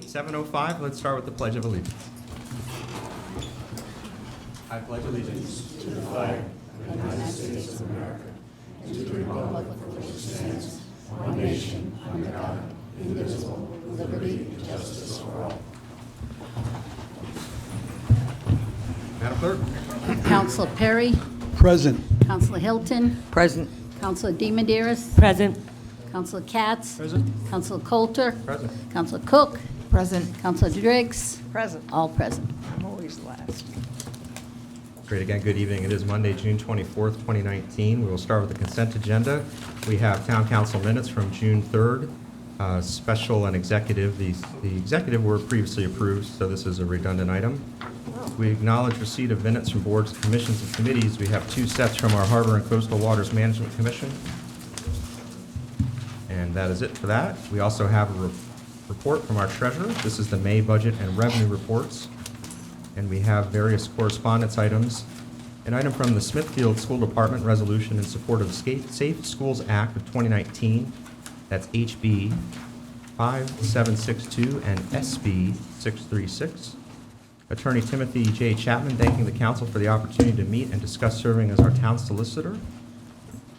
7:05. Let's start with the Pledge of Allegiance. I pledge allegiance to the flag of the United States of America and to the republic for which it stands, one nation, under God, indivisible, with liberty and justice for all. Madam Clerk. Councilor Perry, Present. Councilor Hilton, Present. Councilor DiMederos, Present. Councilor Katz, Present. Councilor Coulter, Present. Councilor Cook, Present. Councilor Driggs, Present. all present. I'm always last. Great. Again, good evening. It is Monday, June 24th, 2019. We will start with the consent agenda. We have town council minutes from June 3rd, special and executive. The executive were previously approved, so this is a redundant item. We acknowledge receipt of minutes from boards, commissions, and committees. We have 2 sets from our Harbor and Coastal Waters Management Commission. And that is it for that. We also have a report from our treasurer. This is the May budget and revenue reports. And we have various correspondence items. An item from the Smithfield School Department resolution in support of the Safe Schools Act of 2019. That's HB 5762 and SB 636. Attorney Timothy J. Chapman thanking the council for the opportunity to meet and discuss serving as our town solicitor.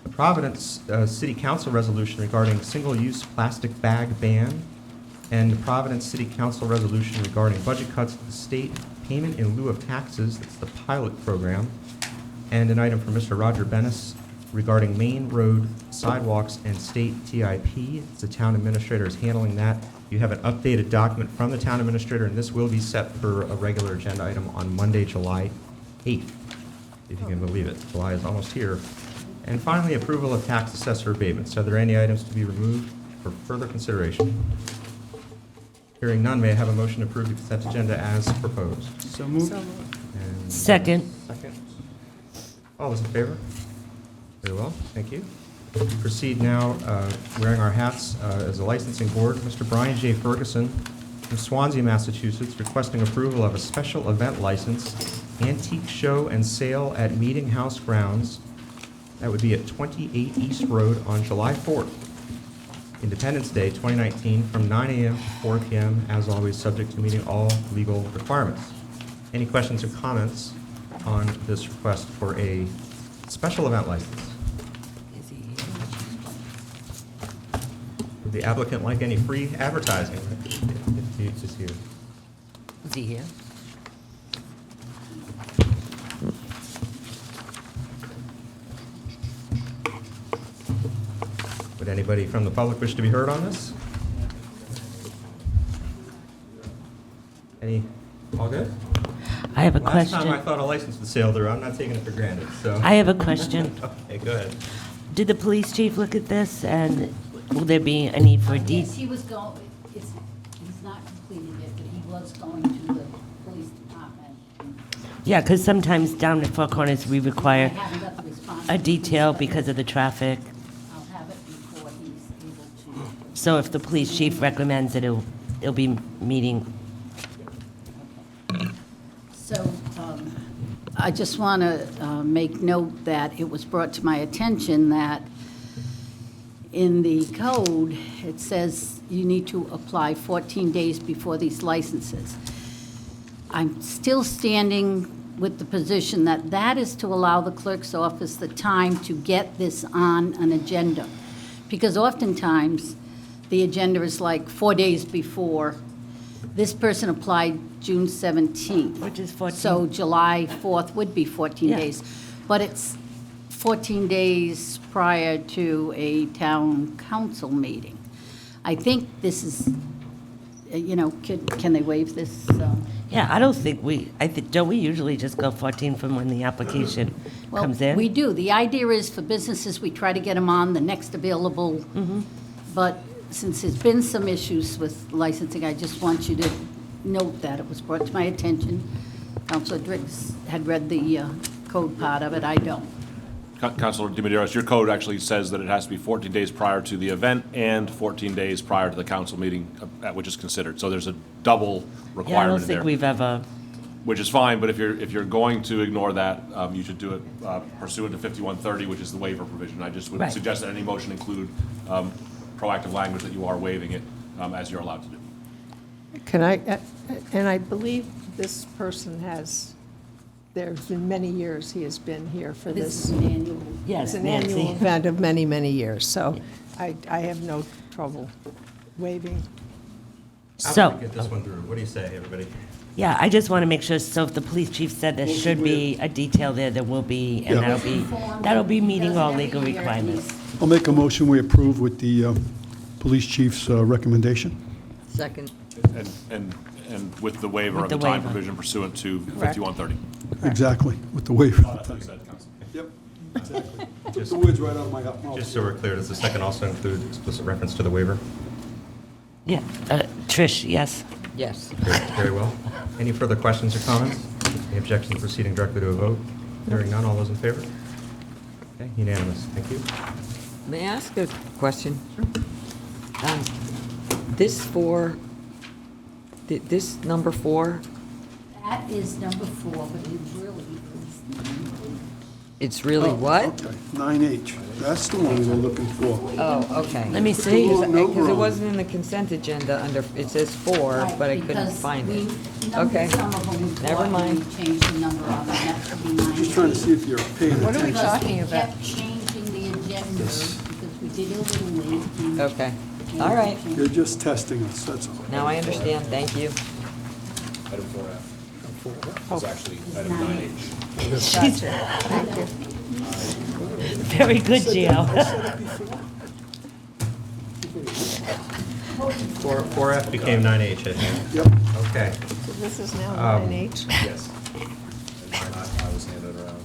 The Providence City Council resolution regarding single-use plastic bag ban, and the Providence City Council resolution regarding budget cuts to the state payment in lieu of taxes. That's the pilot program. And an item from Mr. Roger Bennis regarding Main Road sidewalks and state TIP. It's the town administrator is handling that. You have an updated document from the town administrator, and this will be set for a regular agenda item on Monday, July 8th, if you can believe it. July is almost here. And finally, approval of tax assessor abatements. Are there any items to be removed for further consideration? Hearing none, may I have a motion to approve the consent agenda as proposed? So moved. And Second. second. All those in favor? Very well, thank you. We proceed now, wearing our hats as a licensing board. Mr. Brian J. Ferguson from Swansea, Massachusetts, requesting approval of a special event license, antique show and sale at Meeting House grounds. That would be at 28 East Road on July 4th, Independence Day 2019, from 9 a.m. to 4 p.m., as always, subject to meeting all legal requirements. Any questions or comments on this request for a special event license? Is he here? Would the applicant like any free advertising if he is here? Is he here? Would anybody from the public wish to be heard on this? Any, all good? I have a Last time I question. thought a license would sail through. I'm not taking it for granted, so. I have a question. Okay, go ahead. Did the police chief look at this, and will there be a need for a Yes, deed? he was going, he's not completed yet, but he was going to the police department. Yeah, because sometimes down at Four Corners, we I require haven't got the response. a detail because of the traffic. I'll have it before he's able to. So if the police chief recommends it, it'll be meeting. So I just want to make note that it was brought to my attention that in the code, it says you need to apply 14 days before these licenses. I'm still standing with the position that that is to allow the clerk's office the time to get this on an agenda. Because oftentimes, the agenda is like 4 days before. This person applied June 17th. Which is 14. So July 4th would be 14 Yeah. days. But it's 14 days prior to a town council meeting. I think this is, can they waive this? Yeah, I don't think don't we usually just go 14 from when the application comes in? Well, we do. The idea is for businesses, we try to get them on the next available. Mm-hmm. But since there's been some issues with licensing, I just want you to note that it was brought to my attention. Councilor Driggs had read the code part of it. I don't. Councilor DiMederos, your code actually says that it has to be 14 days prior to the event and 14 days prior to the council meeting at which is considered. So there's a double Yeah, I requirement don't in think there, we've ever, which is fine, but if you're going to ignore that, you should do it pursuant to 5130, which is the waiver provision. I just would Right. suggest that any motion include proactive language that you are waiving it, as you're allowed to do. Can I, and I believe this person there's been many years he has been here for This is this. an annual. Yes, It's an annual Nancy. event of many, many years, so I have no trouble waiving. How So, about we get this one through? What do you say, everybody? yeah, I just want to make sure, so if the police chief said there should be a detail there, there will be, and Yeah. that'll be meeting all Every legal year requirements. he's- I'll make a motion, we approve with the police chief's recommendation. Second. And with the waiver With of the the time waiver. provision pursuant to 5130. Exactly, with the waiver. That's what you said, Counsel. Yep, exactly. Took the words right out of my mouth. Just so we're clear, does the second also include explicit reference to the waiver? Yeah, Trish, yes. Yes. Very well. Any further questions or comments? Any objection to proceeding directly to a vote? Hearing none, all those in favor? Okay, unanimous. Thank you. May I ask a question? This number 4, That is number 4, but it really it's really what? Okay, 9H, that's the one we were looking for. Oh, okay. Let me see. Well, no Because it wrong. wasn't in the consent agenda under, it says 4, is. but I couldn't find it. Okay. Some of them we Never bought, mind. and we changed the number on them, that should be 9. Just trying to see if you're paying What are we attention. talking Because we about? kept changing the agenda, because we did it a little late. and- Okay. and All right. changed. You're just testing us, that's all. Now I understand, thank you. Item 4F. It's actually item 9H. Gotcha. Thank you. Very good, Gio. 4F became 9H, I think. Yep, Okay. So this is now 9H. Yes. I was handed it around.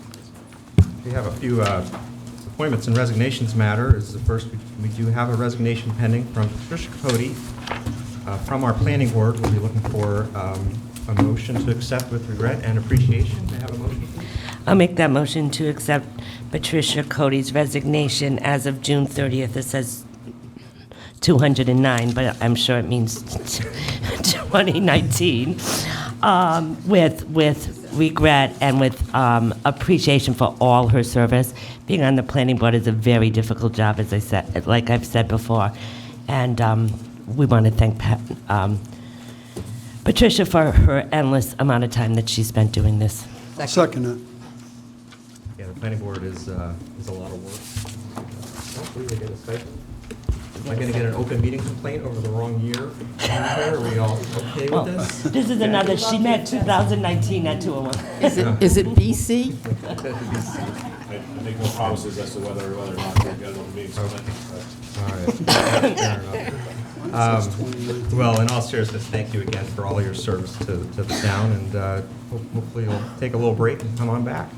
We have a few appointments and resignations matter. Is the first, we do have a resignation pending from Patricia Cody. From our planning board, we'll be looking for a motion to accept with regret and appreciation. May I have a motion, please? I'll make that motion to accept Patricia Cody's resignation as of June 30th. It says 209, but I'm sure it means 2019, with regret and with appreciation for all her service. Being on the planning board is a very difficult job, as I said, like I've said before, and we want to thank Patricia for her endless amount of time that she spent doing this. I'll second it. Yeah, the planning board is a lot of work. Hopefully they get a stipend. Am I going to get an open meeting complaint over the wrong year? Are we all okay Well, with this? this is another, she met 2019 at 201. Is it BC? I make no promises as to whether or not we'll get an open meeting. All right. Fair enough. Well, in all seriousness, thank you again for all your service to the town, and hopefully you'll take a little break and come on back.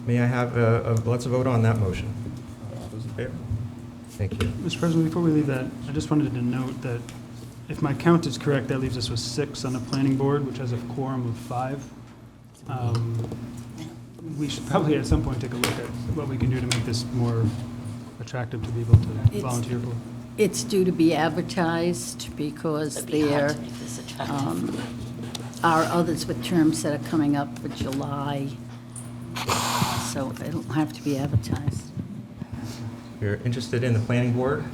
May I have let's vote on that motion. All those in favor? Thank you. Mr. President, before we leave that, I just wanted to note that if my count is correct, that leaves us with 6 on the planning board, which has a quorum of 5. We should probably at some point take a look at what we can do to make this more attractive to people to It's- volunteer for. It's due to be advertised because there are others with terms that are coming up for July, so it'll have to be advertised. If you're interested in the planning board,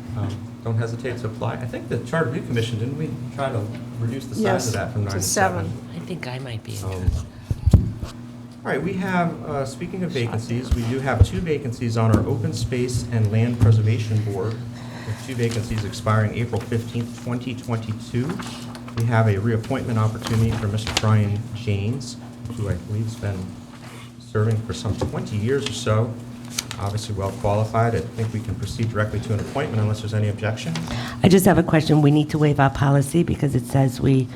don't hesitate to apply. I think the Charter Review Commission, didn't we try to reduce the size Yes, of that from 9 to to 7? 7. I think I might be Um, interested. All right, we have, speaking of vacancies, we do have 2 vacancies on our Open Space and Land Preservation Board, with 2 vacancies expiring April 15th, 2022. We have a reappointment opportunity for Mr. Brian Janes, who I believe has been serving for some 20 years or so. Obviously well qualified. I think we can proceed directly to an appointment unless there's any objection. I just have a question. We need to waive our policy because it says we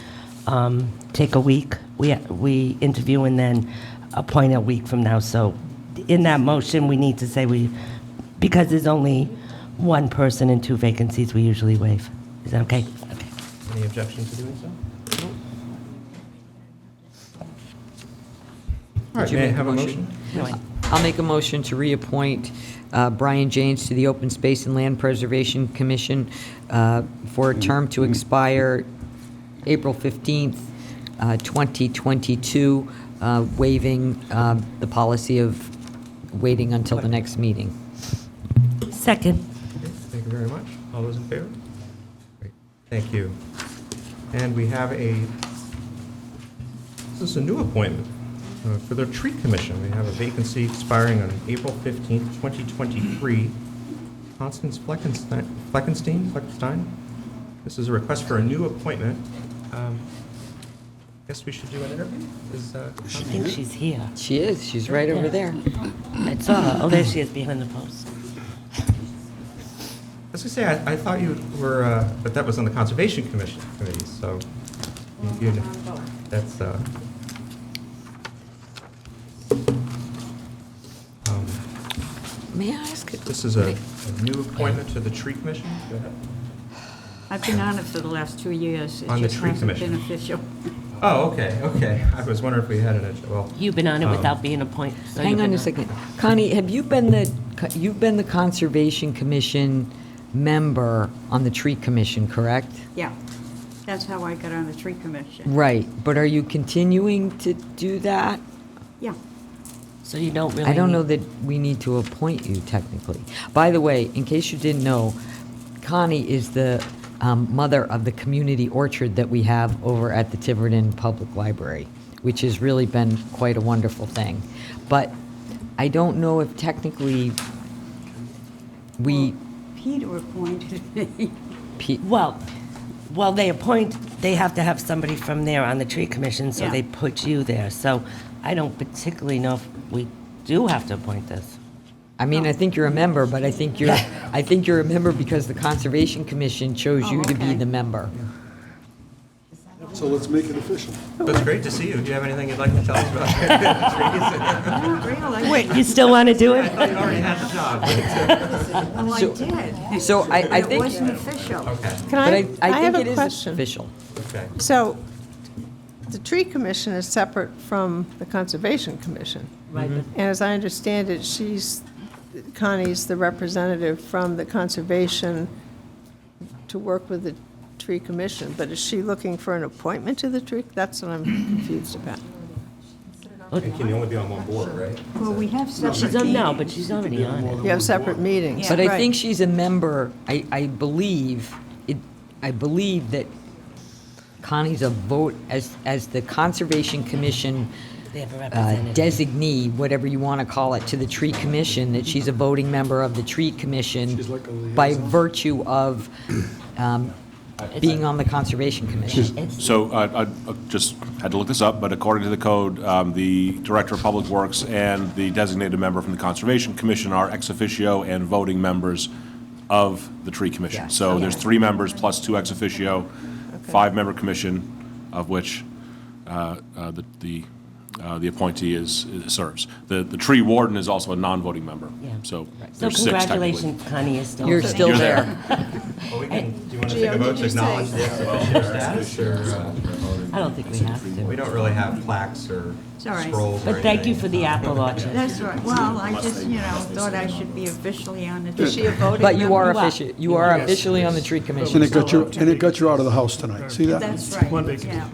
take a week, we interview and then appoint a week from now. So in that motion, we need to say because there's only 1 person and 2 vacancies, we usually waive. Is that okay? Okay. Any objection to doing so? All right, Did you may I make a have a motion? motion? I'll make a motion to reappoint Brian Janes to the Open Space and Land Preservation Commission for a term to expire April 15th, 2022, waiving the policy of waiting until the next meeting. Second. Okay, thank you very much. All those in favor? Great, thank you. And we have this is a new appointment for the Tree Commission. We have a vacancy expiring on April 15th, 2023. Constance Fleckenstein? This is a request for a new appointment. Guess we should do an interview? I think she's here. She is, she's right over there. I saw her. Oh, there she is behind the post. I was gonna say, I thought you were, but that was on the Conservation Commission committee, so you know, that's, May I ask? this is a new appointment to the Tree Commission? Go ahead. I've been on it for the last 2 years. On the It just tree hasn't commission. been official. Oh, okay. I was wondering if we had well. You've been on it without being appointed. so Hang you've on been a second. Connie, have you been the Conservation Commission member on the Tree Commission, correct? Yeah, that's how I got on the tree commission. Right, but are you continuing to do that? Yeah, So you don't really. I don't know need- that we need to appoint you technically. By the way, in case you didn't know, Connie is the mother of the community orchard that we have over at the Tiverton Public Library, which has really been quite a wonderful thing. But I don't know if technically we, Peter appointed me. Well, they have to have somebody from there on the tree commission, so Yeah. they put you there. So I don't particularly know if we do have to appoint this. I mean, I think you're a member, but I think you're a member because the Conservation Commission chose you to be okay. the member. So let's make it official. It's great to see you. Do you have anything you'd like to tell us about Not really. Wait, you still want to do I it? thought you already had the job. Well, I So- did. So I But it think, wasn't official. Okay, Can but I I have think a it is question? official. okay. So, the tree commission is separate from the conservation commission. Right, but And as I understand it, Connie's the representative from the conservation to work with the tree commission, but is she looking for an appointment to the tree? That's what I'm confused about. And can you only be on one board, right? Well, we have she's separate on, no, meetings. but she's already on it. You have separate meetings. Yeah. But I right. think she's a member, I believe that Connie's a vote as the Conservation Commission They have a representative. designee, whatever you want to call it, to the Tree Commission, that she's a voting member of the Tree Commission She's like a by liaison. virtue of being on the Conservation Commission. So I just had to look this up, but according to the code, the Director of Public Works and the designated member from the Conservation Commission are ex officio and voting members of the Tree Commission. Yes. So there's 3 members plus 2 ex officio, 5-member commission, of which the appointee serves. The tree warden is also a non-voting member. Yeah. So So there's 6 technically. congratulations, Connie, is still. You're still You're there. Well, do you want to Gio, take a vote did to you say- acknowledge the ex officio status, or, I don't think we have we to. don't really have plaques or all right. scrolls or But thank you anything. for the apple orchard. That's right. Well, I just, thought I should be officially on the tree. Is she a voting But you are member? official, you are officially on the Tree And Commission. it got you out of the house tonight. See that? That's right. One vacancy. Yeah.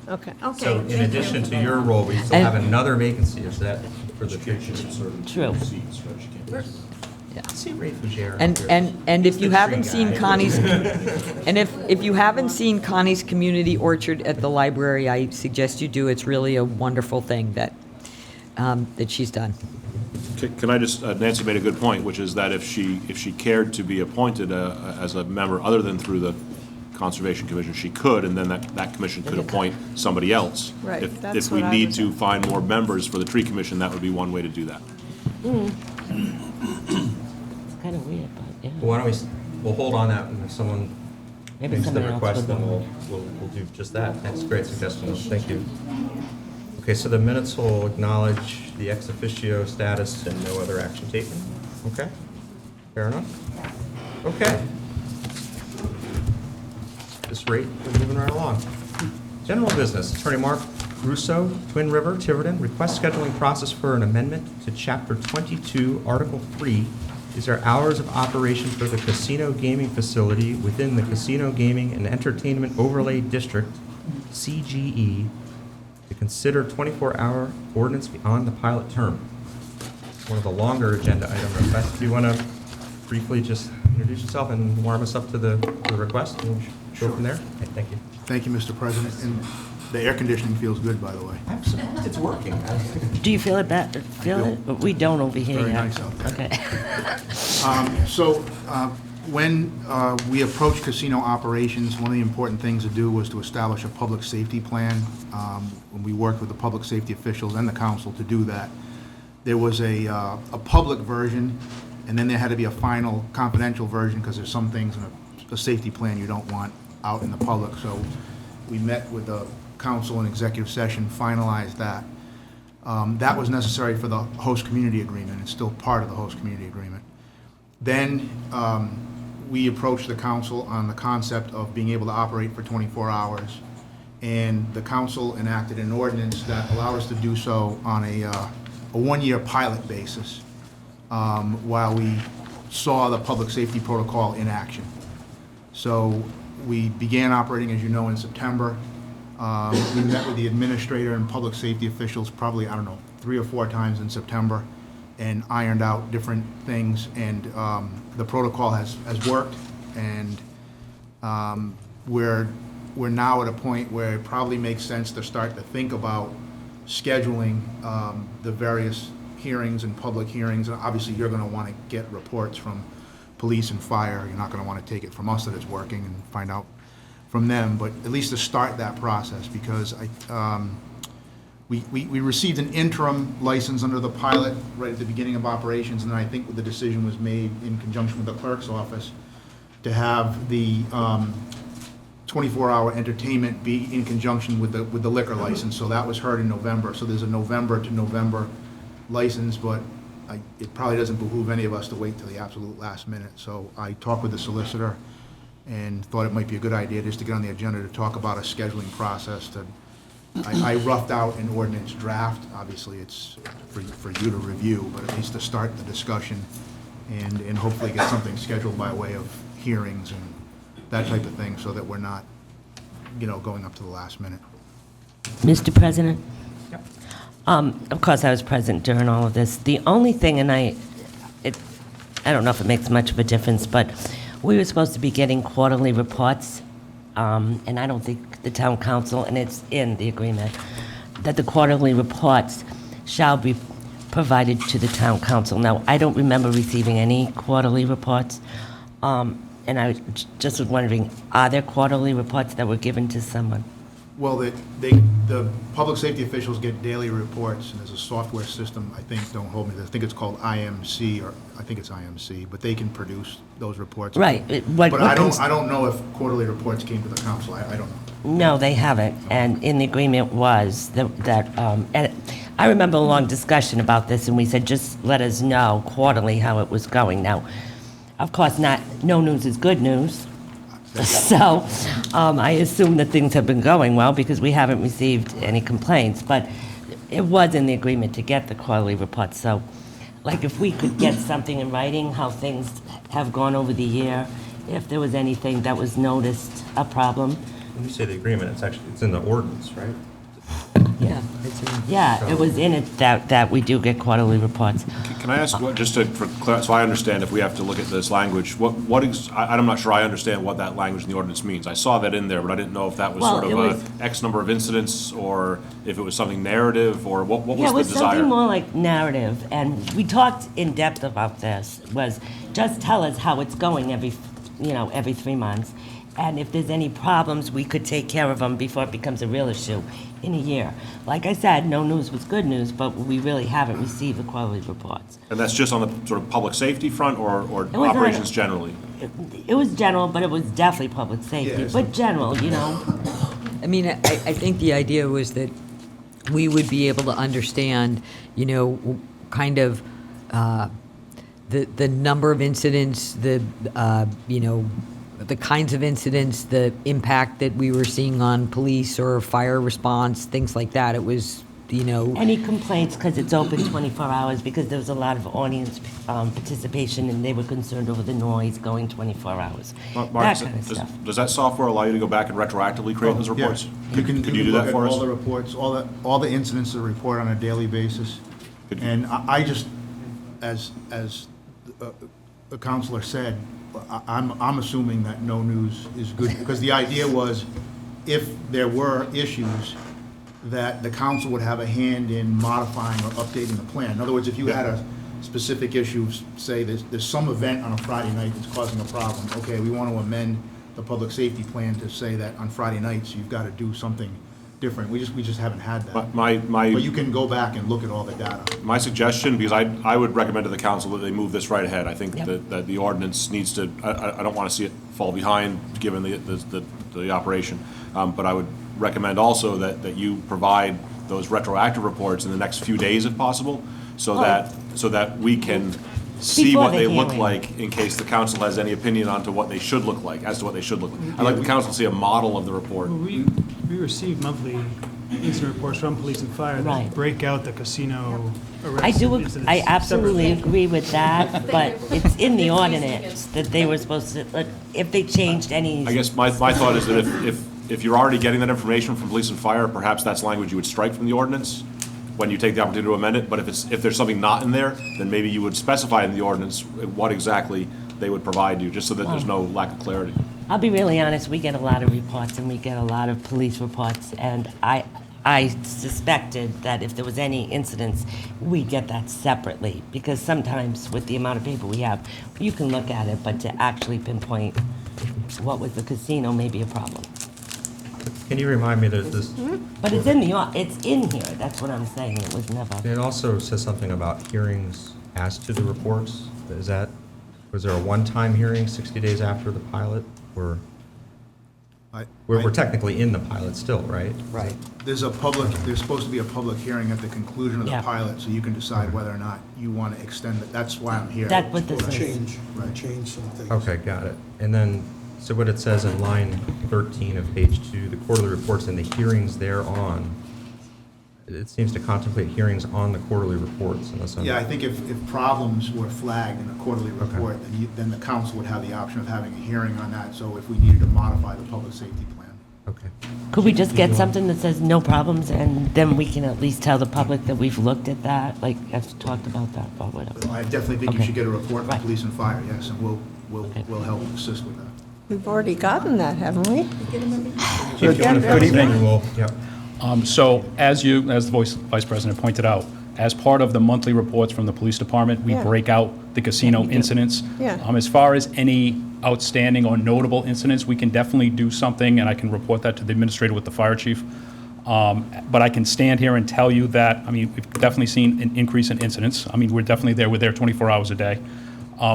Okay. Okay. So in thank addition you. to your role, we still And- have another vacancy, is that for the tree commission? True. See Ray Fougere. And if you the haven't tree seen guy. Connie's, and if you haven't seen Connie's community orchard at the library, I suggest you do. It's really a wonderful thing that she's done. Can I just, Nancy made a good point, which is that if she cared to be appointed as a member other than through the Conservation Commission, she could, and then that commission could appoint somebody else. Right, If that's we what I need was- to find more members for the tree commission, that would be one way to do that. It's kind of weird, but yeah. Well, why don't we'll hold on that, and if someone Maybe makes the someone else request, would then know. we'll do just that. That's a great suggestion, thank you. Okay, so the minutes will acknowledge the ex officio status and no other action taken, okay? Fair enough? Okay. At this rate, we're moving right along. General business, Attorney Mark Russo, Twin River, Tiverton, request scheduling process for an amendment to Chapter 22, Article 3. These are hours of operation for the casino gaming facility within the Casino Gaming and Entertainment Overlay District, CGE, to consider 24-hour ordinance beyond the pilot term. One of the longer agenda item requests. Do you want to briefly just introduce yourself and warm us up to the request, and we'll go from there? Okay, thank you. Thank you, Mr. President. And the air conditioning feels good, by the way. I'm surprised it's working. Do you feel it better? Feel do. it? But we don't over here Very yet. nice out there. Okay. So when we approached casino operations, one of the important things to do was to establish a public safety plan. When we worked with the public safety officials and the council to do that, there was a public version, and then there had to be a final confidential version, because there's some things in a safety plan you don't want out in the public. So we met with the council in executive session, finalized that. That was necessary for the host community agreement. It's still part of the host community agreement. Then we approached the council on the concept of being able to operate for 24 hours. And the council enacted an ordinance that allowed us to do so on a one-year pilot basis while we saw the public safety protocol in action. So we began operating, as you know, in September. We met with the administrator and public safety officials probably, 3 or 4 times in September, and ironed out different things. And the protocol has worked, and we're now at a point where it probably makes sense to start to think about scheduling the various hearings and public hearings. And obviously, you're going to want to get reports from police and fire. You're not going to want to take it from us that it's working and find out from them, but at least to start that process, because we received an interim license under the pilot right at the beginning of operations, and I think the decision was made in conjunction with the clerk's office to have the 24-hour entertainment be in conjunction with the liquor license. So that was heard in November. So there's a November to November license, but it probably doesn't behoove any of us to wait till the absolute last minute. So I talked with the solicitor and thought it might be a good idea just to get on the agenda to talk about a scheduling process. I roughed out an ordinance draft. Obviously, it's for you to review, but at least to start the discussion and hopefully get something scheduled by way of hearings and that type of thing, so that we're not, going up to the last minute. Mr. President? Of course, I was present during all of this. The only thing, and I don't know if it makes much of a difference, but we were supposed to be getting quarterly reports, and I don't think the town council, and it's in the agreement, that the quarterly reports shall be provided to the town council. Now, I don't remember receiving any quarterly reports, and I just was wondering, are there quarterly reports that were given to someone? Well, the public safety officials get daily reports, and there's a software system, I think, don't hold me, I think it's called IMC, or I think it's IMC, but they can produce those reports. Right. But I don't know if quarterly reports came to the council. I don't know. No, they haven't, and in the agreement was that and I remember a long discussion about this, and we said, just let us know quarterly how it was going. Now, of course, no news is good news. So I assume that things have been going well, because we haven't received any complaints, but it was in the agreement to get the quarterly report. So, like, if we could get something in writing, how things have gone over the year, if there was anything that was noticed a problem. When you say the agreement, it's in the ordinance, right? Yeah. Yeah, it was in it that we do get quarterly reports. Can I ask, so I understand, if we have to look at this language, I'm not sure I understand what that language in the ordinance means. I saw that in there, but I didn't know if that was Well, sort it was- of a X number of incidents, or if it was something narrative, or what was Yeah, it the was desire? something more like narrative, and we talked in depth about this, was just tell us how it's going every 3 months, and if there's any problems, we could take care of them before it becomes a real issue in a year. Like I said, no news was good news, but we really haven't received the quarterly reports. And that's just on the sort of public safety front, or was on- operations generally? It was general, but it was definitely public safety, but general, I mean, I think the idea was that we would be able to understand, kind of the number of incidents, the kinds of incidents, the impact that we were seeing on police or fire response, things like that. It was, Any complaints, because it's open 24 hours, because there was a lot of audience participation, and they were concerned over the noise going 24 hours. Mark, That kind of stuff. does that software allow you to go back and retroactively create those reports? Yeah. You can do look that at for us? all the reports, all the incidents that report on a daily basis. Could you- And I just, as the counselor said, I'm assuming that no news is good, because the idea was, if there were issues, that the council would have a hand in modifying or updating the plan. In other words, if you had a specific issue, say there's some event on a Friday night that's causing a problem, okay, we want to amend the public safety plan to say that on Friday nights, you've got to do something different. We just haven't had that. But you can go back and look at all the data. My suggestion, because I would recommend to the council that they move this right ahead. I think Yep. that the ordinance needs to, I don't want to see it fall behind, given the operation. But I would recommend also that you provide those retroactive reports in the next few days if possible, so that we can see Before what the they look hearing. like in case the council has any opinion onto what they should look like, as to what they should look like. I'd like the council to see a model of the report. Well, we receive monthly incident reports from police and fire Right. that break out the casino arrests. I do, incidents I absolutely separately. agree with that, but it's in the ordinance that they were supposed to, like, if they changed any. I guess my thought is that if you're already getting that information from police and fire, perhaps that's language you would strike from the ordinance when you take the opportunity to amend it. But if there's something not in there, then maybe you would specify in the ordinance what exactly they would provide you, just so that there's no lack of clarity. I'll be really honest, we get a lot of reports and we get a lot of police reports, and I suspected that if there was any incidents, we'd get that separately, because sometimes with the amount of paper we have, you can look at it, but to actually pinpoint what was the casino may be a problem. Can you remind me that this, But it's in it's in here, that's what I'm saying, it was never. it also says something about hearings as to the reports? Was there a one-time hearing 60 days after the pilot? Or, we're technically in the pilot still, right? Right. There's supposed to be a public hearing at the conclusion of the Yeah. pilot, so you can decide whether or not you want to extend it. That's why I'm here. That's what this Or is. change some things. Okay, got it. And then, so what it says in line 13 of page 2, the quarterly reports and the hearings thereon, it seems to contemplate hearings on the quarterly reports unless I'm... Yeah, I think if problems were flagged in a quarterly report, then the council would have the option of having a hearing on that, so if we needed to modify the public safety plan. Okay. Could we just get something that says no problems, and then we can at least tell the public that we've looked at that, like, I've talked about that, or whatever. I definitely think you Okay. should get a report from Right. police and fire, yes, and Okay. we'll help assist with that. We've already gotten that, haven't we? Good evening. Yep. So as the Vice President pointed out, as part of the monthly reports from the police department, we Yeah. break out the casino incidents. Yeah. As far as any outstanding or notable incidents, we can definitely do something, and I can report that to the administrator with the fire chief. But I can stand here and tell you that, we've definitely seen an increase in incidents. We're definitely there. We're there 24 hours a day.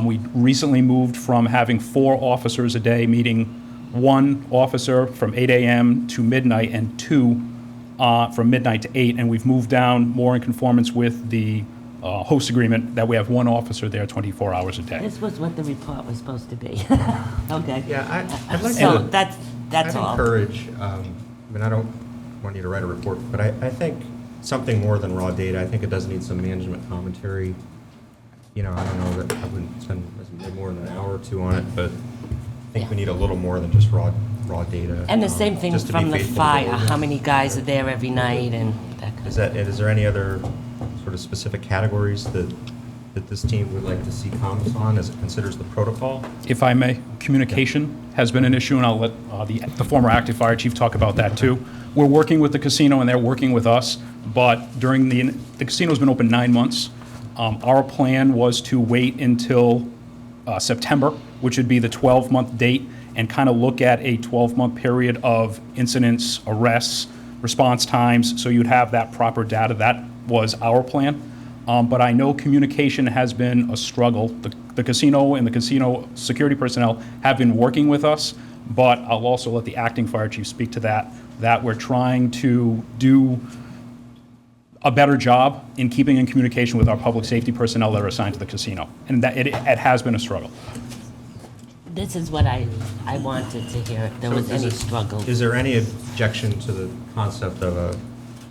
We recently moved from having 4 officers a day, meeting 1 officer from 8 a.m. to midnight and 2 from midnight to 8, and we've moved down more in conformance with the host agreement that we have 1 officer there 24 hours a day. This was what the report was supposed to be. Okay. Yeah, I'd like So to... that's all. I'd encourage, I don't want you to write a report, but I think something more than raw data. I think it does need some management commentary. I don't know that I wouldn't spend more than an hour or 2 on it, but I think we need a little more than just raw data. And the same thing just to be from the faithful to fire, ordinance. how many guys are there every night and that kind of. Is there any other sort of specific categories that this team would like to see comments on as it considers the protocol? If I may, communication has been an issue, and I'll let the former active fire chief talk about that too. We're working with the casino, and they're working with us, but during the casino's been open 9 months. Our plan was to wait until September, which would be the 12-month date, and kind of look at a 12-month period of incidents, arrests, response times, so you'd have that proper data. That was our plan. But I know communication has been a struggle. The casino and the casino security personnel have been working with us, but I'll also let the acting fire chief speak to that we're trying to do a better job in keeping in communication with our public safety personnel that are assigned to the casino. And that it has been a struggle. This is what I wanted to hear, if there was any struggle. Is there any objection to the concept of a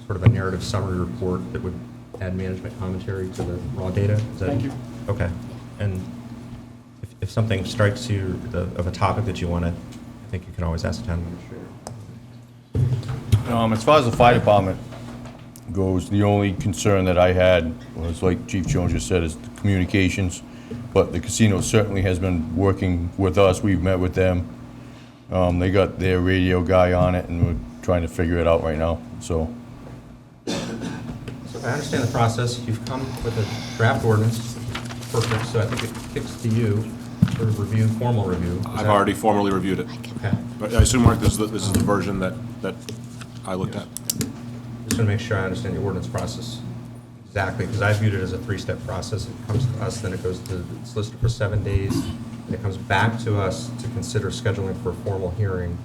sort of a narrative summary report that would add management commentary to the raw data? Thank you. Okay. And if something strikes you of a topic that you want to, I think you can always ask the town administrator. As far as the fire department goes, the only concern that I had was, like Chief Jones just said, is the communications. But the casino certainly has been working with us. We've met with them. They got their radio guy on it, and we're trying to figure it out right now, so. So if I understand the process, you've come with a draft ordinance, perfect, so I think it kicks to you for review, formal review. I've already formally reviewed it. Okay. But I assume, Mark, this is the version that I looked at. Just want to make sure I understand the ordinance process exactly, because I viewed it as a three-step process. It comes to us, then it goes to the solicitor for 7 days, and it comes back to us to consider scheduling for a formal hearing.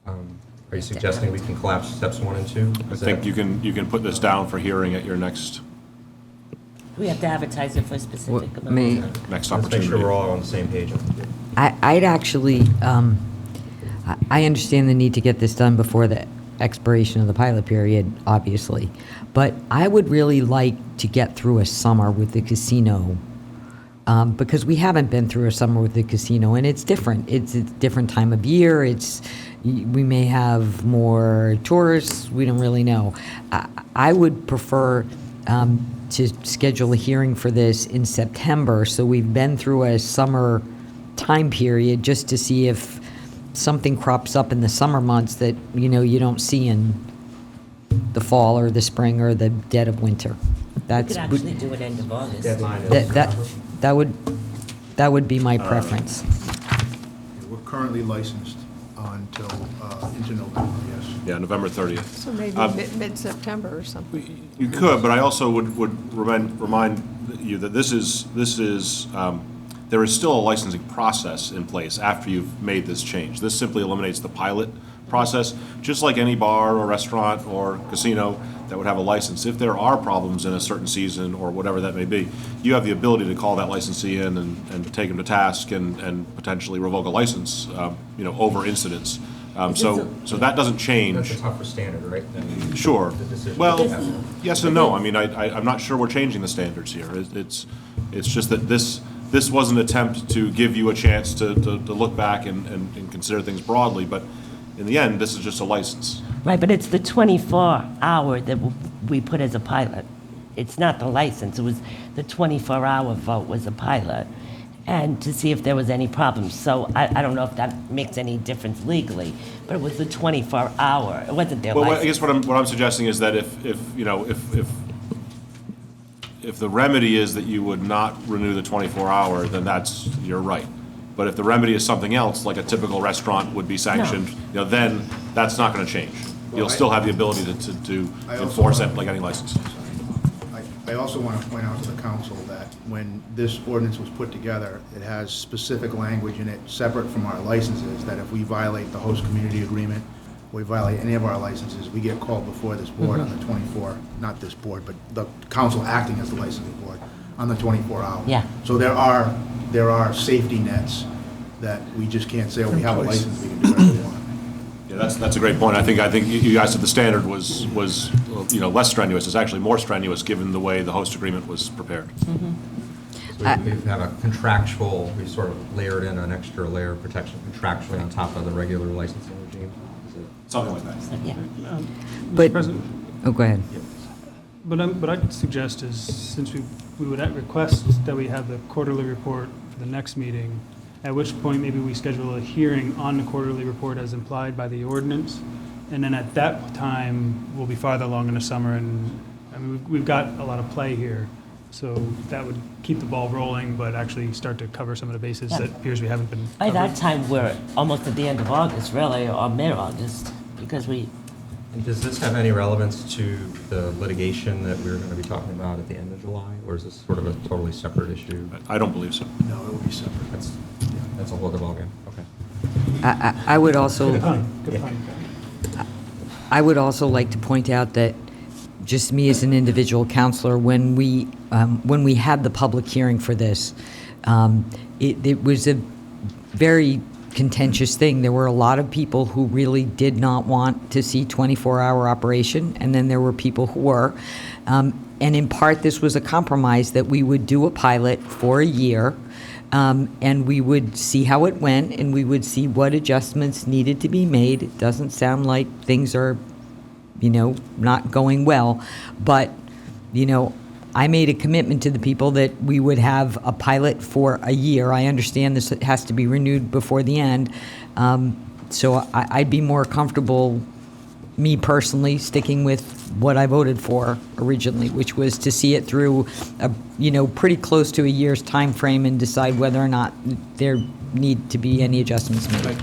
Are you suggesting we can collapse steps 1 and 2? I think you can put this down for hearing at your next We have to advertise it for a specific amount. May, next Let's make opportunity. sure we're all on the same page. I'd actually, I understand the need to get this done before the expiration of the pilot period, obviously. But I would really like to get through a summer with the casino, because we haven't been through a summer with the casino, and it's different. It's a different time of year. We may have more tourists. We don't really know. I would prefer to schedule a hearing for this in September, so we've been through a summer time period, just to see if something crops up in the summer months that, you don't see in the fall or the spring or the dead of winter. We That's could actually do it end of August. Deadline is that would be my preference. We're currently licensed until into November, yes. Yeah, November 30th. So maybe mid-September or something. You could, but I also would remind you that this is there is still a licensing process in place after you've made this change. This simply eliminates the pilot process, just like any bar or restaurant or casino that would have a license. If there are problems in a certain season or whatever that may be, you have the ability to call that licensee in and take them to task and potentially revoke a license, over incidents. So that doesn't change. That's a tougher standard, right? Sure. The decision. Well, yes and no. I mean, I'm not sure we're changing the standards here. It's just that this was an attempt to give you a chance to look back and consider things broadly, but in the end, this is just a license. Right, but it's the 24-hour that we put as a pilot. It's not the license. It was the 24-hour vote was a pilot, and to see if there was any problems. So I don't know if that makes any difference legally, but it was the 24-hour. It wasn't their Well, license. I guess what I'm suggesting is that if the remedy is that you would not renew the 24-hour, then you're right. But if the remedy is something else, like a typical restaurant would be sanctioned, then that's not going to change. You'll still have the ability to enforce it like any license. I also want to point out to the council that when this ordinance was put together, it has specific language in it, separate from our licenses, that if we violate the host community agreement, we violate any of our licenses, we get called before this board on the 24, not this board, but the council acting as the licensing board on the 24 hour. Yeah. So there are safety nets that we just can't say, oh, we have a license, we can do whatever we want. Yeah, that's a great point. I think you guys said the standard was less strenuous. It's actually more strenuous given the way the host agreement was prepared. So we have a contractual, we sort of layered in an extra layer of protection contractually on top of the regular licensing regime. Is it? Something like that. Yeah. But, President, oh, go ahead. What I'd suggest is, since we would request that we have the quarterly report for the next meeting, at which point maybe we schedule a hearing on the quarterly report as implied by the ordinance, and then at that time, we'll be farther along in the summer, and I mean, we've got a lot of play here, so that would keep the ball rolling, but actually start to cover some of the bases Yeah. that appears we haven't been By that covering. time, we're almost at the end of August, really, or mid-August, because we, And does this have any relevance to the litigation that we're going to be talking about at the end of July, or is this sort of a totally separate issue? I don't believe so. No, it will be separate. That's a whole other ballgame. Okay. I would also. Good point. I would also like to point out that, just me as an individual counselor, when we had the public hearing for this, it was a very contentious thing. There were a lot of people who really did not want to see 24-hour operation, and then there were people who were. And in part, this was a compromise that we would do a pilot for a year, and we would see how it went, and we would see what adjustments needed to be made. It doesn't sound like things are, not going well, but, I made a commitment to the people that we would have a pilot for a year. I understand this has to be renewed before the end. So I'd be more comfortable, me personally, sticking with what I voted for originally, which was to see it through, pretty close to a year's time frame and decide whether or not there need to be any adjustments made.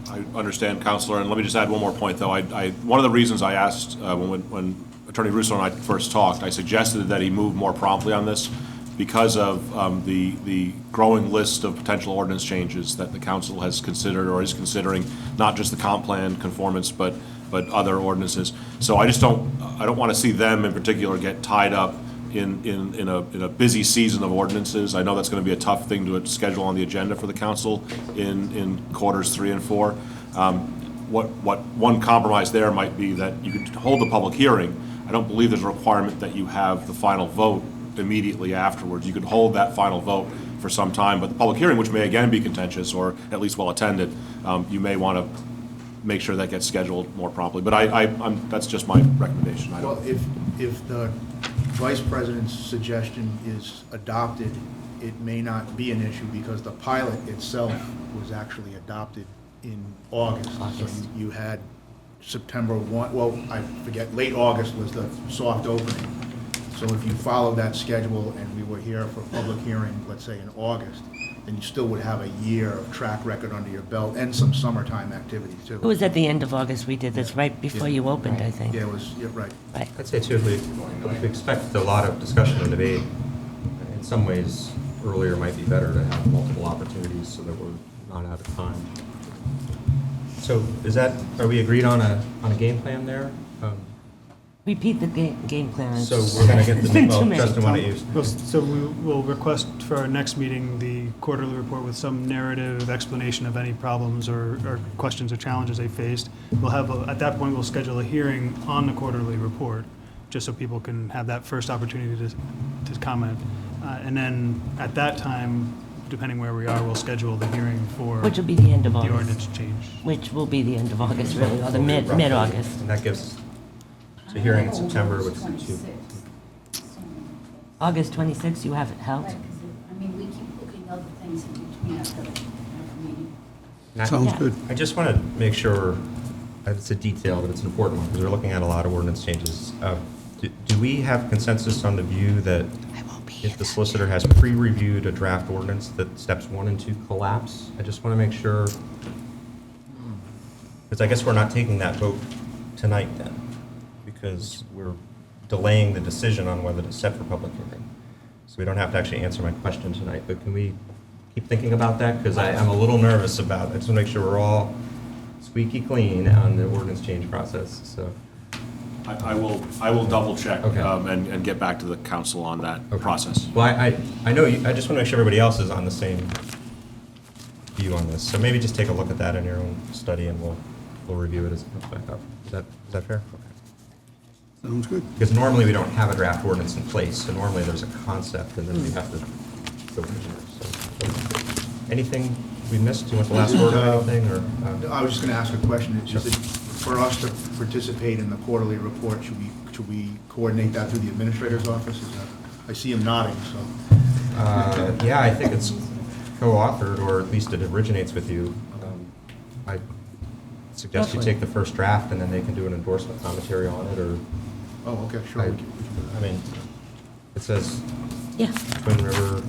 I understand, Counselor, and let me just add one more point, though. One of the reasons I asked when Attorney Russo and I first talked, I suggested that he move more promptly on this because of the growing list of potential ordinance changes that the council has considered or is considering, not just the comp plan conformance, but other ordinances. So I don't want to see them in particular get tied up in a busy season of ordinances. I know that's going to be a tough thing to schedule on the agenda for the council in quarters 3 and 4. What one compromise there might be that you could hold the public hearing. I don't believe there's a requirement that you have the final vote immediately afterwards. You could hold that final vote for some time, but the public hearing, which may again be contentious or at least well attended, you may want to make sure that gets scheduled more promptly. But that's just my recommendation. Well, if the Vice President's suggestion is adopted, it may not be an issue because the pilot itself was actually adopted in August. So you had September 1, well, I forget, late August was the soft opening. So if you followed that schedule and we were here for public hearing, let's say in August, then you still would have a year of track record under your belt and some summertime activity too. It was at the end of August we did this, right before you opened, I think. Yeah, it was, yeah, right. I'd say too, if we expect a lot of discussion and debate, in some ways, earlier might be better to have multiple opportunities so that we're not out of time. So are we agreed on a game plan there? Repeat the game plan. So we're going to get It's been the, too well, many. Justin, why don't you? So we will request for our next meeting the quarterly report with some narrative explanation of any problems or questions or challenges they faced. We'll have, at that point, we'll schedule a hearing on the quarterly report, just so people can have that first opportunity to comment. And then at that time, depending where we are, we'll schedule the hearing for Which will be the end of the August. ordinance change. Which will be the end of August, really, or the mid-August. And that gives the hearing in September, which is 2. August 26th, you have it held? Right, 'cause I mean, we keep booking other things in between after the meeting. Sounds good. I just want to make sure, it's a detail, but it's an important one, because we're looking at a lot of ordinance changes. Do we have consensus on the view that if the solicitor has pre-reviewed a draft ordinance, that steps 1 and 2 collapse? I just want to make sure, because I guess we're not taking that vote tonight then, because we're delaying the decision on whether to set for public hearing. So we don't have to actually answer my question tonight, but can we keep thinking about that? Because I'm a little nervous about it. I just want to make sure we're all squeaky clean on the ordinance change process, so. I will double check Okay. and get back to the council on that process. Well, I know, I just want to make sure everybody else is on the same view on this. So maybe just take a look at that in your own study and we'll review it as it comes back up. Is that fair? Okay. Sounds good. Because normally we don't have a draft ordinance in place, so normally there's a concept and then we have to go from there. So, anything we missed? Do you want the last word or anything, or? I was just going to ask a question. Is it for us to participate in the quarterly report, should we coordinate that through the administrator's office? I see him nodding, so. Yeah, I think it's co-authored, or at least it originates with you. I suggest you take the first draft, and then they can do an endorsement commentary on it, or. Oh, okay, sure. I mean, it says Yeah. Twin River,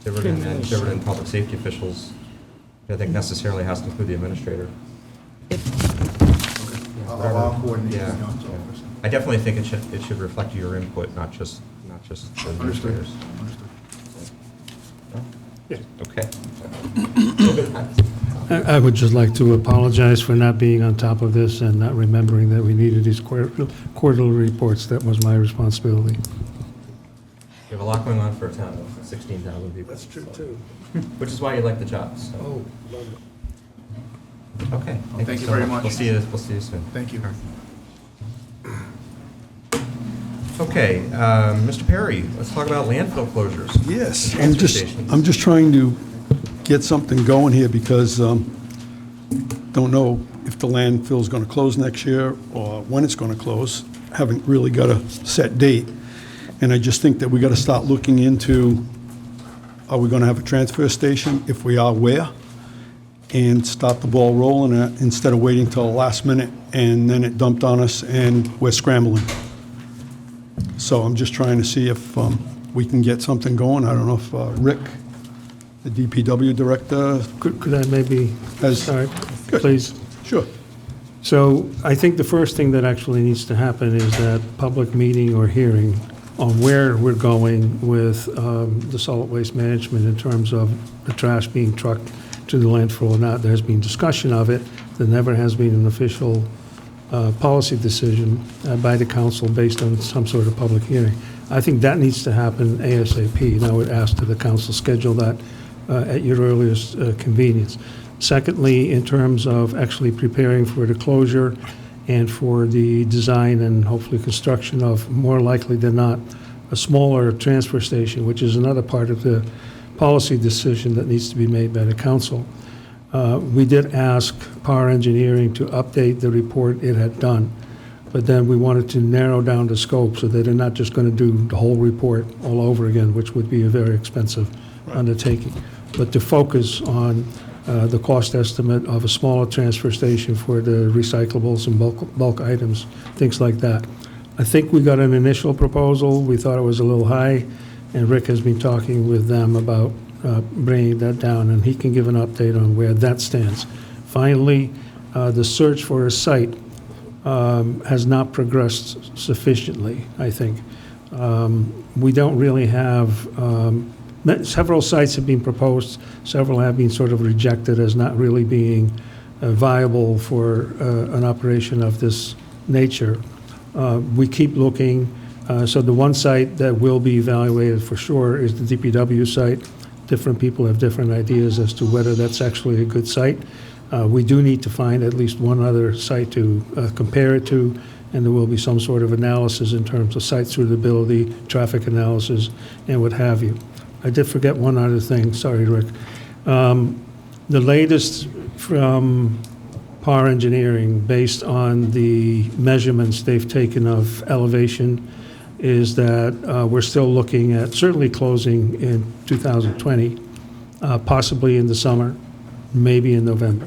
Tiverton, and Tiverton public safety officials. I think necessarily has to include the administrator. I'll coordinate Yeah, with John's yeah. office. I definitely think it should reflect your input, not just the administrators. Understood. Okay. I would just like to apologize for not being on top of this and not remembering that we needed these quarterly reports. That was my responsibility. You have a lot going on for a town of 16,000 people. That's true, too. Which is why you like the job, so. Oh, love it. Okay. Thank you so very much. We'll see you soon. Thank you. Okay, Mr. Perry, let's talk about landfill closures. Yes, Transfer stations. I'm just trying to get something going here because don't know if the landfill's going to close next year or when it's going to close. Haven't really got a set date. And I just think that we got to start looking into, are we going to have a transfer station? If we are, where? And start the ball rolling instead of waiting till the last minute and then it dumped on us and we're scrambling. So I'm just trying to see if we can get something going. I don't know if Rick, the DPW director, Could I maybe start, Good. please? Sure. So I think the first thing that actually needs to happen is that public meeting or hearing on where we're going with the solid waste management in terms of the trash being trucked to the landfill or not. There's been discussion of it. There never has been an official policy decision by the council based on some sort of public hearing. I think that needs to happen ASAP, and I would ask that the council schedule that at your earliest convenience. Secondly, in terms of actually preparing for the closure and for the design and hopefully construction of, more likely than not, a smaller transfer station, which is another part of the policy decision that needs to be made by the council. We did ask Power Engineering to update the report it had done, but then we wanted to narrow down the scope so that they're not just going to do the whole report all over again, which would be a very expensive undertaking, but to focus on the cost estimate of a smaller transfer station for the recyclables and bulk items, things like that. I think we got an initial proposal. We thought it was a little high, and Rick has been talking with them about bringing that down, and he can give an update on where that stands. Finally, the search for a site has not progressed sufficiently, I think. We don't really have, several sites have been proposed, several have been sort of rejected as not really being viable for an operation of this nature. We keep looking. So the one site that will be evaluated for sure is the DPW site. Different people have different ideas as to whether that's actually a good site. We do need to find at least one other site to compare it to, and there will be some sort of analysis in terms of site suitability, traffic analysis, and what have you. I did forget one other thing. Sorry, Rick. The latest from Power Engineering, based on the measurements they've taken of elevation, is that we're still looking at certainly closing in 2020, possibly in the summer, maybe in November.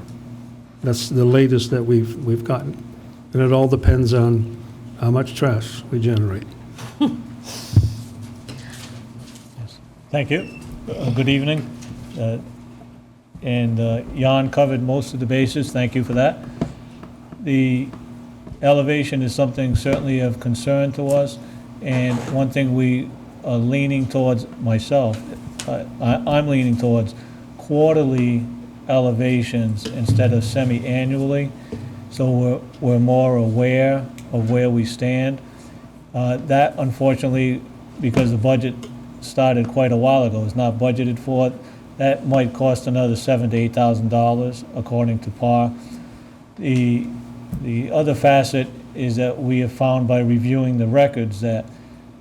That's the latest that we've gotten. And it all depends on how much trash we generate. Thank you. Good evening. Jan covered most of the bases. Thank you for that. The elevation is something certainly of concern to us. And one thing we are leaning towards, myself, I'm leaning towards quarterly elevations instead of semi-annually, so we're more aware of where we stand. That, unfortunately, because the budget started quite a while ago, is not budgeted for. That might cost another $7,000 to $8,000, according to PAR. The other facet is that we have found by reviewing the records that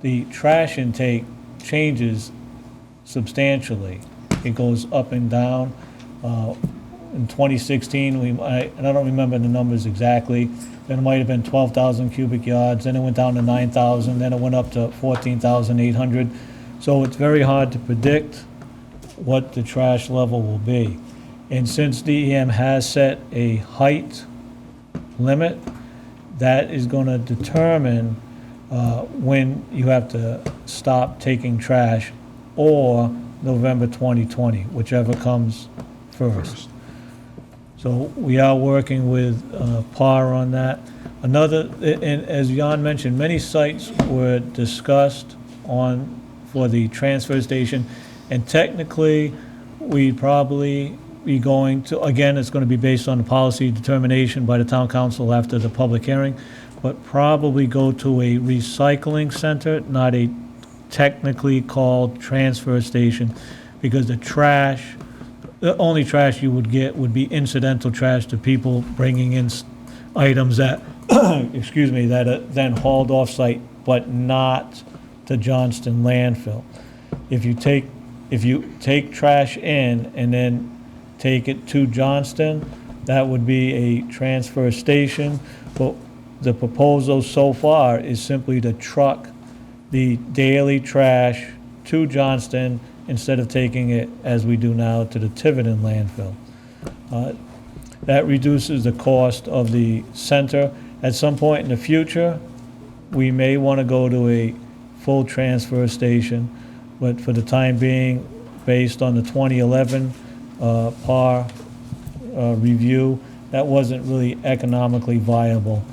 the trash intake changes substantially. It goes up and down. In 2016, I don't remember the numbers exactly, then it might have been 12,000 cubic yards, then it went down to 9,000, then it went up to 14,800. So it's very hard to predict what the trash level will be. And since DEM has set a height limit, that is going to determine when you have to stop taking trash, or November 2020, whichever comes first. So we are working with PAR on that. Another, and as Jan mentioned, many sites were discussed for the transfer station, and technically, we'd probably be going to, again, it's going to be based on the policy determination by the town council after the public hearing, but probably go to a recycling center, not a technically called transfer station, because the only trash you would get would be incidental trash to people bringing in items that, excuse me, that are then hauled off-site, but not to Johnston landfill. If you take trash in and then take it to Johnston, that would be a transfer station. But the proposal so far is simply to truck the daily trash to Johnston instead of taking it, as we do now, to the Tiverton landfill. That reduces the cost of the center. At some point in the future, we may want to go to a full transfer station, but for the time being, based on the 2011 PAR review, that wasn't really economically viable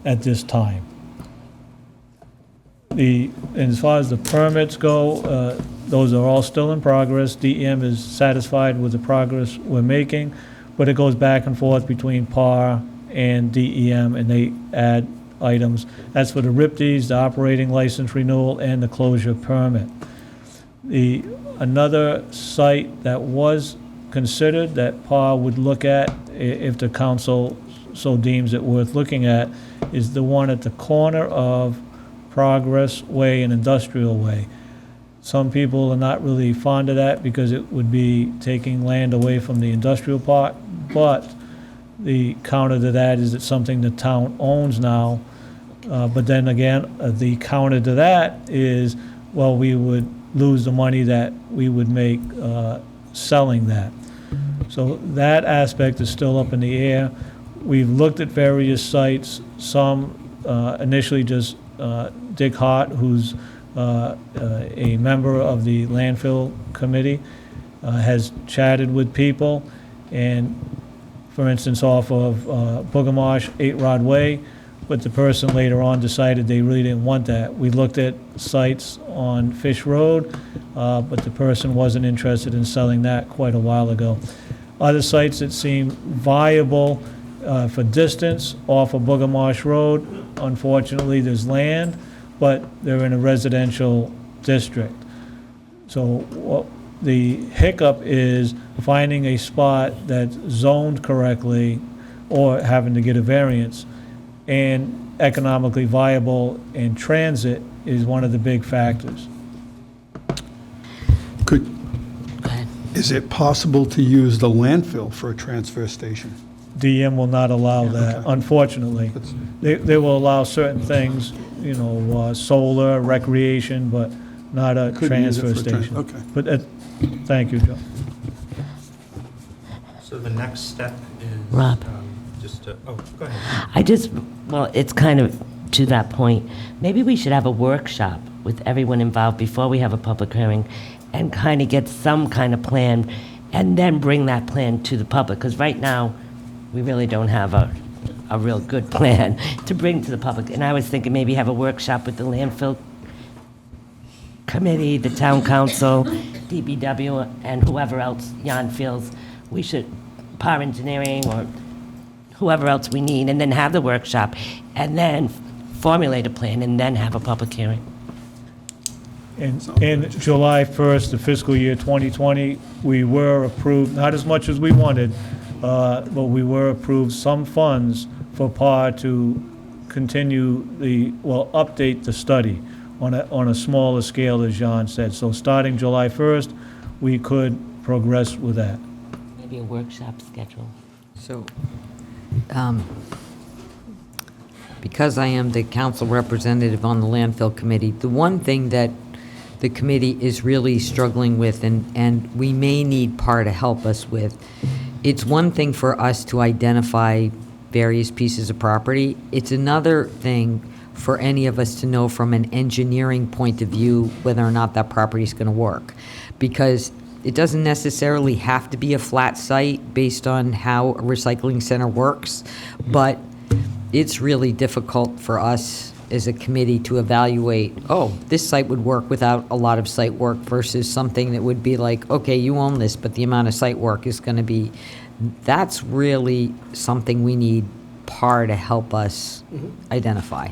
at this time. As far as the permits go, those are all still in progress. DEM is satisfied with the progress we're making, but it goes back and forth between PAR and DEM, and they add items. That's for the RIPDs, the operating license renewal, and the closure permit. Another site that was considered that PAR would look at, if the council so deems it worth looking at, is the one at the corner of Progress Way and Industrial Way. Some people are not really fond of that because it would be taking land away from the industrial park, but the counter to that is it's something the town owns now. But then again, the counter to that is, well, we would lose the money that we would make selling that. So that aspect is still up in the air. We've looked at various sites, some initially just Dick Hart, who's a member of the landfill committee, has chatted with people, and for instance, off of Boogamosh, 8 Rod Way, but the person later on decided they really didn't want that. We looked at sites on Fish Road, but the person wasn't interested in selling that quite a while ago. Other sites that seem viable for distance off of Boogamosh Road, unfortunately, there's land, but they're in a residential district. So the hiccup is finding a spot that's zoned correctly or having to get a variance, and economically viable, and transit is one of the big factors. Is it possible to use the landfill for a transfer station? DM will not allow that, okay. Unfortunately. They will allow certain things, solar, recreation, but not a Couldn't use it transfer for a station. okay. But, thank you, Joe. So the next step is... Rob. Go ahead. Well, it's kind of to that point. Maybe we should have a workshop with everyone involved before we have a public hearing and kind of get some kind of plan and then bring that plan to the public. Because right now, we really don't have a real good plan to bring to the public. And I was thinking maybe have a workshop with the landfill committee, the town council, DBW, and whoever else Jan feels we should, PAR Engineering or whoever else we need, and then have the workshop, and then formulate a plan, and then have a public hearing. In July 1st, the fiscal year 2020, we were approved, not as much as we wanted, but we were approved some funds for PAR to continue update the study on a smaller scale, as John said. So starting July 1st, we could progress with that. Maybe a workshop schedule. So, because I am the council representative on the landfill committee, the one thing that the committee is really struggling with, and we may need PAR to help us with, it's one thing for us to identify various pieces of property. It's another thing for any of us to know from an engineering point of view whether or not that property is going to work. Because it doesn't necessarily have to be a flat site based on how a recycling center works, but it's really difficult for us as a committee to evaluate, this site would work without a lot of site work versus something that would be like, okay, you own this, but the amount of site work is going to be, that's really something we need PAR to help us identify.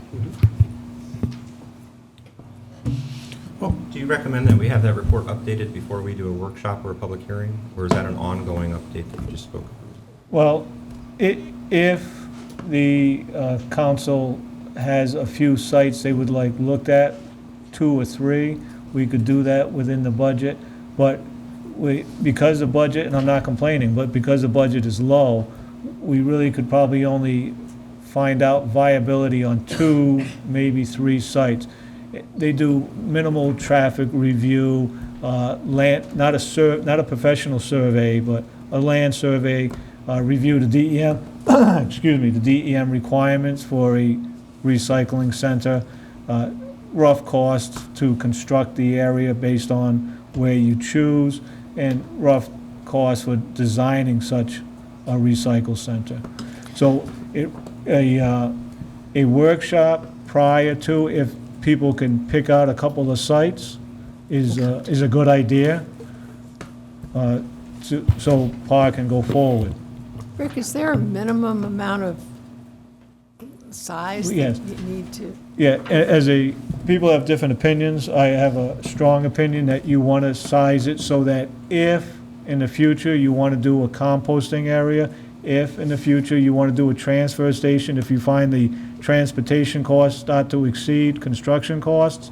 Well, do you recommend that we have that report updated before we do a workshop or a public hearing? Or is that an ongoing update that you just spoke of? Well, if the council has a few sites they would like looked at, 2 or 3, we could do that within the budget. But because the budget, and I'm not complaining, but because the budget is low, we really could probably only find out viability on 2, maybe 3 sites. They do minimal traffic review, land, not a professional survey, but a land survey, review the DEM, excuse me, the DEM requirements for a recycling center, rough costs to construct the area based on where you choose, and rough costs for designing such a recycle center. So a workshop prior to, if people can pick out a couple of sites, is a good idea, so PAR can go forward. Rick, is there a minimum amount of size that Yes. you need to? Yeah, people have different opinions. I have a strong opinion that you want to size it so that if in the future you want to do a composting area, if in the future you want to do a transfer station, if you find the transportation costs start to exceed construction costs,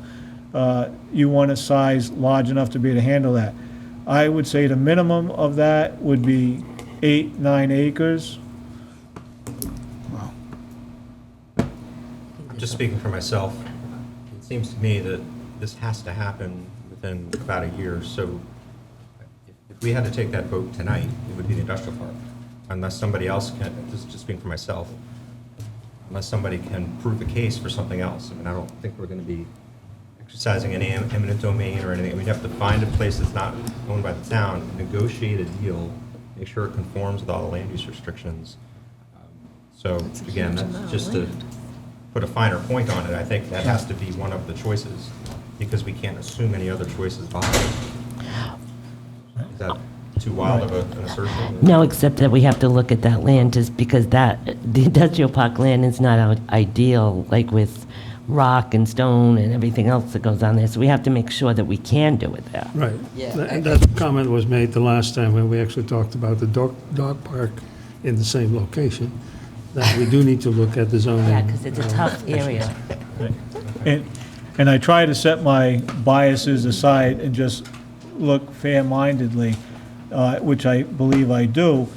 you want to size large enough to be able to handle that. I would say the minimum of that would be 8, 9 acres. Just speaking for myself, it seems to me that this has to happen within about a year. So if we had to take that vote tonight, it would be the industrial park. Unless somebody else can, just speaking for myself, unless somebody can prove a case for something else. I mean, I don't think we're going to be exercising any eminent domain or anything. We'd have to find a place that's not owned by the town, negotiate a deal, make sure it conforms with all the land use restrictions. So again, that's just to put a finer point on it. I think that has to be one of the choices, because we can't assume any other choices by it. Is that too wild of an assertion? No, except that we have to look at that land, just because the industrial park land is not ideal, like with rock and stone and everything else that goes on there. So we have to make sure that we can do it there. Right. Yeah. And that comment was made the last time when we actually talked about the dog park in the same location, that we do need to look at the zoning. Yeah, because it's a tough area. And I try to set my biases aside and just look fair-mindedly, which I believe I do.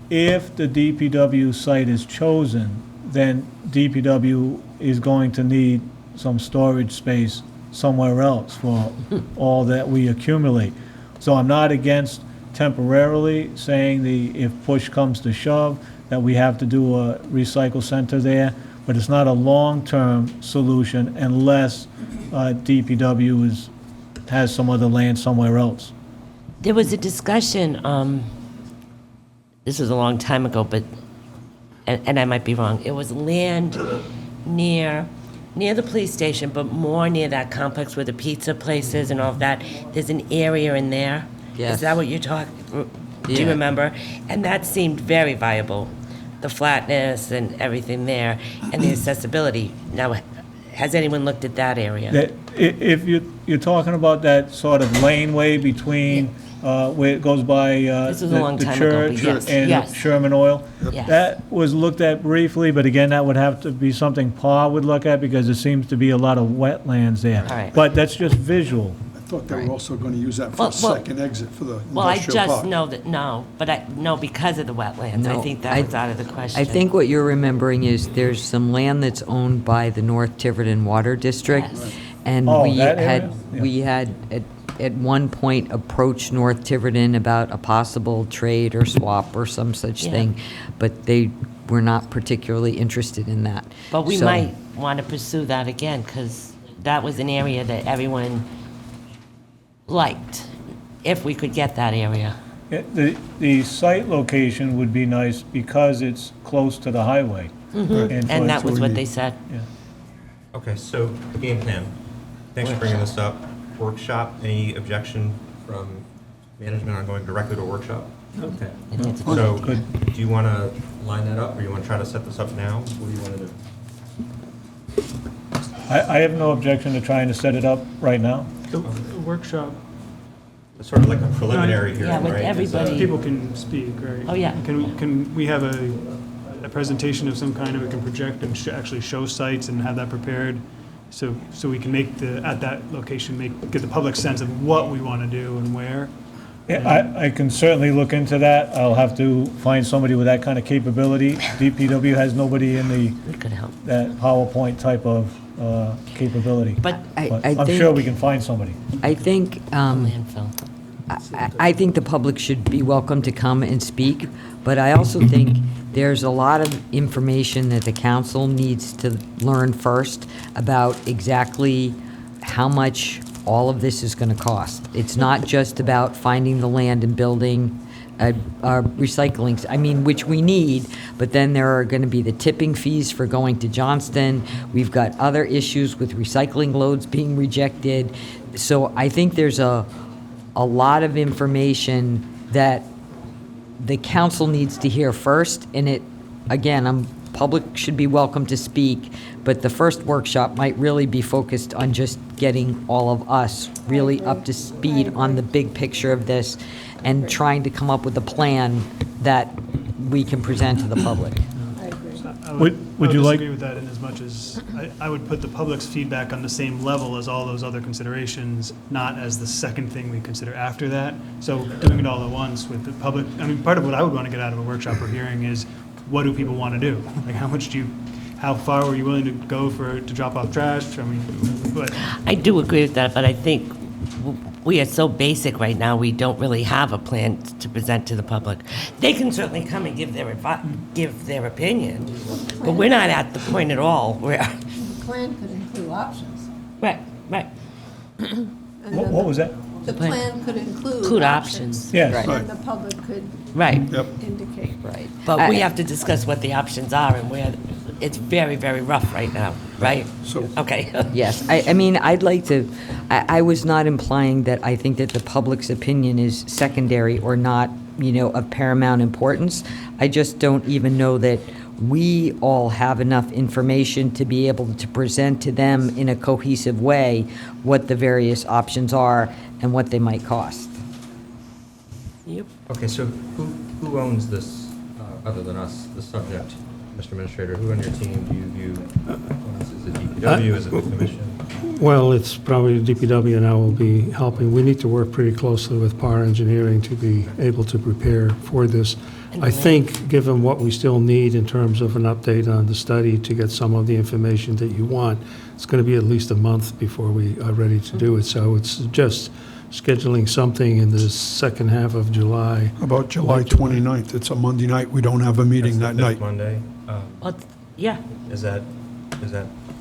If the DPW site is chosen, then DPW is going to need some storage space somewhere else for all that we accumulate. So I'm not against temporarily saying if push comes to shove, that we have to do a recycle center there, but it's not a long-term solution unless DPW has some other land somewhere else. There was a discussion, this was a long time ago, but, and I might be wrong, it was land near the police station, but more near that complex where the pizza place is and all of that. There's an area in there. Yes. Is that what you're talking, do you Yeah. remember? And that seemed very viable, the flatness and everything there, and the accessibility. Now, has anyone looked at that area? If you're talking about that sort of laneway between, where it goes by This was a long the time ago, but church yes, yes. and Sherman Oil, Yes. that was looked at briefly, but again, that would have to be something PAR would look at, because there seems to be a lot of wetlands there. All right. But that's just visual. I thought they were also going to use that for Well, a second exit for the Well, I industrial just park. know that, no, because of the wetlands. I No, think that was out of the question. I think what you're remembering is there's some land that's owned by the North Tiverton Water District. Yes. And Oh, we that had, area? Yeah. we had at one point approached North Tiverton about a possible trade or swap or some such Yeah. thing, but they were not particularly interested in that. But we So- might want to pursue that again, because that was an area that everyone liked, if we could get that area. The site location would be nice because it's close to the highway. And that was what they said. Yeah. Okay, so game plan. Thanks for bringing this up. Workshop, any objection from management on going directly to a workshop? Okay. So do you want to line that up, or you want to try to set this up now? What do you want to do? I have no objection to trying to set it up right now. The workshop, It's sort of like a preliminary hearing, Yeah, right? with It's a- everybody. people can speak, right? Oh, yeah. Can we have a presentation of some kind, and we can project and actually show sites and have that prepared? So we can at that location, get the public sense of what we want to do and where. Yeah, I can certainly look into that. I'll have to find somebody with that kind of capability. DPW has nobody in We could help. that PowerPoint type of capability. But I I'm think- sure we can find somebody. I think, Landfill. I think the public should be welcome to come and speak, but I also think there's a lot of information that the council needs to learn first about exactly how much all of this is going to cost. It's not just about finding the land and building recycling, which we need, but then there are going to be the tipping fees for going to Johnston. We've got other issues with recycling loads being rejected. So I think there's a lot of information that the council needs to hear first, and public should be welcome to speak, but the first workshop might really be focused on just getting all of us really up to speed on the big picture of this and trying to come up with a plan that we can present to the public. I Would you like- disagree with that in as much as I would put the public's feedback on the same level as all those other considerations, not as the second thing we consider after that. So doing it all at once with the public, part of what I would want to get out of a workshop or hearing is, what do people want to do? Like, how far were you willing to go to drop off trash? But I do agree with that, but I think we are so basic right now, we don't really have a plan to present to the public. They can certainly come and give their opinion, but we're not at the point at all where, The plan could include options. right. What was that? The plan could include Include options. options. Yes. And the public could Right. indicate. Right. But we have to discuss what the options are, and it's very, very rough right now, right? So- Okay. Yes, I'd like to, I was not implying that I think that the public's opinion is secondary or not, of paramount importance. I just don't even know that we all have enough information to be able to present to them in a cohesive way what the various options are and what they might cost. Yep. Okay, so who owns this, other than us, the subject, Mr. Administrator? Who on your team do you view owns? Is it DPW, is it the commission? Well, it's probably DPW and I will be helping. We need to work pretty closely with Power Engineering to be able to prepare for this. I think, given what we still need in terms of an update on the study to get some of the information that you want, it's going to be at least a month before we are ready to do it. So it's just scheduling something in the second half of July. About July 29th, it's a Monday night, we don't have a meeting that That's the fifth night. Monday. Well, yeah. Is that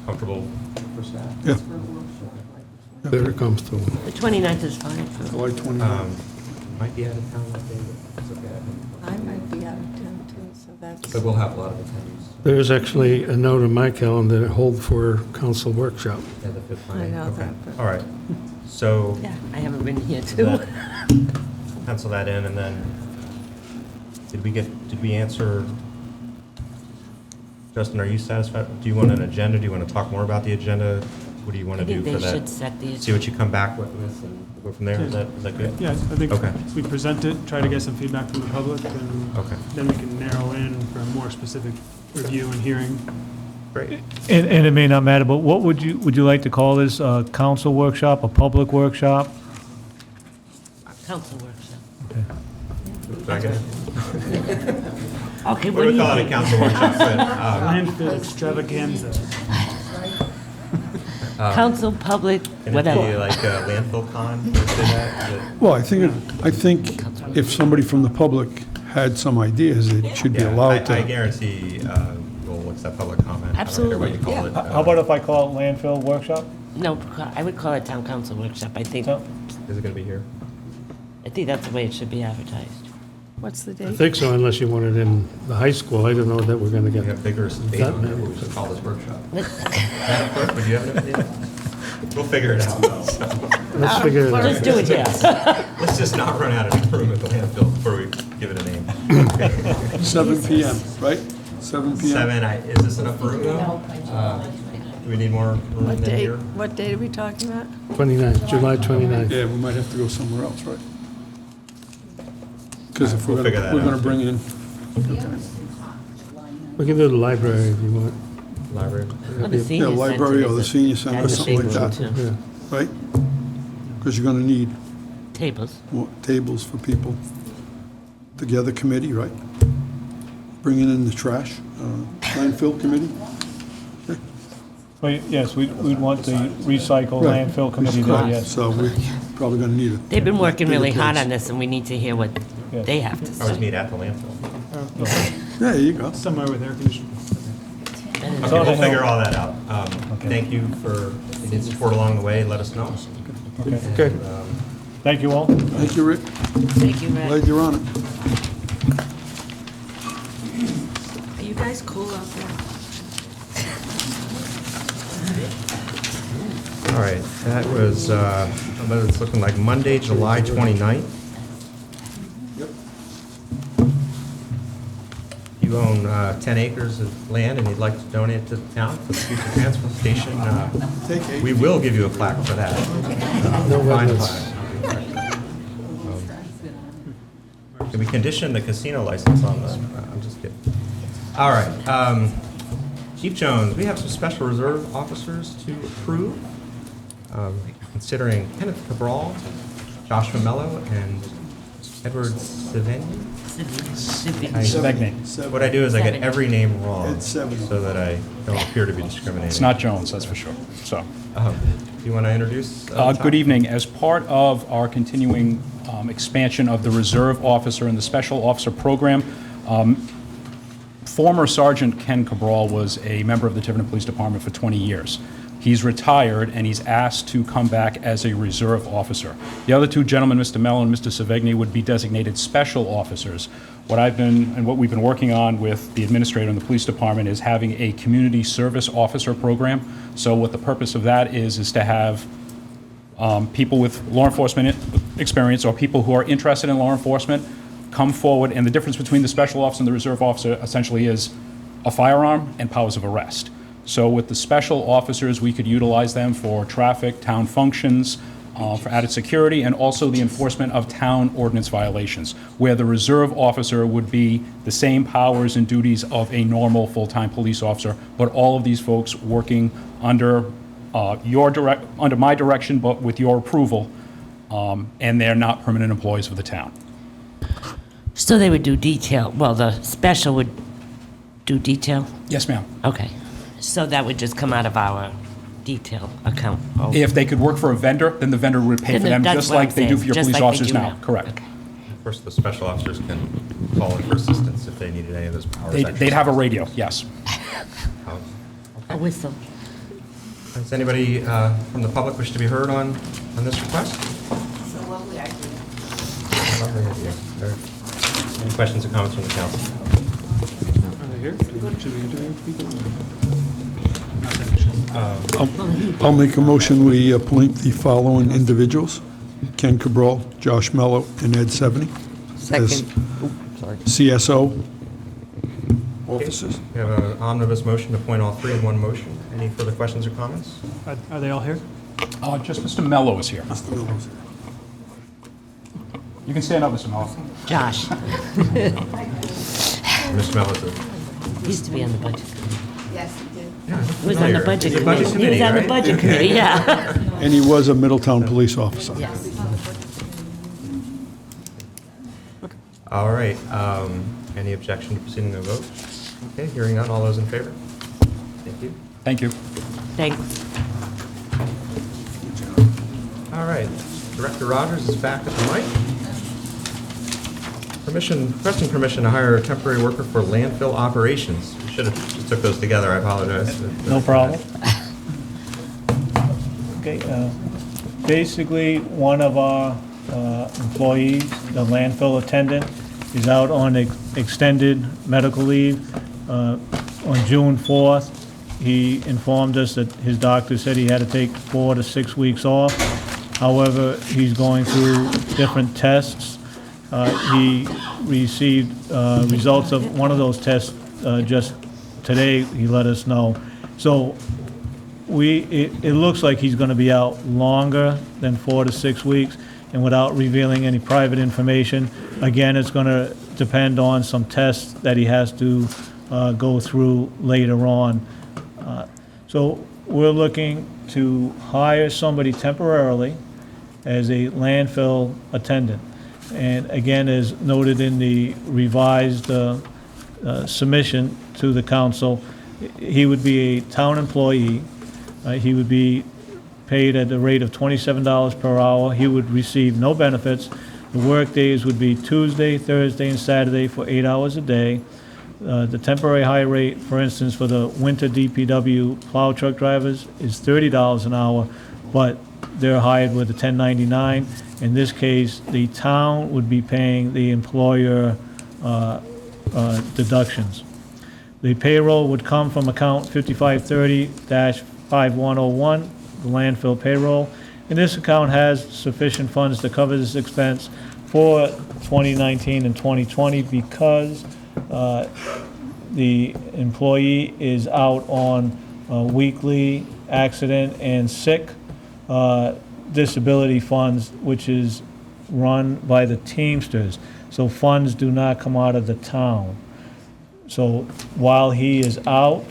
comfortable for staff? Yeah, Very comfortable. The 29th is fine for July 29th. Might be out of town that day, but it's okay. I might be out of town too, so that's. But we'll have a lot of attendees. There's actually a note in my calendar that hold for council workshop. Yeah, the fifth I Monday. know Okay. that, but- All right. So Yeah, I haven't been here too. that- pencil that in, and then, did we answer, Justin, are you satisfied? Do you want an agenda? Do you want to talk more about the agenda? What do you want I to do think for they that? should set the. See what you come back with, and we'll go from there? Is that good? yeah, I think Okay. we present it, try to get some feedback from the public, and Okay. then we can narrow in for a more specific review and hearing. Great. And it may not matter, but what would you like to call this? A council workshop, a public workshop? Council workshop. Second. Okay, What what do do we you call it, a think? council workshop? Landfill extravaganza. Council, public, Can it be whatever. like a landfill con? Is that- well, I think if somebody from the public had some ideas, it should be Yeah, allowed I to. guarantee, what's that, public comment? I don't care what you Absolutely. call it. How about if I call it landfill workshop? No, I would call it town council workshop. I think So- Is it going to be here? that's the way it should be advertised. What's the I date? think so, unless you want it in the high school. I don't know that we're going to We get. have bigger space That on there, many. we should call this workshop. Madam Clerk, would you have an idea? We'll figure it out. Let's figure it out. Just do it, yes. Let's just not run out of room at the landfill before we give it a name. 7 PM, right? 7 PM? 7, is this enough room though? Do we need more room What than date, here? what date are we talking about? 29th, July 29th. Yeah, we might have to go somewhere else, right? Because if We'll we're figure that gonna out. bring in, We can do the library if you want. Library? Well, the senior yeah, library center or the is a- senior center, or that's a something big like one, that, too. Yeah. right? Because you're gonna need Tables. more tables for people to gather committee, right? Bringing in the trash, landfill committee. But yes, we'd want the recycle Right. landfill committee there, yes. So we're probably gonna need it. They've been working really hard on this, and we need to hear what Yes. they have to Always say. meet at the landfill. There you go. Somewhere with air conditioning. Okay, we'll figure all that out. Thank you for any support along the way, let us know. Okay. And, Thank you all. Thank you, Rick. Thank you, Rick. Glad you're on it. Are you guys cool out there? All right, that was, it's looking like Monday, July 29th. Yep. You own 10 acres of land and you'd like to donate it to the town for the future transfer station. Take 8. We will give you a plaque for that. Fine plaque. Can we condition the casino license on the, I'm just kidding. All right, Chief Jones, we have some special reserve officers to approve. Considering Kenneth Cabral, Joshua Mello, and Edward Savigny. What I do is I get every name wrong Ed Savigny. so that I don't appear to be discriminating. It's not Jones, that's for sure. So, Do you want to introduce? good evening. As part of our continuing expansion of the Reserve Officer and the Special Officer Program, former Sergeant Ken Cabral was a member of the Tiverton Police Department for 20 years. He's retired, and he's asked to come back as a reserve officer. The other two gentlemen, Mr. Mello and Mr. Savigny, would be designated special officers. What we've been working on with the administrator in the police department is having a community service officer program. So what the purpose of that is to have people with law enforcement experience or people who are interested in law enforcement come forward, and the difference between the special officer and the reserve officer essentially is a firearm and powers of arrest. So with the special officers, we could utilize them for traffic, town functions, for added security, and also the enforcement of town ordinance violations, where the reserve officer would be the same powers and duties of a normal full-time police officer, but all of these folks working under under my direction, but with your approval, and they're not permanent employees of the town. So they would do detail, well, the special would do detail? Yes, ma'am. Okay. So that would just come out of our detail account? Oh. If they could work for a vendor, then the vendor would pay for them, That's just what I'm like they do saying, for your just police like they officers do now. Correct. Okay. Of course, the special officers can call in for assistance if they needed any of those powers. They'd have a radio, yes. A whistle. Does anybody from the public wish to be heard on this request? So lovely idea. Lovely idea. Any questions or comments from the council? Are they here? Should we interview people? I'll make a motion, we appoint the following individuals: Ken Cabral, Josh Mello, and Ed Savigny as Sorry. CSO officers. We have an omnibus motion to appoint all three in one motion. Any further questions or comments? Are they all here? Just Mr. Mello is here. You can stand up, Mr. Mello. Josh. Mr. Mello, He used to be on the budget. Yes, you did. He was on the budget He's a budget committee. He was on the right? budget committee, yeah. And he was a Middletown police officer. Yes. All right. Any objection to proceeding to a vote? Okay, hearing none. All those in favor? Thank you. Thank you. Thanks. All right. Director Rogers is back at the mic. Requesting permission to hire a temporary worker for landfill operations. We should have just took those together. I apologize. No problem. Okay, basically, one of our employees, the landfill attendant, is out on extended medical leave. On June 4th, he informed us that his doctor said he had to take 4 to 6 weeks off. However, he's going through different tests. He received results of one of those tests just today, he let us know. So it looks like he's going to be out longer than 4 to 6 weeks, and without revealing any private information. Again, it's going to depend on some tests that he has to go through later on. So we're looking to hire somebody temporarily as a landfill attendant. And again, as noted in the revised submission to the council, he would be a town employee. He would be paid at the rate of $27 per hour. He would receive no benefits. The work days would be Tuesday, Thursday, and Saturday for 8 hours a day. The temporary high rate, for instance, for the winter DPW plow truck drivers is $30 an hour, but they're hired with a 1099. In this case, the town would be paying the employer deductions. The payroll would come from account 5530-5101, the landfill payroll. And this account has sufficient funds to cover this expense for 2019 and 2020 because the employee is out on weekly accident and sick disability funds, which is run by the Teamsters. So funds do not come out of the town. So while he is out,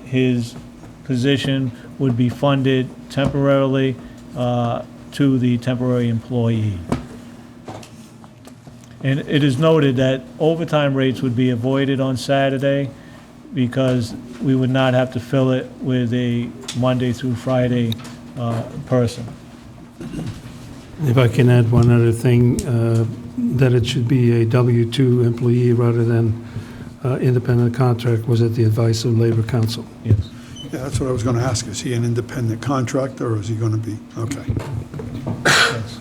his position would be funded temporarily to the temporary employee. And it is noted that overtime rates would be avoided on Saturday because we would not have to fill it with a Monday through Friday person. If I can add one other thing, that it should be a W-2 employee rather than independent contract was at the advice of Labor Council. Yes. Yeah, that's what I was going to ask. Is he an independent contractor, or is he going to be? Okay. Yes.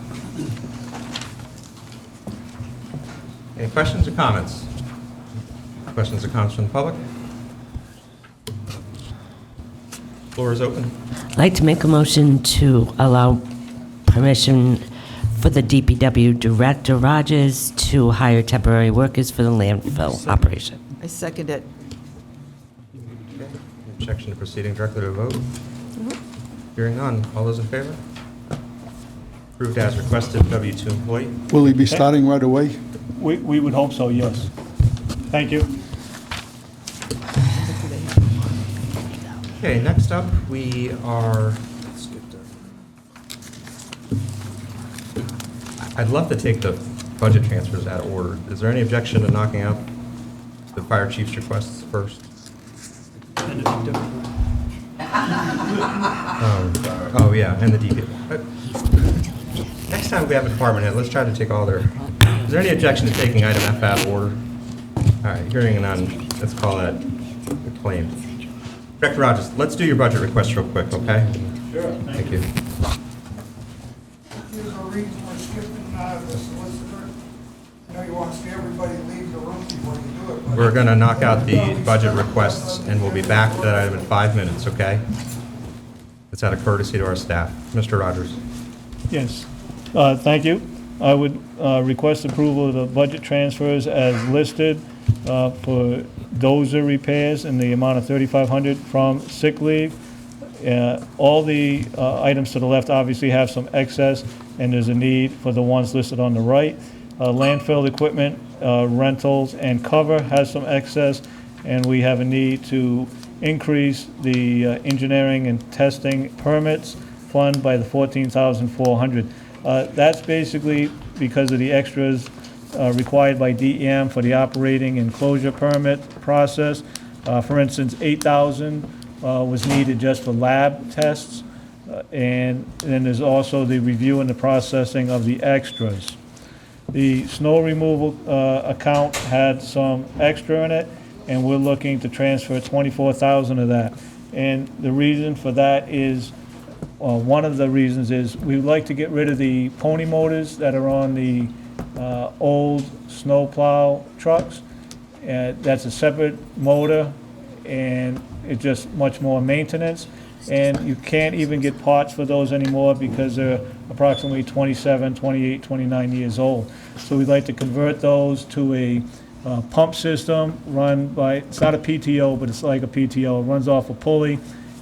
Any questions or comments? Questions or comments from the public? Floor is open. I'd like to make a motion to allow permission for the DPW Director Rogers to hire temporary workers for the landfill operation. I second it. Objection to proceeding directly to a vote? Hearing none. All those in favor? Approved as requested, W-2 employee. Will he be starting right away? We would hope so, yes. Thank you. Okay, next up, we are, I'd love to take the budget transfers out of order. Is there any objection to knocking out the fire chief's requests first? Oh, yeah, and the DP. Next time we have a department head, let's try to take all their, is there any objection to taking item F out of order? All right, hearing none, let's call that acclaimed. Director Rogers, let's do your budget request real quick, okay? Sure. Thank you. There's a reason we're skipping the solicitor. I know you want to see everybody leave the room before you do it. But We're going to knock out the budget requests, and we'll be back to that item in 5 minutes, okay? It's out of courtesy to our staff. Mr. Rogers. Yes. Thank you. I would request approval of the budget transfers as listed for dozer repairs in the amount of $3,500 from sick leave. All the items to the left obviously have some excess, and there's a need for the ones listed on the right. Landfill equipment, rentals, and cover has some excess, and we have a need to increase the engineering and testing permits fund by the $14,400. That's basically because of the extras required by DEM for the operating and closure permit process. For instance, $8,000 was needed just for lab tests, and then there's also the review and the processing of the extras. The snow removal account had some extra in it, and we're looking to transfer $24,000 of that. And the reason for that is, one of the reasons is we would like to get rid of the pony motors that are on the old snowplow trucks. That's a separate motor, and it's just much more maintenance. And you can't even get parts for those anymore because they're approximately 27, 28, 29 years old. So we'd like to convert those to a pump system run by, it's not a PTO, but it's like a PTO. It runs off a pulley,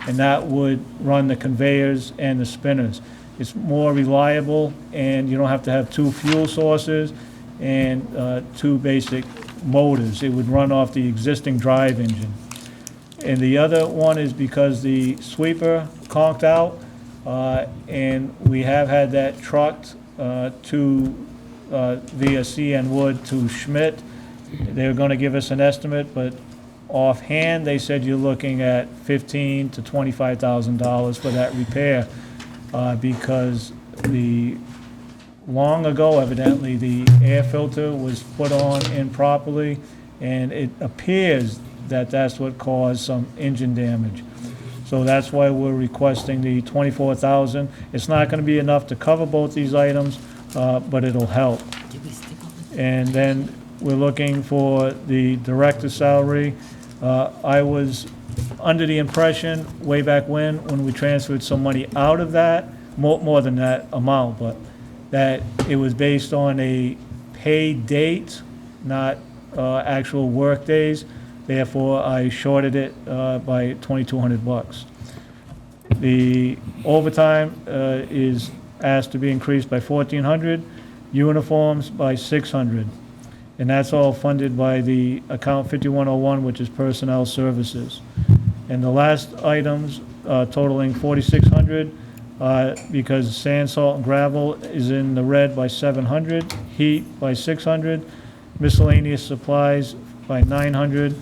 and that would run the conveyors and the spinners. It's more reliable, and you don't have to have two fuel sources and two basic motors. It would run off the existing drive engine. And the other one is because the sweeper conked out, and we have had that trucked via CN Wood to Schmidt. They were going to give us an estimate, but Offhand, they said you're looking at $15,000 to $25,000 for that repair, because long ago, evidently, the air filter was put on improperly, and it appears that that's what caused some engine damage. So that's why we're requesting the $24,000. It's not going to be enough to cover both these items, but it'll help. And then we're looking for the director's salary. I was under the impression way back when we transferred some money out of that, more than that amount, but that it was based on a pay date, not actual work days. Therefore, I shorted it by $2,200. The overtime is asked to be increased by $1,400, uniforms by $600, and that's all funded by the account 5101, which is personnel services. And the last items totaling $4,600, because sand, salt, and gravel is in the red by $700, heat by $600, miscellaneous supplies by $900,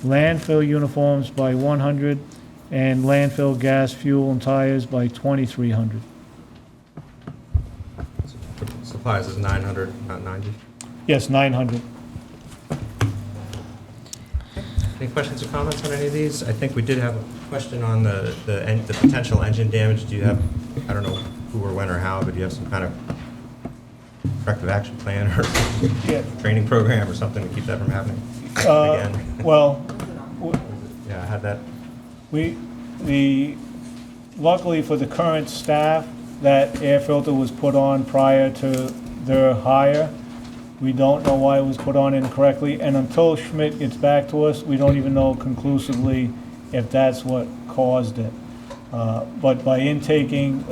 landfill uniforms by $100, and landfill gas, fuel, and tires by $2,300. Supplies is 900, not 90. Yes, $900. Any questions or comments on any of these? I think we did have a question on the potential engine damage. Do you have, I don't know who or when or how, but do you have some kind of corrective action plan or training program or something to keep that from happening again? Well, yeah, I had that. Luckily for the current staff, that air filter was put on prior to their hire. We don't know why it was put on incorrectly, and until Schmidt gets back to us, we don't even know conclusively if that's what caused it. But by intaking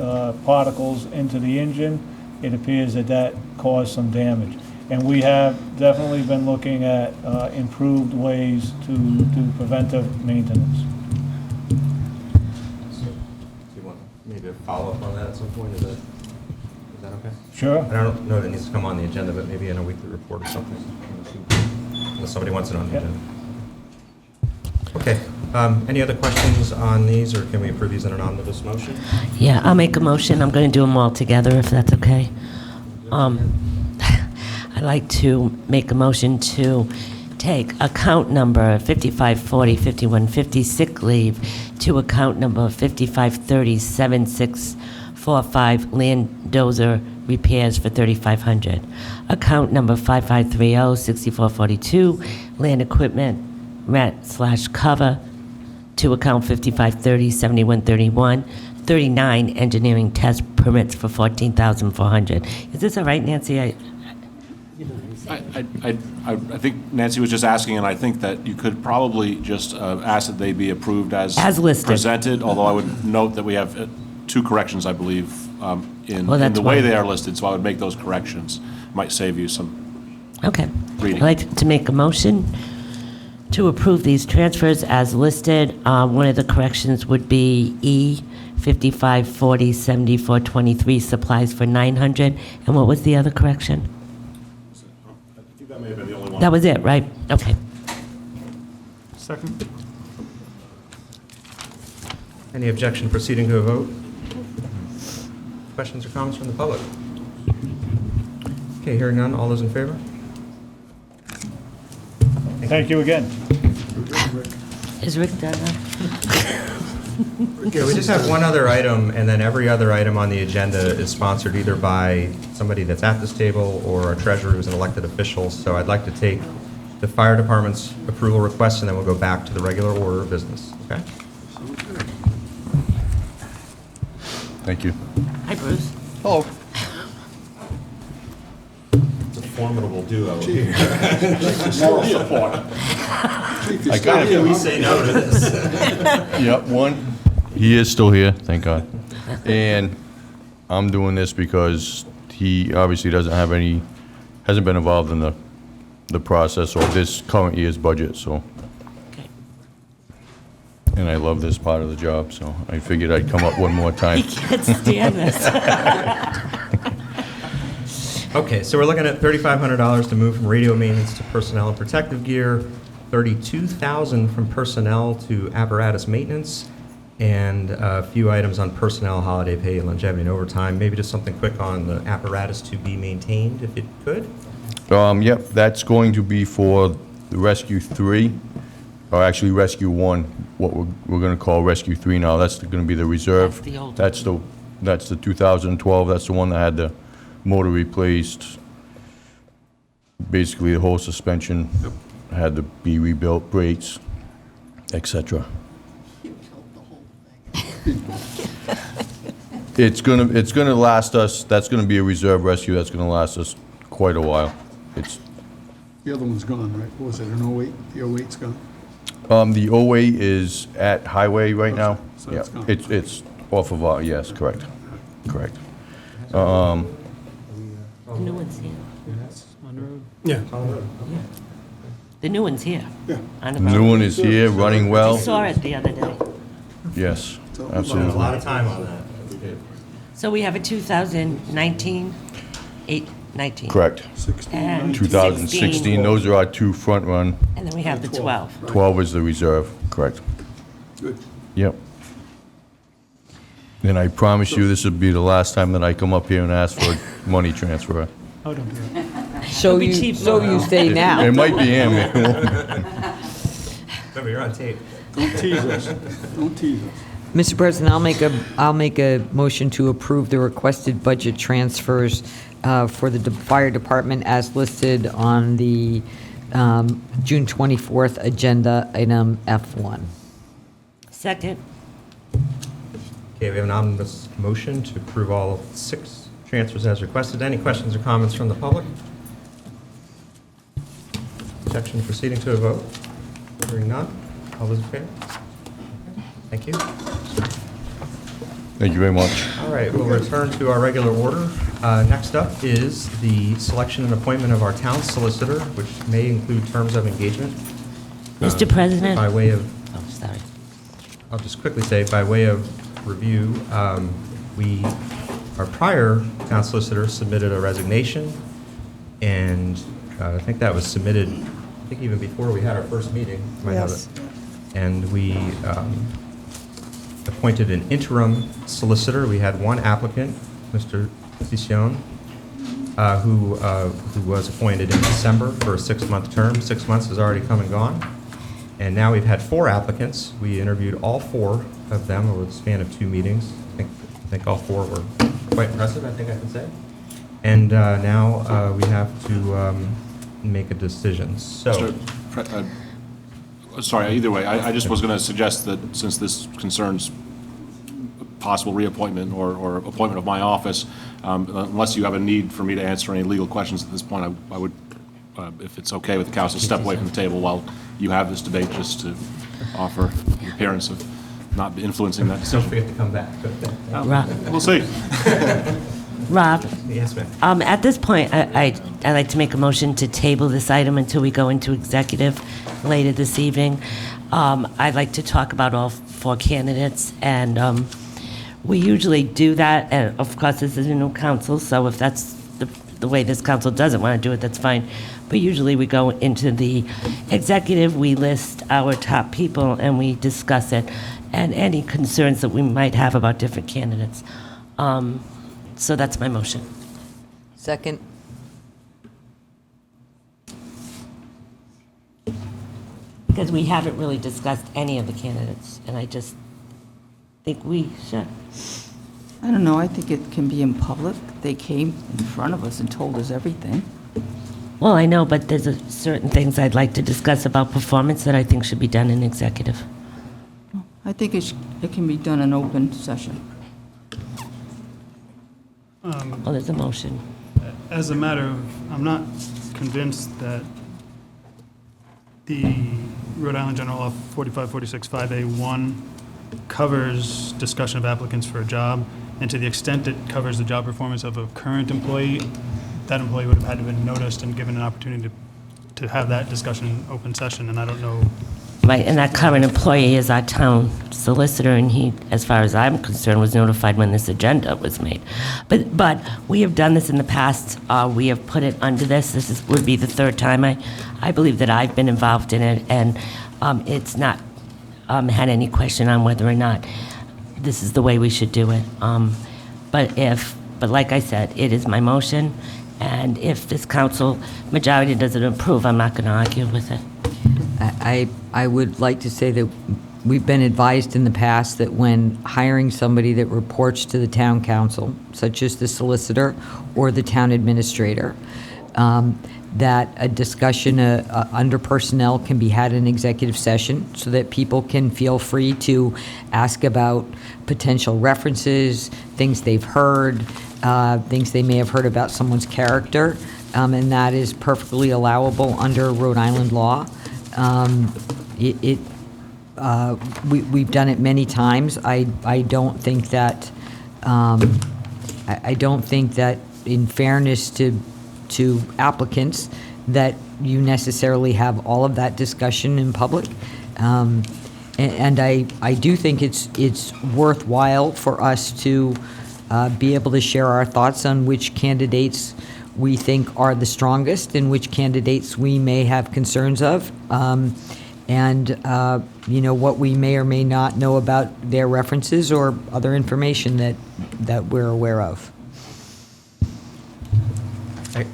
particles into the engine, it appears that caused some damage. And we have definitely been looking at improved ways to do preventive maintenance. Do you want maybe a follow-up on that at some point? Is that okay? Sure. I don't know that it needs to come on the agenda, but maybe in a weekly report or something, unless somebody wants it on the agenda. Okay. Any other questions on these, or can we approve these in an omnibus motion? Yeah, I'll make a motion. I'm going to do them all together, if that's okay. I'd like to make a motion to take account number 5540, 5150 sick leave to account number 5530, 7645 land dozer repairs for $3,500. Account number 5530, 6442 land equipment rent/cover to account 5530, 7131, 39 engineering test permits for $14,400. Is this all right, Nancy? I think Nancy was just asking, and I think that you could probably just ask that they be approved as listed. presented, although I would note that we have two corrections, I believe, in the way they are listed, so I would make those corrections. Might save you some reading. I'd like to make a motion to approve these transfers as listed. One of the corrections would be E, 5540, 7423, supplies for $900. And what was the other correction? I think that may have been the only one. That was it, right? Okay. Second. Any objection proceeding to a vote? Questions or comments from the public? Okay, hearing none. All those in favor? Thank you again. Is Rick done now? Okay, we just have one other item, and then every other item on the agenda is sponsored either by somebody that's at this table or a treasurer who's an elected official. So I'd like to take the fire department's approval request, and then we'll go back to the regular order of business, okay? Thank you. Hi, Bruce. Hello. It's a formidable duo. Moral support. I kind Can we say no to this? Yep, one, he is still here, thank God. And I'm doing this because he obviously hasn't been involved in the process or this current year's budget, so. And I love this part of the job, so I figured I'd come up one more time. He can't stand this. Okay, so we're looking at $3,500 to move from radio maintenance to personnel and protective gear, $32,000 from personnel to apparatus maintenance, and a few items on personnel, holiday pay, longevity, and overtime. Maybe just something quick on the apparatus to be maintained, if it could. Yep, that's going to be for the Rescue 3, or actually Rescue 1, what we're going to call Rescue 3 now. That's going to be the reserve. That's the old That's the 2012, that's the one that had the motor replaced. Basically, the whole suspension had to be rebuilt, brakes, etc. It's gonna last us, that's gonna be a reserve rescue, that's gonna last us quite a while. The other one's gone, right? What was it, an 08? The 08's gone? The 08 is at Highway right now. So Yeah, it's gone. it's off of, yes, correct. Correct. The new one's here. On the road. Yeah. The new one's here. Yeah. On the The new road. one is here, running I well. saw it the other day. Yes, Spent a lot absolutely. of time on that. We did. So we have a 2019, 19. Correct. 16, And 2016, those are our two front run. And then we have the 12. 12 is the reserve, correct. Good. Yep. And I promise you, this will be the last time that I come up here and ask for a money transfer. Oh, don't do that. So It'll be you, cheap so now. you say now. It might be him. Remember, you're on tape. Don't tease us. Don't tease us. Mr. President, I'll make a motion to approve the requested budget transfers for the fire department as listed on the June 24th agenda, item F1. Second. Okay, we have an omnibus motion to approve all 6 transfers as requested. Any questions or comments from the public? Objection proceeding to a vote? Hearing none. All those in favor? Thank you. Thank you very much. All right, we'll return to our regular order. Next up is the selection and appointment of our town solicitor, which may include terms of engagement. Mr. President. By way of, Oh, sorry. I'll just quickly say, by way of review, our prior town solicitor submitted a resignation, and I think that was submitted, I think even before we had our first meeting. Might have Yes. it. And we appointed an interim solicitor. We had one applicant, Mr. Ciccone, who was appointed in December for a 6-month term. 6 months has already come and gone. And now we've had 4 applicants. We interviewed all 4 of them over the span of 2 meetings. I think all 4 were quite impressive, I think I can say. And now we have to make a decision. So, Sorry, either way, I just was going to suggest that since this concerns possible reappointment or appointment of my office, unless you have a need for me to answer any legal questions at this point, I would, if it's okay with the council, step away from the table while you have this debate, just to offer the appearance of not influencing that don't decision. forget to come back. Rob. We'll see. Rob, Yes, ma'am. at this point, I'd like to make a motion to table this item until we go into executive later this evening. I'd like to talk about all 4 candidates, and we usually do that, and of course, this is a new council, so if that's the way this council doesn't want to do it, that's fine. But usually we go into the executive, we list our top people, and we discuss it, and any concerns that we might have about different candidates. So that's my motion. Second. Because we haven't really discussed any of the candidates, and I just think we should. I don't know, I think it can be in public. They came in front of us and told us everything. Well, I know, but there's certain things I'd like to discuss about performance that I think should be done in executive. I think it can be done in open session. Well, there's a motion. As a matter of, I'm not convinced that the Rhode Island General Law 4546 5A1 covers discussion of applicants for a job, and to the extent it covers the job performance of a current employee, that employee would have had to have been noticed and given an opportunity to have that discussion in open session, and I don't know Right, and that current employee is our town solicitor, and he, as far as I'm concerned, was notified when this agenda was made. But we have done this in the past. We have put it under this. Would be the third time I believe that I've been involved in it, and it's not had any question on whether or not this is the way we should do it. But like I said, it is my motion, and if this council majority doesn't approve, I'm not going to argue with it. I would like to say that we've been advised in the past that when hiring somebody that reports to the town council, such as the solicitor or the town administrator, that a discussion under personnel can be had in executive session so that people can feel free to ask about potential references, things they've heard, things they may have heard about someone's character, and that is perfectly allowable under Rhode Island law. We've done it many times. I don't think that I don't think that in fairness to applicants that you necessarily have all of that discussion in public. And I do think it's worthwhile for us to be able to share our thoughts on which candidates we think are the strongest and which candidates we may have concerns of. What we may or may not know about their references or other information that we're aware of. I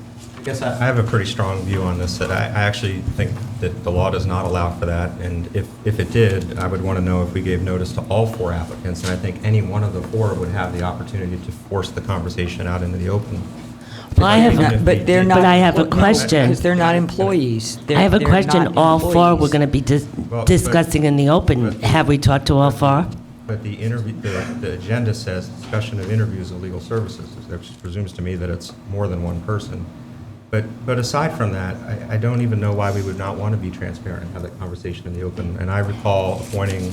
guess I have a pretty strong view on this, that I actually think that the law does not allow for that, and if it did, I would want to know if we gave notice to all 4 applicants, and I think any one of the 4 would have the opportunity to force the conversation out into the open. Well, I have a question. Because they're not employees. I have a question. All 4 we're going to be discussing in the open. Have we talked to all 4? But the agenda says discussion of interviews of legal services, which presumes to me that it's more than one person. But aside from that, I don't even know why we would not want to be transparent and have that conversation in the open. And I recall appointing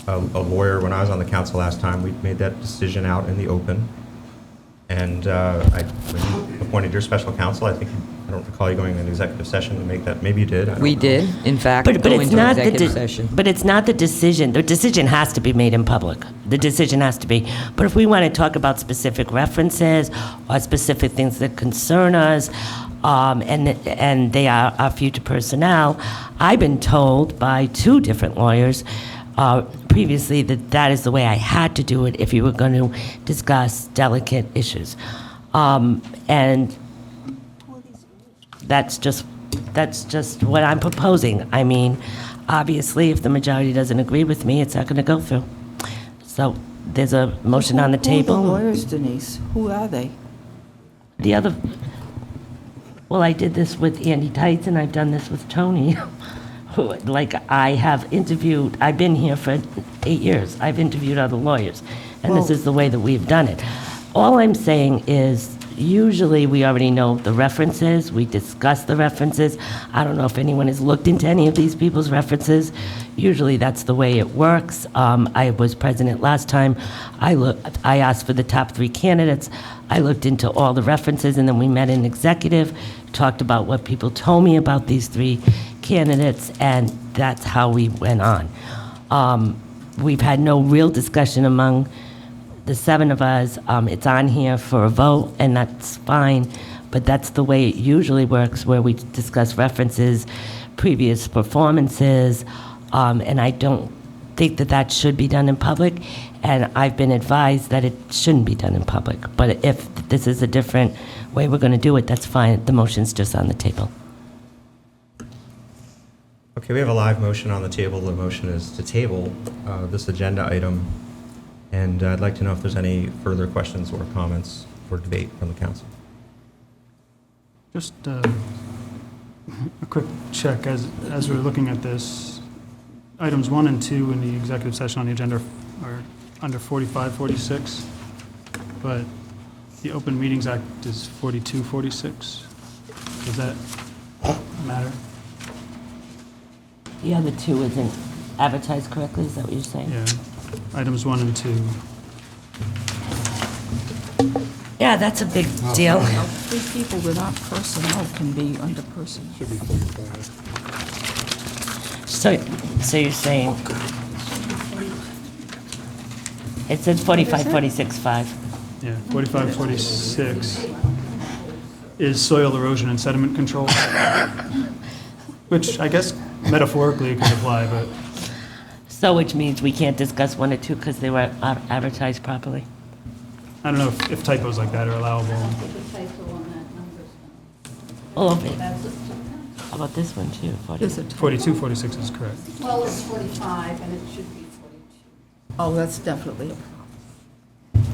a lawyer when I was on the council last time. We made that decision out in the open. And when you appointed your special counsel, I don't recall you going in an executive session to make that. Maybe you did. I don't know. Did, in fact, but go it's into not executive session. But it's not the decision. The decision has to be made in public. The decision has to be. But if we want to talk about specific references or specific things that concern us, and they are our future personnel, I've been told by 2 different lawyers previously that is the way I had to do it if you were going to discuss delicate issues. And that's just what I'm proposing. I mean, obviously, if the majority doesn't agree with me, it's not going to go through. So there's a motion on the table. Who are the lawyers, Denise? Who are they? Well, I did this with Andy Tights, and I've done this with Tony. I've been here for 8 years. I've interviewed other lawyers, and this is the way that we've done it. All I'm saying is, usually we already know the references, we discuss the references. I don't know if anyone has looked into any of these people's references. Usually that's the way it works. I was president last time. I asked for the top 3 candidates. I looked into all the references, and then we met in executive, talked about what people told me about these 3 candidates, and that's how we went on. We've had no real discussion among the 7 of us. It's on here for a vote, and that's fine, but that's the way it usually works, where we discuss references, previous performances, and I don't think that should be done in public, and I've been advised that it shouldn't be done in public. But if this is a different way we're going to do it, that's fine. The motion's just on the table. Okay, we have a live motion on the table. The motion is to table this agenda item. And I'd like to know if there's any further questions or comments or debate from the council. Just a quick check as we're looking at this. Items 1 and 2 in the executive session on the agenda are under 45, 46, but the Open Meetings Act is 42, 46. Does that matter? The other 2 isn't advertised correctly, is that what you're saying? Yeah. Items 1 and 2. Yeah, that's a big deal. 3 people that aren't personnel can be under personnel. Should be 45. So you're saying, it says 45, 46, 5. Yeah, 45, 46 is soil erosion and sediment control, which I guess metaphorically it could apply, but So which means we can't discuss 1 or 2 because they were advertised properly? I don't know if typos like that are allowable. All of it. How about this one too? 40? There's a 42, 46 is correct. Well, it's 45, and it should be 42. Oh, that's definitely,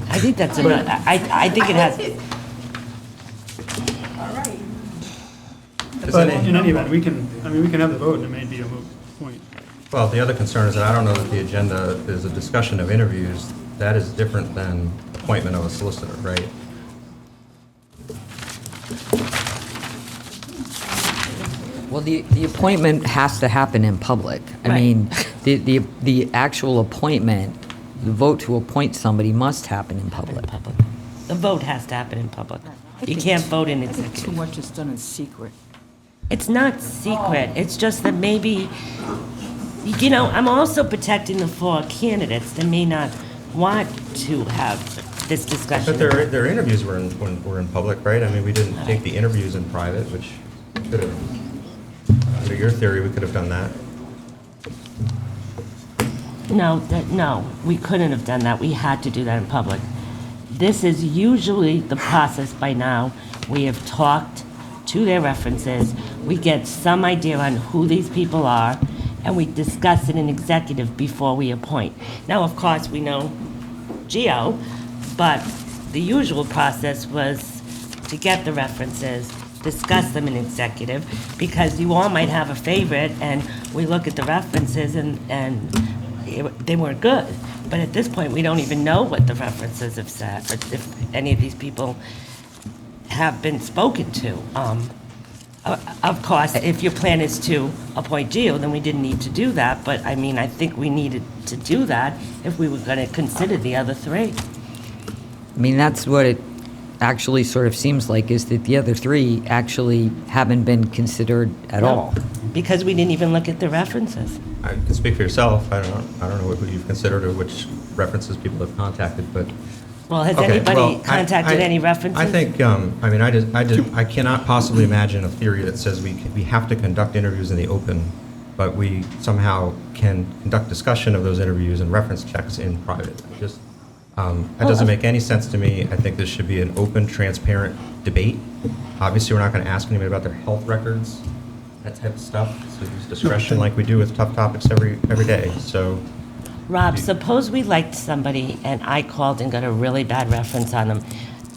I think that's enough. I think it has, All right. But in any event, we can have the vote and it may be a moot point. Well, the other concern is that I don't know that the agenda is a discussion of interviews. That is different than appointment of a solicitor, right? Well, the appointment has to happen in public. I Right. mean, the actual appointment, the vote to appoint somebody must happen in public. the vote has to happen in public. You think can't vote in too executive. much is done in secret. It's not secret, it's just that maybe, you know, I'm also protecting the 4 candidates that may not want to have this discussion. But their interviews were in public, right? I mean, we didn't take the interviews in private, which could have, under your theory, we could have done that. No, we couldn't have done that. We had to do that in public. This is usually the process by now. We have talked to their references. We get some idea on who these people are, and we discuss it in executive before we appoint. Now, of course, we know Geo, but the usual process was to get the references, discuss them in executive, because you all might have a favorite, and we look at the references, and they weren't good. But at this point, we don't even know what the references have said, or if any of these people have been spoken to. Of course, if your plan is to appoint Geo, then we didn't need to do that, but I mean, I think we needed to do that if we were going to consider the other 3. I mean, that's what it actually sort of seems like, is that the other 3 actually haven't been considered at all. Because we didn't even look at the references. I can speak for yourself. I don't know who you've considered or which references people have contacted, but. Well, has Okay, anybody well, contacted any references? I think, I mean, I cannot possibly imagine a theory that says we have to conduct interviews in the open, but we somehow can conduct discussion of those interviews and reference checks in private. Just, that doesn't make any sense to me. I think this should be an open, transparent debate. Obviously, we're not going to ask anybody about their health records, that type of stuff. So use discretion like we do with tough topics every day. So. Rob, suppose we liked somebody and I called and got a really bad reference on them.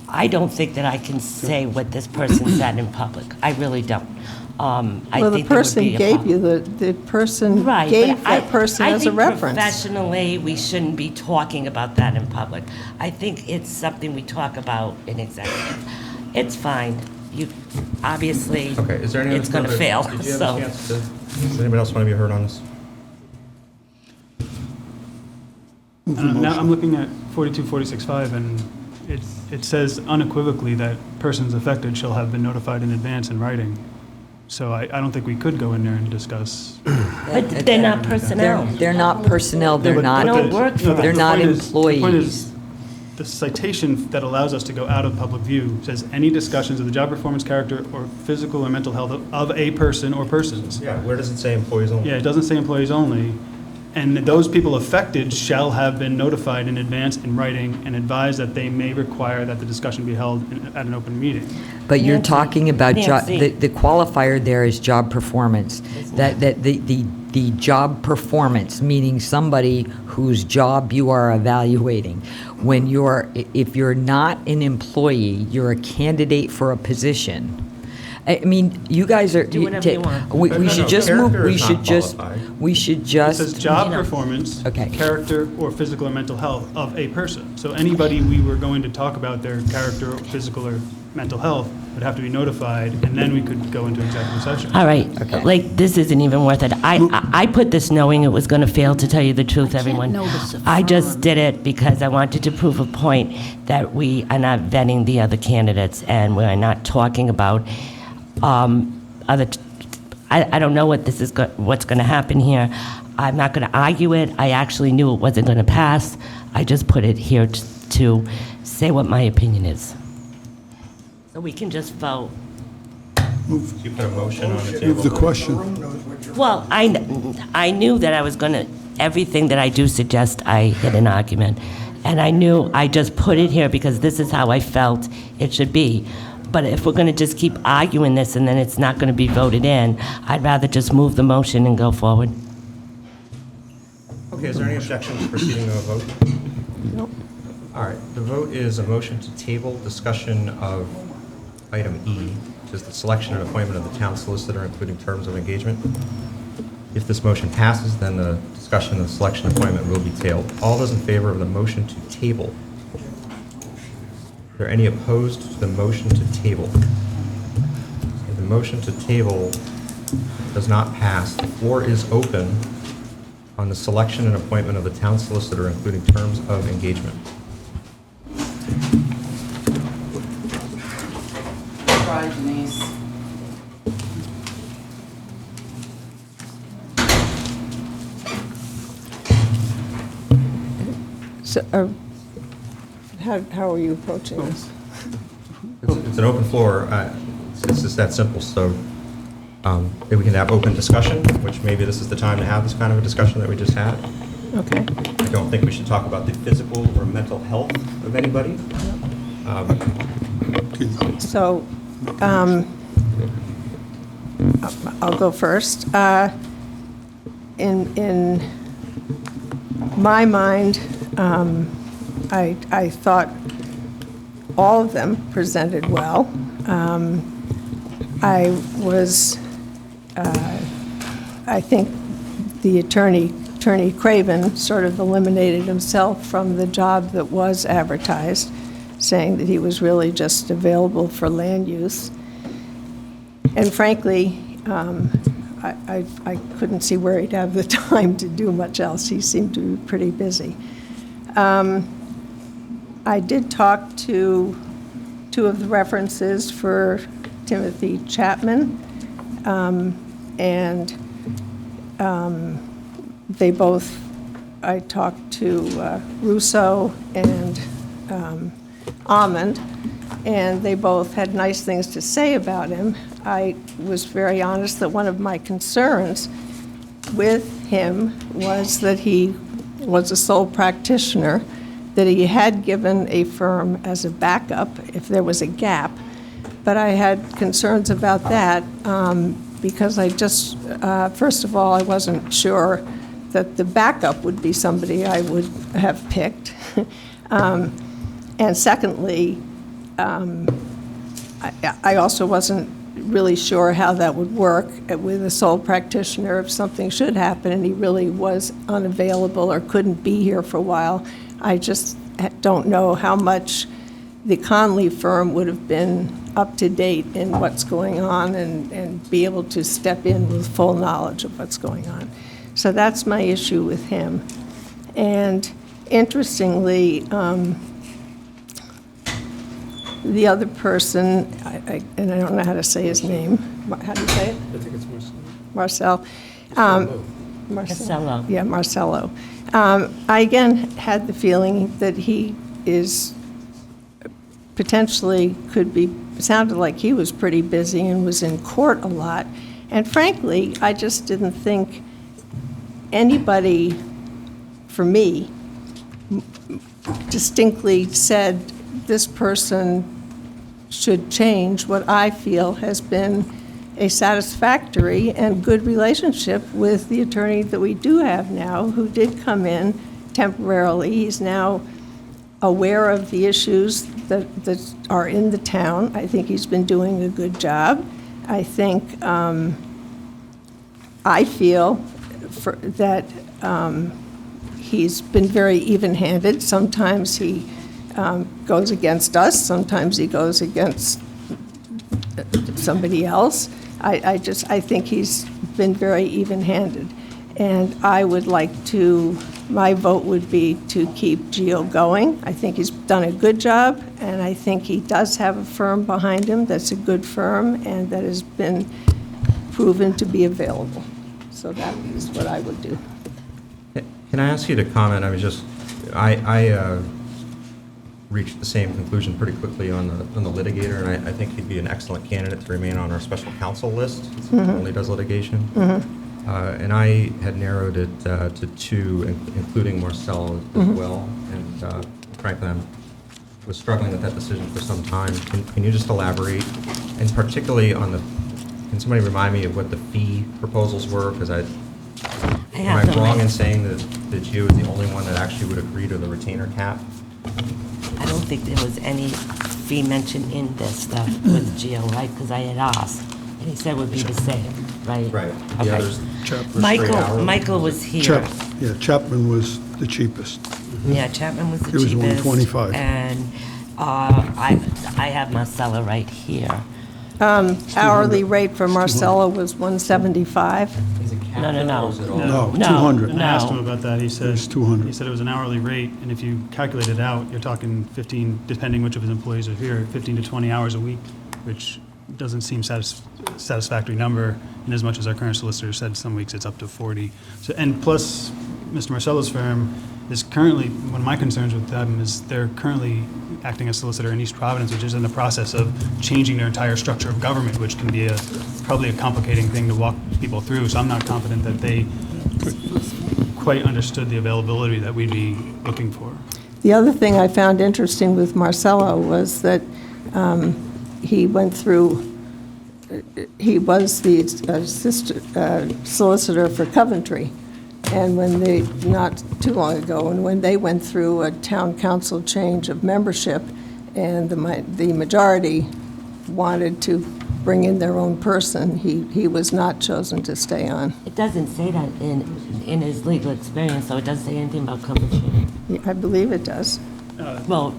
I don't think that I can say what this person said in public. I really don't. I Well, the think there would person be a gave problem. you, the person Right, gave but that person as a I think reference. professionally, we shouldn't be talking about that in public. I think it's something we talk about in executive. It's fine. You, obviously, Okay, is there any it's going to further- fail, Did you have so. a chance to, does anybody else want to be heard on this? Now, I'm looking at 42, 46.5, and it says unequivocally that persons affected shall have been notified in advance in writing. So I don't think we could go in there and discuss. But they're not personnel. They're not personnel, they're But not, don't work for they're the not point is- The point employees. is, the citation that allows us to go out of public view says any discussions of the job performance, character, or physical or mental health of a person or persons. Yeah, where does it say employees only? Yeah, it doesn't say employees only. And those people affected shall have been notified in advance in writing and advised that they may require that the discussion be held at an open meeting. But you're Nancy, talking about, Nancy. the qualifier there is job performance. That the job performance, meaning somebody whose job you are evaluating. When if you're not an employee, you're a candidate for a position. I mean, you guys are. Do whatever you want. We No, should no, just move, character is not qualified. we should It just. says job You know. performance, Okay. character, or physical or mental health of a person. So anybody we were going to talk about their character, or physical, or mental health would have to be notified, and then we could go into executive session. All right, like, this isn't even worth it. I put this knowing it was going to fail, to tell you the truth, everyone. notice a I just firm. did it because I wanted to prove a point that we are not vetting the other candidates, and we're not talking about other I don't know what this is, what's going to happen here. I'm not going to argue it. I actually knew it wasn't going to pass. I just put it here to say what my opinion is. So we can just vote. You put a motion on the Move table. the question. Well, I knew that I was going to, everything that I do suggest, I hit an argument. And I knew I just put it here because this is how I felt it should be. But if we're going to just keep arguing this and then it's not going to be voted in, I'd rather just move the motion and go forward. Okay, is there any objection to proceeding to a vote? Nope. All right, the vote is a motion to table discussion of item E, which is the selection and appointment of the town solicitor, including terms of engagement. If this motion passes, then the discussion of the selection and appointment will be tabled. All those in favor of the motion to table? Are there any opposed to the motion to table? If the motion to table does not pass, the floor is open on the selection and appointment of the town solicitor, including terms of engagement. Try, Denise. So, how are you approaching this? It's an open floor. It's just that simple. So if we can have open discussion, which maybe this is the time to have this kind of a discussion that we just had. Okay. I don't think we should talk about the physical or mental health of anybody. So, I'll go first. In my mind, I thought all of them presented well. I think the Attorney Craven sort of eliminated himself from the job that was advertised, saying that he was really just available for land use. And frankly, I couldn't see where he'd have the time to do much else. He seemed to be pretty busy. I did talk to two of the references for Timothy Chapman, and they both, I talked to Russo and Almond, and they both had nice things to say about him. I was very honest that one of my concerns with him was that he was a sole practitioner, that he had given a firm as a backup if there was a gap. But I had concerns about that because I just, first of all, I wasn't sure that the backup would be somebody I would have picked. And secondly, I also wasn't really sure how that would work with a sole practitioner if something should happen and he really was unavailable or couldn't be here for a while. I just don't know how much the Conley firm would have been up to date in what's going on and be able to step in with full knowledge of what's going on. So that's my issue with him. And interestingly, the other person, and I don't know how to say his name. How do you say it? I think it's Marcel. Marcello. Yeah, Marcello. I again had the feeling that he is potentially could be, sounded like he was pretty busy and was in court a lot. And frankly, I just didn't think anybody, for me, distinctly said this person should change what I feel has been a satisfactory and good relationship with the attorney that we do have now, who did come in temporarily. He's now aware of the issues that are in the town. I think he's been doing a good job. I think, I feel that he's been very even-handed. Sometimes he goes against us, sometimes he goes against somebody else. I think he's been very even-handed. And I would like to, my vote would be to keep Gio going. I think he's done a good job, and I think he does have a firm behind him that's a good firm and that has been proven to be available. So that is what I would do. Can I ask you to comment? I was just, I reached the same conclusion pretty quickly on the litigator, and I think he'd be an excellent candidate to remain on our special counsel list. He only does litigation. And I had narrowed it to 2, including Marcel as well. And frankly, I was struggling with that decision for some time. Can you just elaborate, and particularly on can somebody remind me of what the fee proposals were? Because am I wrong in saying that Geo is the only one that actually would agree to the retainer cap? I don't think there was any fee mentioned in this stuff with Geo, right? Because I had asked, and he said it would be the same, right? Right. Okay. The others were straight hourly. Michael was here. Chapman was the cheapest. Yeah, Chapman was the He was cheapest. 125. And I have Marcella right here. Hourly rate for Marcella was $175. Is it capped? No. Or is it all? No, No. 200. And I asked him No. about that. He said It's 200. He said it was an hourly rate, and if you calculate it out, you're talking 15, depending which of his employees are here, 15 to 20 hours a week, which doesn't seem satisfactory number, in as much as our current solicitor said some weeks it's up to 40. So, and plus, Mr. Marcello's firm is currently, one of my concerns with them is they're currently acting as solicitor in East Providence, which is in the process of changing their entire structure of government, which can be probably a complicating thing to walk people through. So I'm not confident that they quite understood the availability that we'd be looking for. The other thing I found interesting with Marcello was that he went through, he was the solicitor for Coventry. And when they, not too long ago, and when they went through a town council change of membership, and the majority wanted to bring in their own person, he was not chosen to stay on. It doesn't say that in his legal experience, so it doesn't say anything about Coventry. I believe it does. Well,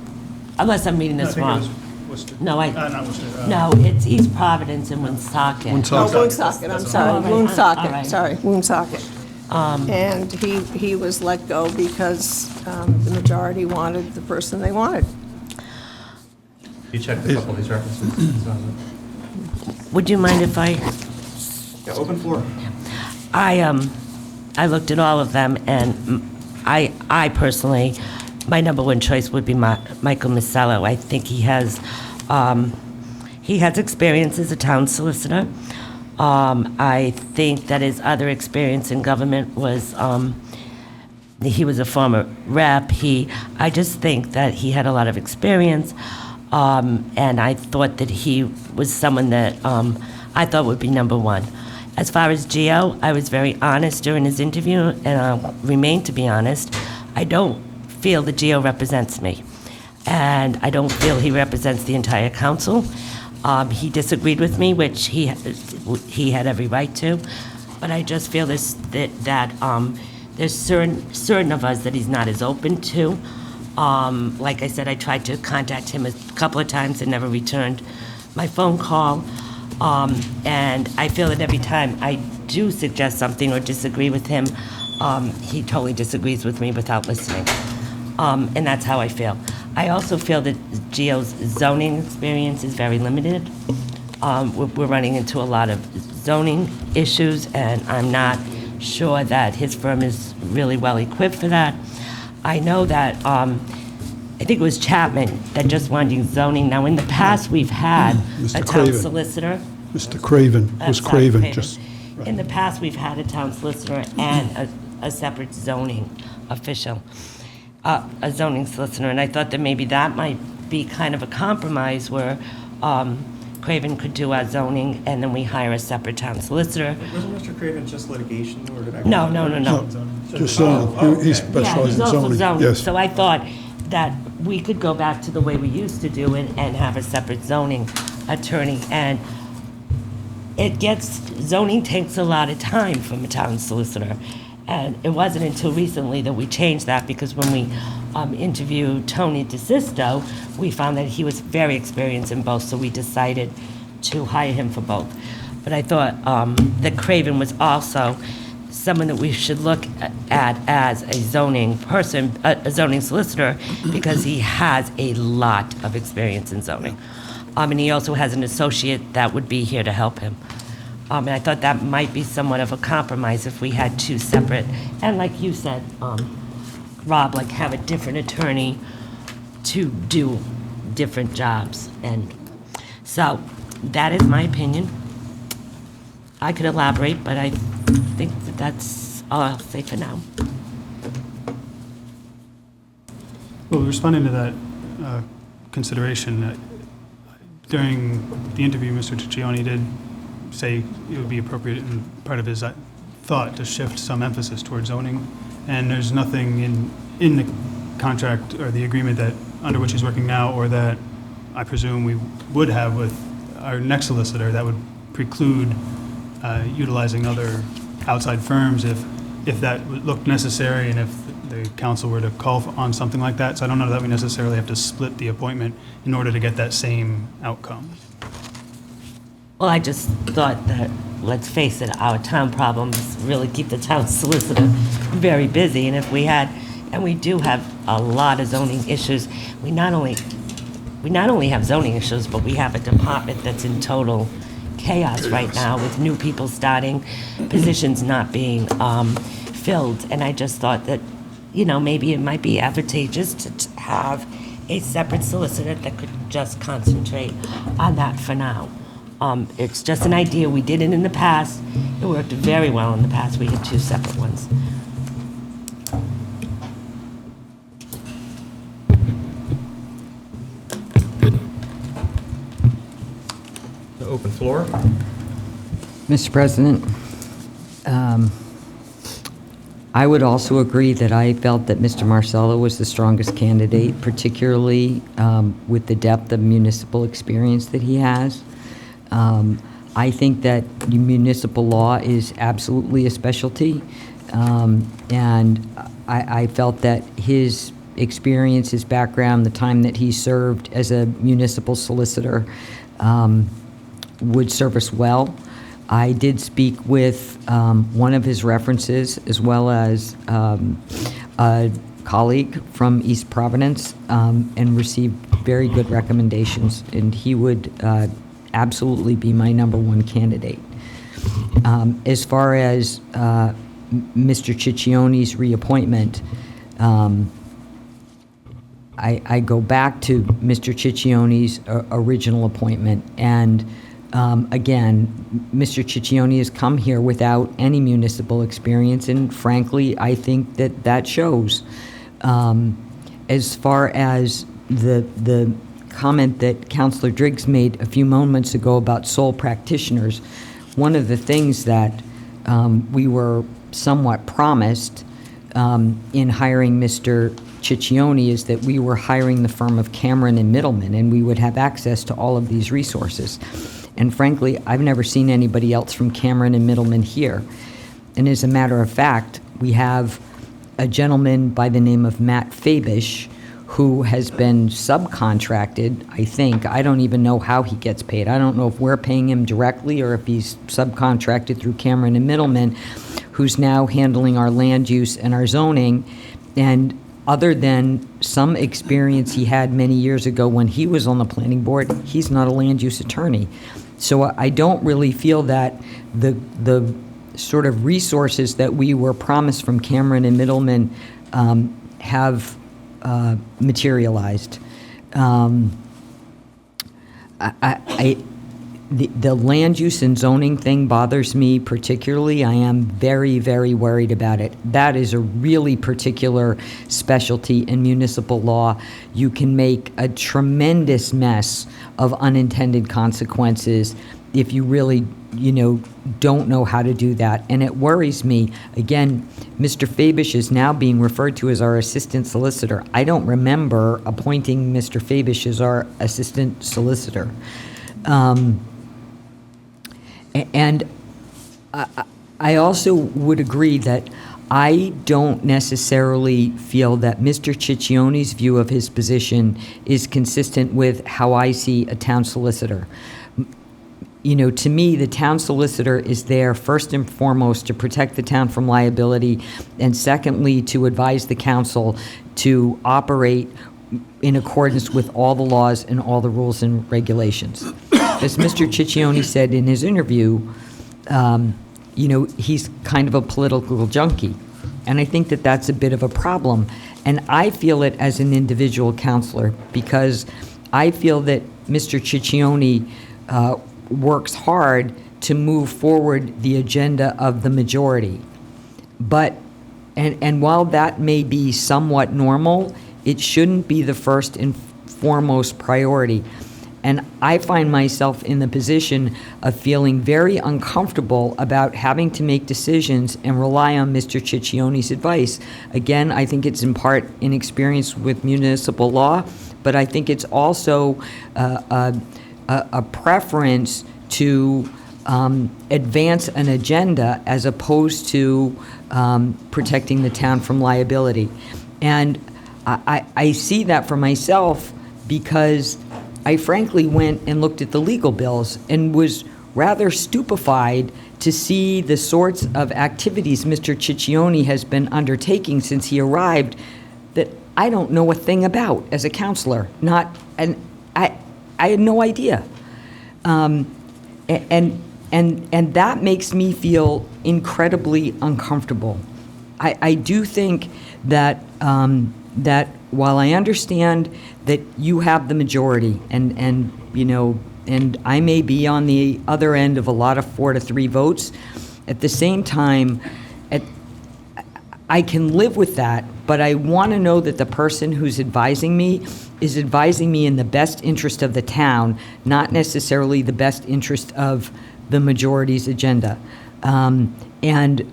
unless I'm reading this wrong. Worcester. No, Not Worcester. No, it's East Providence and Woonsocket. Woonsocket, I'm sorry, All right. Woonsocket, Woonsocket. And he was let go because the majority wanted the person they wanted. You checked a couple of these references? Would you mind if I? Yeah, open floor. I looked at all of them, and I personally, my number one choice would be Michael Masello. I think he has experience as a town solicitor. I think that his other experience in government was, he was a former rep. I just think that he had a lot of experience, and I thought that he was someone that I thought would be number one. As far as Gio, I was very honest during his interview, and I'll remain to be honest. I don't feel that Gio represents me, and I don't feel he represents the entire council. He disagreed with me, which he had every right to, but I just feel that there's certain of us that he's not as open to. Like I said, I tried to contact him a couple of times and never returned my phone call. And I feel that every time I do suggest something or disagree with him, he totally disagrees with me without listening. And that's how I feel. I also feel that Gio's zoning experience is very limited. We're running into a lot of zoning issues, and I'm not sure that his firm is really well equipped for that. I know that, I think it was Chapman that just wanted zoning. Now, in the past, we've had Mr. a town Craven. solicitor. Mr. Craven, it was Sorry, Craven, just, In the past, we've had a town solicitor and a separate zoning official, a zoning solicitor, and I thought that maybe that might be kind of a compromise where Craven could do our zoning, and then we hire a separate town solicitor. Wasn't Mr. Craven just litigation, or did I? No. just zoning. He Yeah, specializes he's in also zoning. zoning, Yes. so I thought that we could go back to the way we used to do it and have a separate zoning attorney, and zoning takes a lot of time from a town solicitor. And it wasn't until recently that we changed that, because when we interviewed Tony DeSisto, we found that he was very experienced in both, so we decided to hire him for both. But I thought that Craven was also someone that we should look at as a zoning person, a zoning solicitor, because he has a lot of experience in zoning. And he also has an associate that would be here to help him. And I thought that might be somewhat of a compromise if we had two separate, and like you said, Rob, like have a different attorney to do different jobs. And so that is my opinion. I could elaborate, but I think that that's all I'll say for now. Well, responding to that consideration, during the interview, Mr. Ciccione did say it would be appropriate and part of his thought to shift some emphasis towards zoning, and there's nothing in the contract or the agreement that under which he's working now, or that I presume we would have with our next solicitor, that would preclude utilizing other outside firms if that looked necessary and if the council were to call on something like that. So I don't know that we necessarily have to split the appointment in order to get that same outcome. Well, I just thought that, let's face it, our town problems really keep the town solicitor very busy. And if we had, and we do have a lot of zoning issues, we not only have zoning issues, but we have a department that's in total chaos right now with new people starting, positions not being filled. And I just thought that, maybe it might be advantageous to have a separate solicitor that could just concentrate on that for now. It's just an idea. We did it in the past. It worked very well in the past. We had two separate ones. The open floor. Mr. President, I would also agree that I felt that Mr. Marcello was the strongest candidate, particularly with the depth of municipal experience that he has. I think that municipal law is absolutely a specialty, and I felt that his experience, his background, the time that he served as a municipal solicitor would serve us well. I did speak with one of his references, as well as a colleague from East Providence, and received very good recommendations, and he would absolutely be my number one candidate. As far as Mr. Ciccione's reappointment, I go back to Mr. Ciccione's original appointment, and again, Mr. Ciccione has come here without any municipal experience, and frankly, I think that shows. As far as the comment that Councilor Driggs made a few moments ago about sole practitioners, one of the things that we were somewhat promised in hiring Mr. Ciccione is that we were hiring the firm of Cameron and Middleman, and we would have access to all of these resources. And frankly, I've never seen anybody else from Cameron and Middleman here. And as a matter of fact, we have a gentleman by the name of Matt Fabish, who has been subcontracted, I think. I don't even know how he gets paid. I don't know if we're paying him directly or if he's subcontracted through Cameron and Middleman, who's now handling our land use and our zoning. And other than some experience he had many years ago when he was on the planning board, he's not a land use attorney. So I don't really feel that the sort of resources that we were promised from Cameron and Middleman have materialized. The land use and zoning thing bothers me particularly. I am very, very worried about it. That is a really particular specialty in municipal law. You can make a tremendous mess of unintended consequences if you really, don't know how to do that. And it worries me. Again, Mr. Fabish is now being referred to as our assistant solicitor. I don't remember appointing Mr. Fabish as our assistant solicitor. And I also would agree that I don't necessarily feel that Mr. Ciccione's view of his position is consistent with how I see a town solicitor. To me, the town solicitor is there first and foremost to protect the town from liability, and secondly, to advise the council to operate in accordance with all the laws and all the rules and regulations. As Mr. Ciccione said in his interview, you know, he's kind of a political junkie. And I think that that's a bit of a problem. And I feel it as an individual counselor because I feel that Mr. Ciccione works hard to move forward the agenda of the majority. But, and while that may be somewhat normal, it shouldn't be the first and foremost priority. And I find myself in the position of feeling very uncomfortable about having to make decisions and rely on Mr. Ciccione's advice. Again, I think it's in part inexperience with municipal law, but I think it's also a preference to advance an agenda as opposed to protecting the town from liability. And I see that for myself because I frankly went and looked at the legal bills and was rather stupefied to see the sorts of activities Mr. Ciccione has been undertaking since he arrived that I don't know a thing about as a counselor. I had no idea. And that makes me feel incredibly uncomfortable. I do think that that while I understand that you have the majority, and you know, and I may be on the other end of a lot of 4-3 votes, at the same time, I can live with that, but I want to know that the person who's advising me is advising me in the best interest of the town, not necessarily the best interest of the majority's agenda. And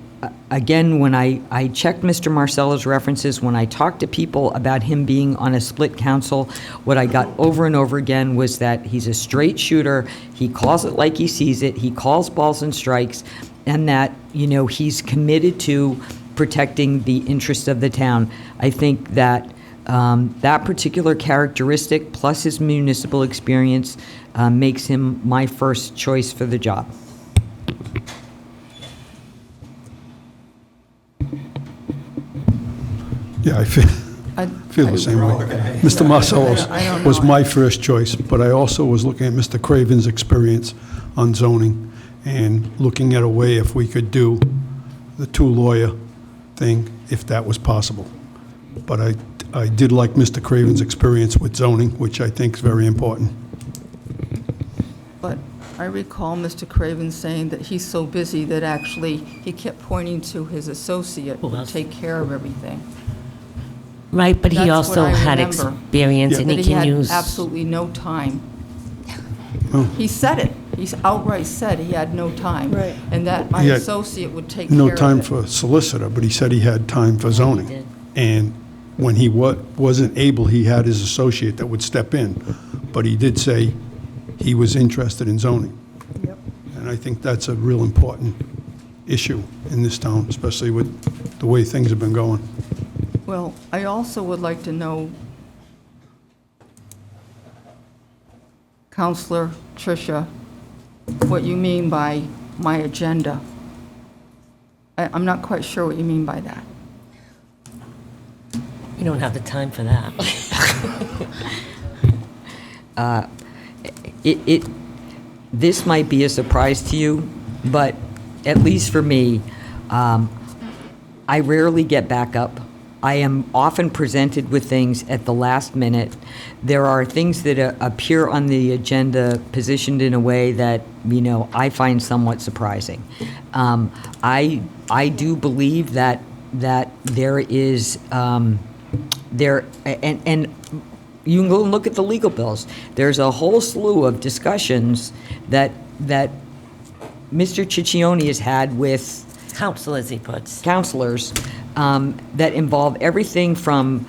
again, when I checked Mr. Marcello's references, when I talked to people about him being on a split council, what I got over and over again was that he's a straight shooter, he calls it like he sees it, he calls balls and strikes, and that, you know, he's committed to protecting the interests of the town. I think that that particular characteristic, plus his municipal experience, makes him my first choice for the job. Yeah, I feel the same way. Mr. Marcello was my first choice, but I also was looking at Mr. Craven's experience on zoning and looking at a way if we could do the two-lawyer thing, if that was possible. But I did like Mr. Craven's experience with zoning, which I think is very important. But I recall Mr. Craven saying that he's so busy that actually he kept pointing to his associate to take care of everything. Right, but he That's also what I had remember. experience and he can use. That he had absolutely no time. Oh. He said it. He outright said he had no time. Right. And that my He had associate would take care of it. No time for solicitor, but he said he had time for zoning. And when he wasn't able, he had his associate that would step in. But he did say he was interested in zoning. Yep. And I think that's a real important issue in this town, especially with the way things have been going. Well, I also would like to know, Counselor Tricia, what you mean by my agenda. I'm not quite sure what you mean by that. We don't have the time for that. This might be a surprise to you, but at least for me, I rarely get back up. I am often presented with things at the last minute. There are things that appear on the agenda positioned in a way that, you know, I find somewhat surprising. I do believe that there is and you can go and look at the legal bills. There's a whole slew of discussions that Mr. Ciccione has had with Council, as he puts. counselors that involve everything from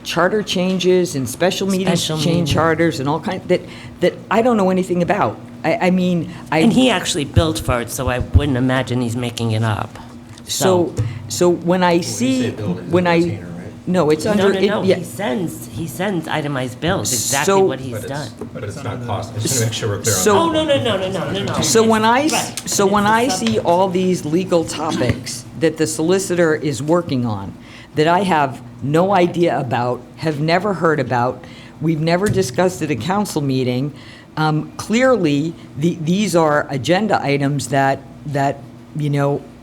charter changes and special meetings to Special change meeting. charters and all kinds that I don't know anything about. I mean, And he actually built for it, so I wouldn't imagine he's making it up. so when I see when I no, it's under No, it, yeah. he sends itemized bills, exactly So- what he's done. But it's not cost, I just want to make sure we're clear on So- that. Oh, no. So when I, Right. so when I see all these legal topics that the solicitor is working on, that I have no idea about, have never heard about, we've never discussed at a council meeting, clearly, these are agenda items that that,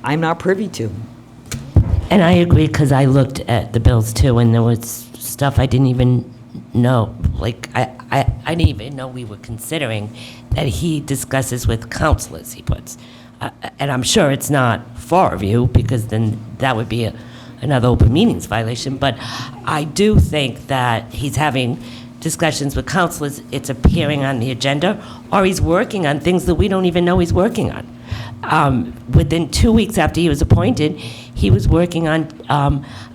I'm not privy to. And I agree, because I looked at the bills too, and there was stuff I didn't even know. Like, I didn't even know we were considering that he discusses with counselors, he puts. And I'm sure it's not for review, because then that would be another open meetings violation. But I do think that he's having discussions with counselors, it's appearing on the agenda, or he's working on things that we don't even know he's working on. Within 2 weeks after he was appointed, he was working on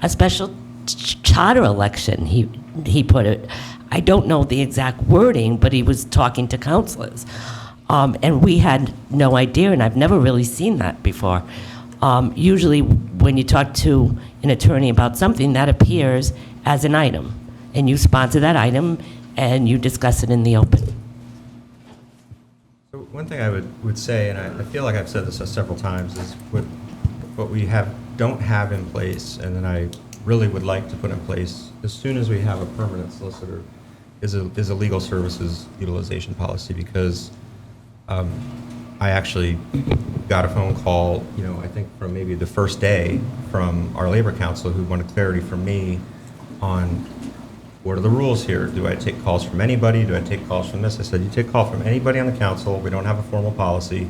a special charter election, he put it. I don't know the exact wording, but he was talking to counselors. And we had no idea, and I've never really seen that before. Usually, when you talk to an attorney about something, that appears as an item, and you sponsor that item, and you discuss it in the open. So one thing I would say, and I feel like I've said this several times, is what we don't have in place, and then I really would like to put in place as soon as we have a permanent solicitor, is a legal services utilization policy, because I actually got a phone call, I think from maybe the first day from our labor counsel, who wanted clarity from me on what are the rules here? Do I take calls from anybody? Do I take calls from this? I said, you take call from anybody on the council. We don't have a formal policy.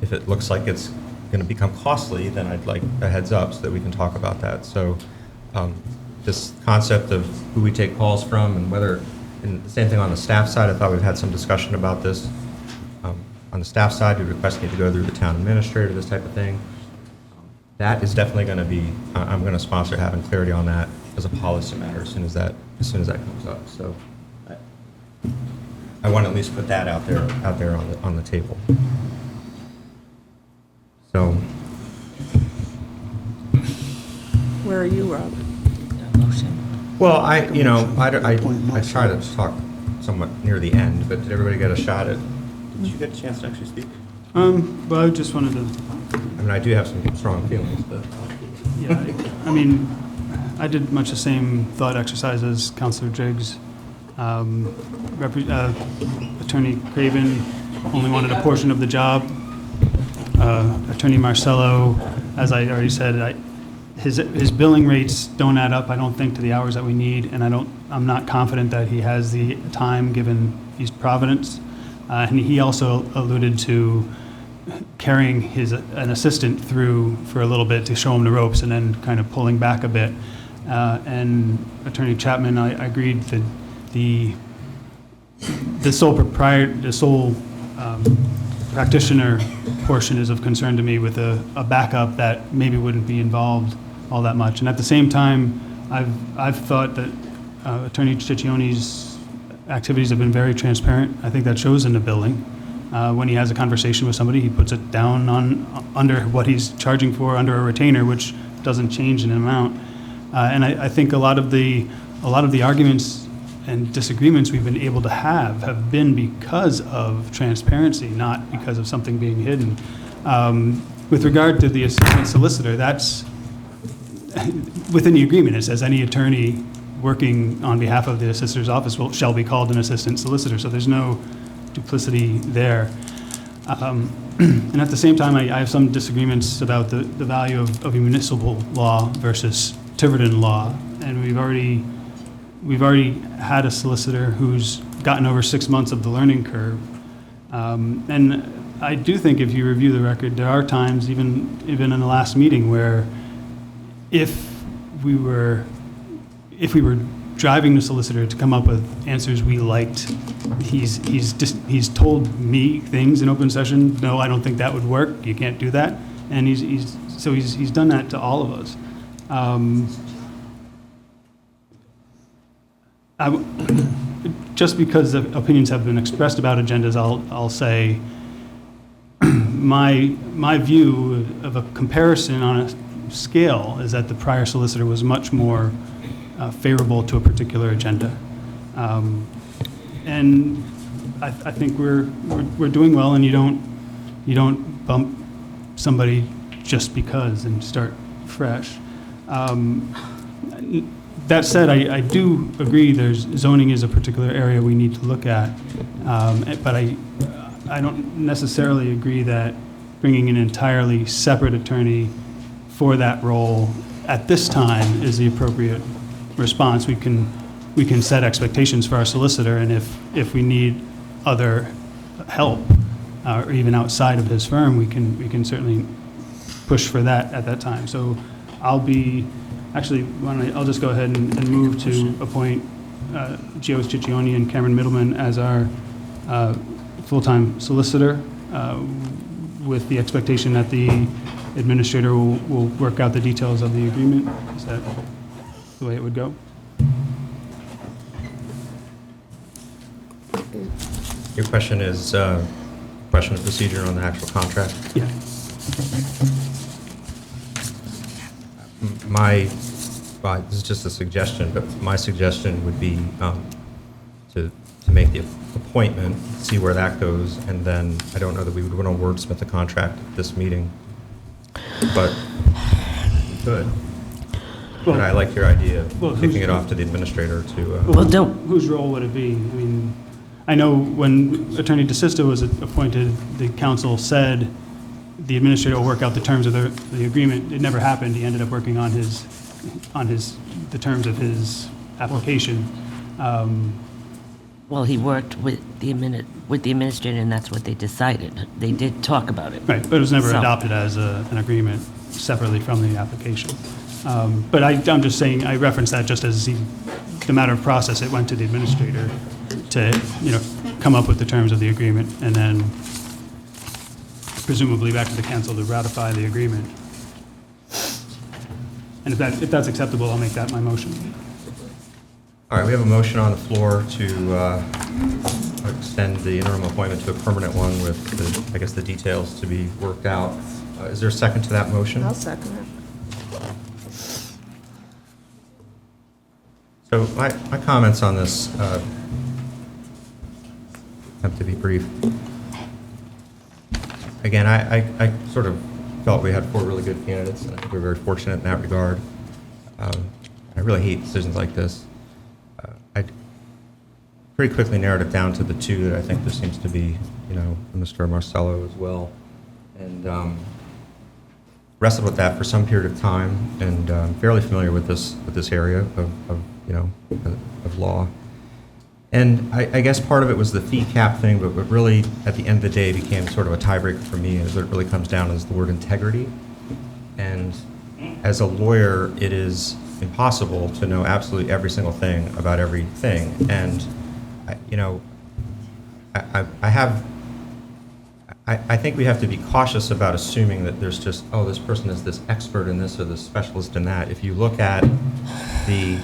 If it looks like it's going to become costly, then I'd like a heads up so that we can talk about that. So this concept of who we take calls from, and and the same thing on the staff side, I thought we've had some discussion about this. On the staff side, we request me to go through the town administrator, this type of thing. That is definitely going to be, I'm going to sponsor having clarity on that as a policy matter as soon as that comes up. So I want to at least put that out there on the table. So Where are you, Rob? well, I try to talk somewhat near the end, but did everybody get a shot at? Did you get a chance to actually speak? But I just wanted to, I mean, I do have some strong feelings, but I did much the same thought exercise as Councilor Driggs. Attorney Craven only wanted a portion of the job. Attorney Marcello, as I already said, his billing rates don't add up, I don't think, to the hours that we need, and I'm not confident that he has the time given East Providence. And he also alluded to carrying an assistant through for a little bit to show him the ropes, and then kind of pulling back a bit. And Attorney Chapman, I agreed that the sole practitioner portion is of concern to me, with a backup that maybe wouldn't be involved all that much. And at the same time, I've thought that Attorney Ciccione's activities have been very transparent. I think that shows in the billing. When he has a conversation with somebody, he puts it down under what he's charging for under a retainer, which doesn't change in amount. And I think a lot of the arguments and disagreements we've been able to have been because of transparency, not because of something being hidden. With regard to the assistant solicitor, that's within the agreement. It says any attorney working on behalf of the solicitor's office shall be called an assistant solicitor. So there's no duplicity there. And at the same time, I have some disagreements about the value of a municipal law versus Tiverton law. And we've already had a solicitor who's gotten over 6 months of the learning curve. And I do think if you review the record, there are times, even in the last meeting, where if we were driving the solicitor to come up with answers we liked, he's told me things in open session. No, I don't think that would work. You can't do that. And he's done that to all of us. Just because the opinions have been expressed about agendas, I'll say my view of a comparison on a scale is that the prior solicitor was much more favorable to a particular agenda, and I think we're doing well. And you don't bump somebody just because and start fresh. That said, I do agree zoning is a particular area we need to look at, but I don't necessarily agree that bringing an entirely separate attorney for that role at this time is the appropriate response. We can set expectations for our solicitor, and if we need other help, or even outside of his firm, we can certainly push for that at that time. So I'll just go ahead and move to appoint Gio Ciccioni and Cameron Middleman as our full-time solicitor, with the expectation that the administrator will work out the details of the agreement. Is that the way it would go? Your question is, question of procedure on the actual contract? Yeah. This is just a suggestion, but my suggestion would be to make the appointment, see where that goes, and then I don't know that we would want to wordsmith the contract at this meeting, but we could. But I like your idea of kicking it off to the administrator to... Well, don't. Whose role would it be? I mean, I know when Attorney DeSisto was appointed, the council said the administrator will work out the terms of the agreement. It never happened. He ended up working on the terms of his application. Well, he worked with the administrator, and that's what they decided. They did talk about it. Right, but it was never So- adopted as an agreement separately from the application. But I'm just saying, I referenced that just as the matter of process. It went to the administrator to, come up with the terms of the agreement, and then presumably back to the council to ratify the agreement. And if that's acceptable, I'll make that my motion. All right, we have a motion on the floor to extend the interim appointment to a permanent one with, the details to be worked out. Is there a second to that motion? I'll second it. So my comments on this have to be brief. Again, I sort of felt we had 4 really good candidates, and I think we're very fortunate in that regard. I really hate decisions like this. I pretty quickly narrowed it down to the 2 that I think there seems to be, Mr. Marcello as well. And wrestled with that for some period of time, and fairly familiar with this area of law. And I guess part of it was the fee cap thing, but what really, at the end of the day, became sort of a tiebreaker for me, is what it really comes down is the word integrity. And as a lawyer, it is impossible to know absolutely every single thing about everything. And, I think we have to be cautious about assuming that there's just, this person is this expert in this or this specialist in that. If you look at the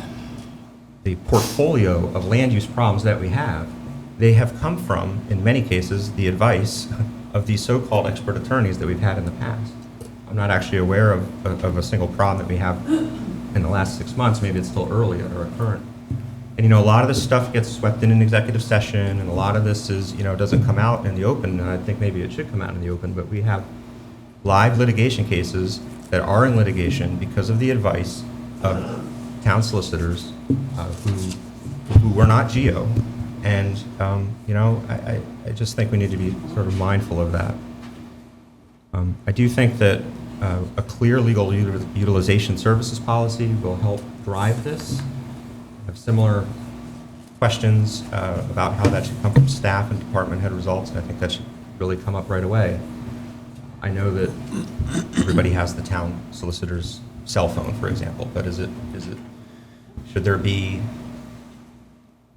portfolio of land use problems that we have, they have come from, in many cases, the advice of these so-called expert attorneys that we've had in the past. I'm not actually aware of a single problem that we have in the last 6 months. Maybe it's still early or current. And a lot of this stuff gets swept in an executive session, and a lot of this is, doesn't come out in the open. And I think maybe it should come out in the open, but we have live litigation cases that are in litigation because of the advice of town solicitors who were not GEO. And, I just think we need to be sort of mindful of that. I do think that a clear legal utilization services policy will help drive this. I have similar questions about how that should come from staff and department head results, and I think that should really come up right away. I know that everybody has the town solicitor's cell phone, for example, but should there be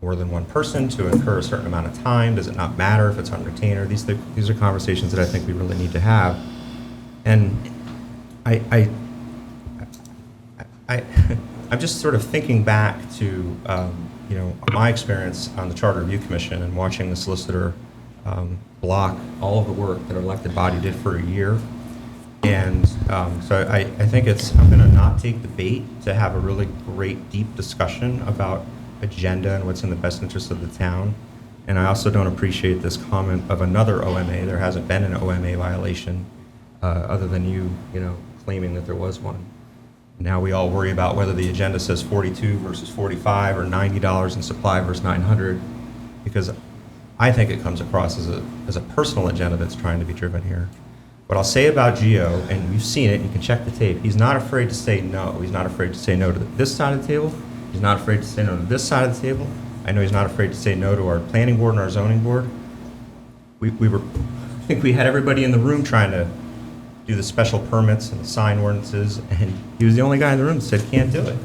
more than one person to incur a certain amount of time? Does it not matter if it's on retainer? These are conversations that I think we really need to have. And I'm just sort of thinking back to, my experience on the Charter Review Commission and watching the solicitor block all of the work that an elected body did for a year. And so I think I'm going to not take the bait to have a really great, deep discussion about agenda and what's in the best interest of the town. And I also don't appreciate this comment of another OMA. There hasn't been an OMA violation other than you claiming that there was one. Now we all worry about whether the agenda says 42 versus 45 or $90 in supply versus 900, because I think it comes across as a personal agenda that's trying to be driven here. What I'll say about Gio, and you've seen it, you can check the tape, he's not afraid to say no. He's not afraid to say no to this side of the table. He's not afraid to say no to this side of the table. I know he's not afraid to say no to our planning board and our zoning board. I think we had everybody in the room trying to do the special permits and the sign ordinances, and he was the only guy in the room that said, can't do it.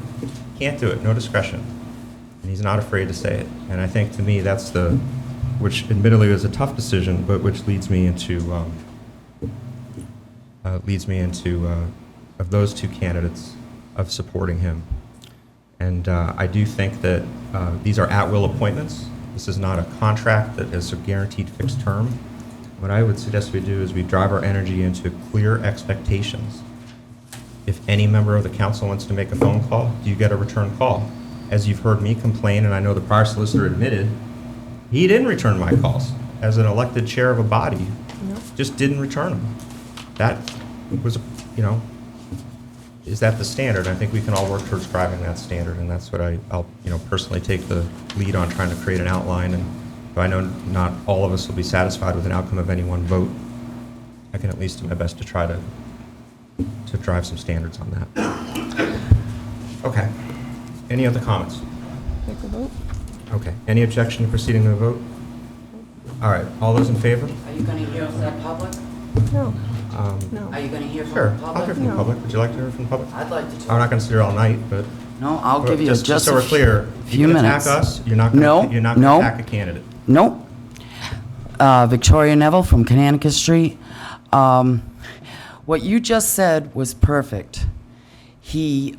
Can't do it, no discretion. And he's not afraid to say it. And I think to me, that's which admittedly was a tough decision, but which leads me into, of those two candidates, of supporting him. And I do think that these are at-will appointments. This is not a contract that is a guaranteed fixed term. What I would suggest we do is we drive our energy into clear expectations. If any member of the council wants to make a phone call, do you get a return call? As you've heard me complain, and I know the prior solicitor admitted, he didn't return my calls. As an elected chair of a body, just didn't return them. That was, is that the standard? I think we can all work towards driving that standard, and that's what I'll personally take the lead on trying to create an outline. And though I know not all of us will be satisfied with an outcome of any one vote, I can at least do my best to try to drive some standards on that. Okay. Any other comments? Take a vote. Okay. Any objection to proceeding to a vote? All right. All those in favor? Are you going to hear from the public? No. No. Are you going to hear from Sure. the public? I'll hear from the public. Would you like to hear from the public? I'd like to talk. I'm not going to sit here all night, but No, I'll give you just so a we're clear, few you can minutes. attack us. You're not going to attack a candidate. Nope. Victoria Neville from Connecticut Street. What you just said was perfect. He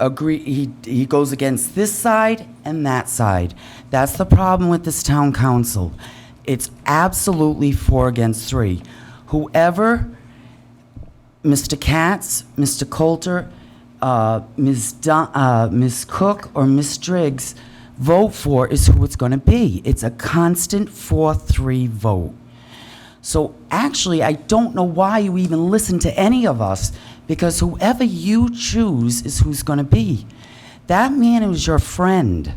goes against this side and that side. That's the problem with this town council. It's absolutely 4 against 3. Whoever Mr. Katz, Mr. Coulter, Ms. Cook, or Ms. Driggs vote for is who it's going to be. It's a constant 4-3 vote. So actually, I don't know why you even listen to any of us, because whoever you choose is who's going to be. That man is your friend.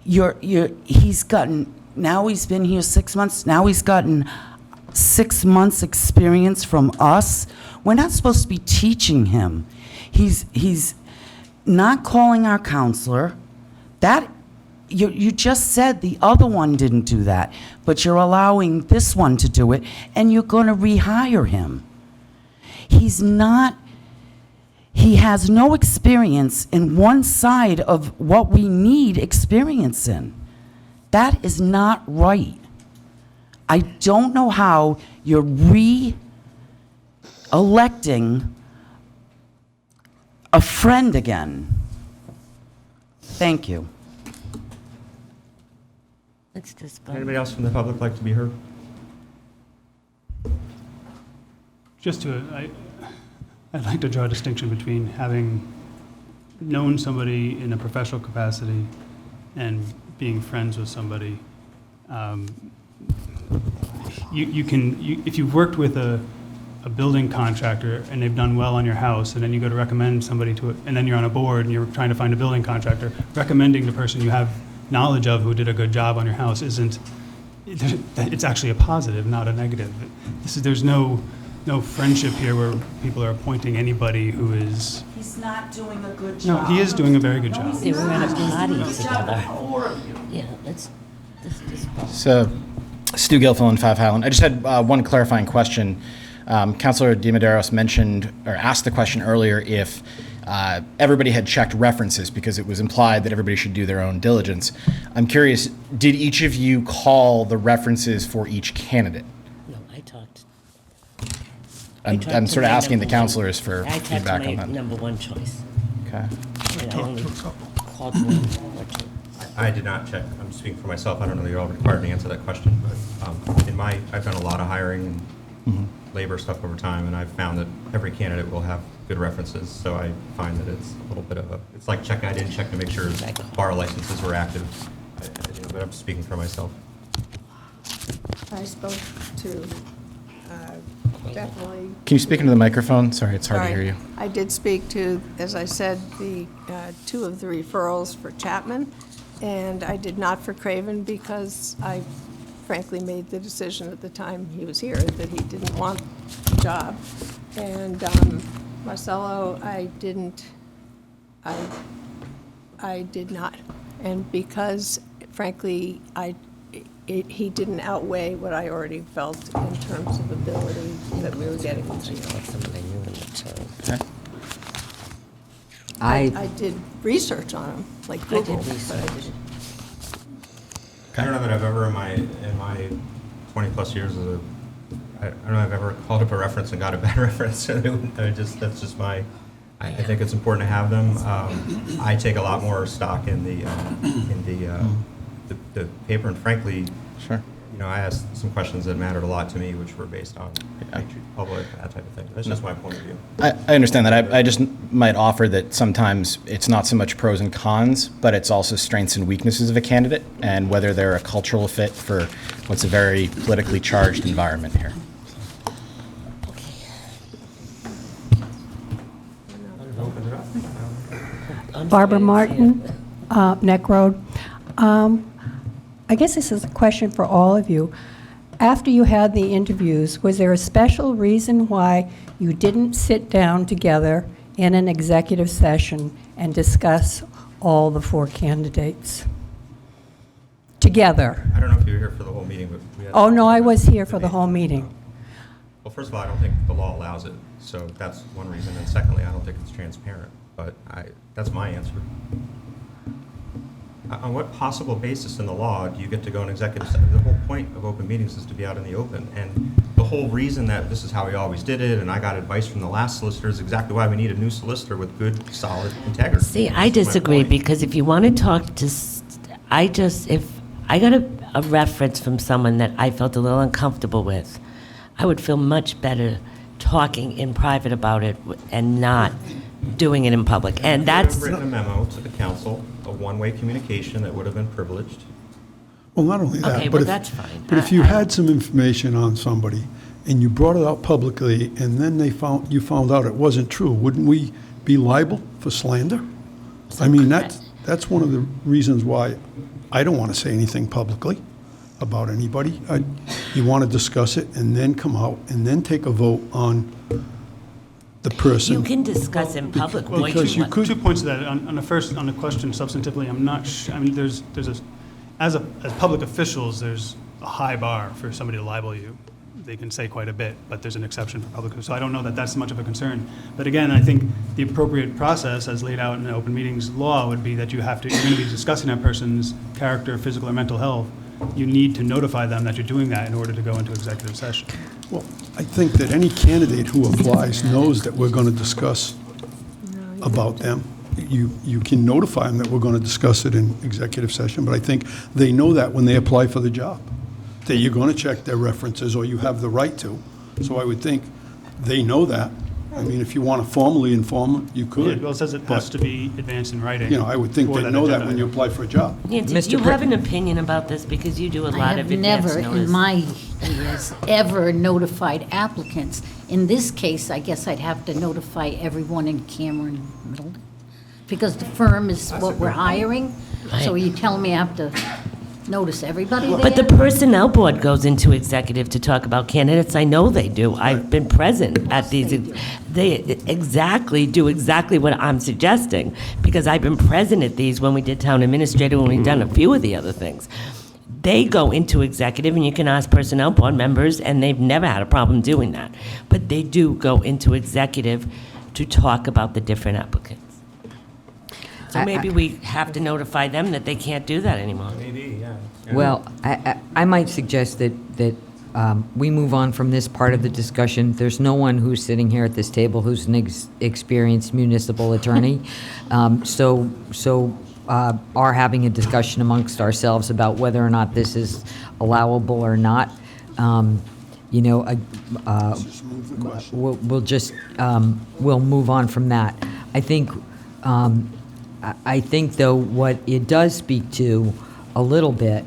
He's gotten, now he's been here 6 months, now he's gotten 6 months experience from us. We're not supposed to be teaching him. He's not calling our counselor. That, you just said the other one didn't do that, but you're allowing this one to do it, and you're going to rehire him. He has no experience in one side of what we need experience in. That is not right. I don't know how you're re-electing a friend again. Thank you. Let's just Anybody else from the public like to be heard? I'd like to draw a distinction between having known somebody in a professional capacity and being friends with somebody. If you've worked with a building contractor and they've done well on your house, and then you go to recommend somebody to it, and then you're on a board and you're trying to find a building contractor, recommending the person you have knowledge of who did a good job on your house it's actually a positive, not a negative. There's no friendship here where people are appointing anybody who is. He's not doing a good No, job. he is doing a very good job. They were at a party Good job together. with all of you. Yeah, let's just. So, Stu Gilfillan, 5 Highland. I just had one clarifying question. Councilor DiMederos mentioned, or asked the question earlier, if everybody had checked references, because it was implied that everybody should do their own diligence. I'm curious, did each of you call the references for each candidate? No, I talked. I'm sort of asking the councilors for feedback on I that. talked to my number 1 choice. Okay. And I only called 1 or 2. I did not check. I'm speaking for myself. I don't know that you're all required to answer that question, but I've done a lot of hiring and labor stuff over time, and I've found that every candidate will have good references. So I find that it's a little bit of it's like checking. I didn't check to make sure bar licenses were active, but I'm speaking for myself. I spoke to definitely. Can you speak into the microphone? Sorry, it's hard to hear you. I did speak to, as I said, the 2 of the referrals for Chapman, and I did not for Craven because I frankly made the decision at the time he was here that he didn't want the job. And Marcelo, I did not. And because, frankly, he didn't outweigh what I already felt in terms of ability that we were getting. Okay. I did research on him, like Google. I did research. I don't know that I've ever in my 20-plus years as a, I don't know if I've ever called up a reference and got a bad reference. That's just my, I think it's important to have them. I take a lot more stock in the paper, and frankly, Sure. you know, I asked some questions that mattered a lot to me, which were based on public, that type of thing. That's just my point of view. I understand that. I just might offer that sometimes it's not so much pros and cons, but it's also strengths and weaknesses of a candidate and whether they're a cultural fit for what's a very politically charged environment here. Barbara Martin, Neck Road. I guess this is a question for all of you. After you had the interviews, was there a special reason why you didn't sit down together in an executive session and discuss all the 4 candidates together? I don't know if you were here for the whole meeting, but we had. Oh, no, I was here for the whole meeting. Well, first of all, I don't think the law allows it, so that's one reason. And secondly, I don't think it's transparent, but that's my answer. On what possible basis in the law do you get to go in executive session? The whole point of open meetings is to be out in the open. And the whole reason that this is how we always did it, and I got advice from the last solicitor, is exactly why we need a new solicitor with good, solid integrity. See, I disagree, because if you want to talk to, if I got a reference from someone that I felt a little uncomfortable with, I would feel much better talking in private about it and not doing it in public. And that's. I've written a memo to the council, a one-way communication that would have been privileged. Well, not only that, Okay, but well, if, that's fine. but if you had some information on somebody and you brought it out publicly and then you found out it wasn't true, wouldn't we be liable for slander? I mean, that's one of the reasons why I don't want to say anything publicly about anybody. You want to discuss it and then come out and then take a vote on the person. You can discuss in public what because you could. 2 points to that. On the question substantively, I'm not sure. I mean, as public officials, there's a high bar for somebody to libel you. They can say quite a bit, but there's an exception for public. So I don't know that that's much of a concern. But again, I think the appropriate process, as laid out in the open meetings law, would be that you're going to be discussing that person's character, physical or mental health. You need to notify them that you're doing that in order to go into executive session. Well, I think that any candidate who applies knows that we're going to discuss about them. You can notify them that we're going to discuss it in executive session, but I think they know that when they apply for the job, that you're going to check their references, or you have the right to. So I would think they know that. I mean, if you want to formally inform them, you could. Yeah, well, it says it has to be advanced in writing. You know, I would think for they know that agenda when you item. apply for a job. Nancy, do you have an opinion about this, because you do a lot of advance I have never, in my years, ever notified applicants. In this case, I guess I'd have to notify everyone in Cameron Middle, because the firm is what we're hiring. So you telling me I have to notice everybody there? But the personnel board goes into executive to talk about candidates. I know they do. I've been present at these. They exactly do exactly what I'm suggesting, because I've been present at these when we did town administrator, when we've done a few of the other things. They go into executive, and you can ask personnel board members, and they've never had a problem doing that. But they do go into executive to talk about the different applicants. So maybe we have to notify them that they can't do that anymore. Maybe, yeah. Well, I might suggest that we move on from this part of the discussion. There's no one who's sitting here at this table who's an experienced municipal attorney. So are having a discussion amongst ourselves about whether or not this is allowable or not. You know, we'll move on from that. I think, though, what it does speak to a little bit,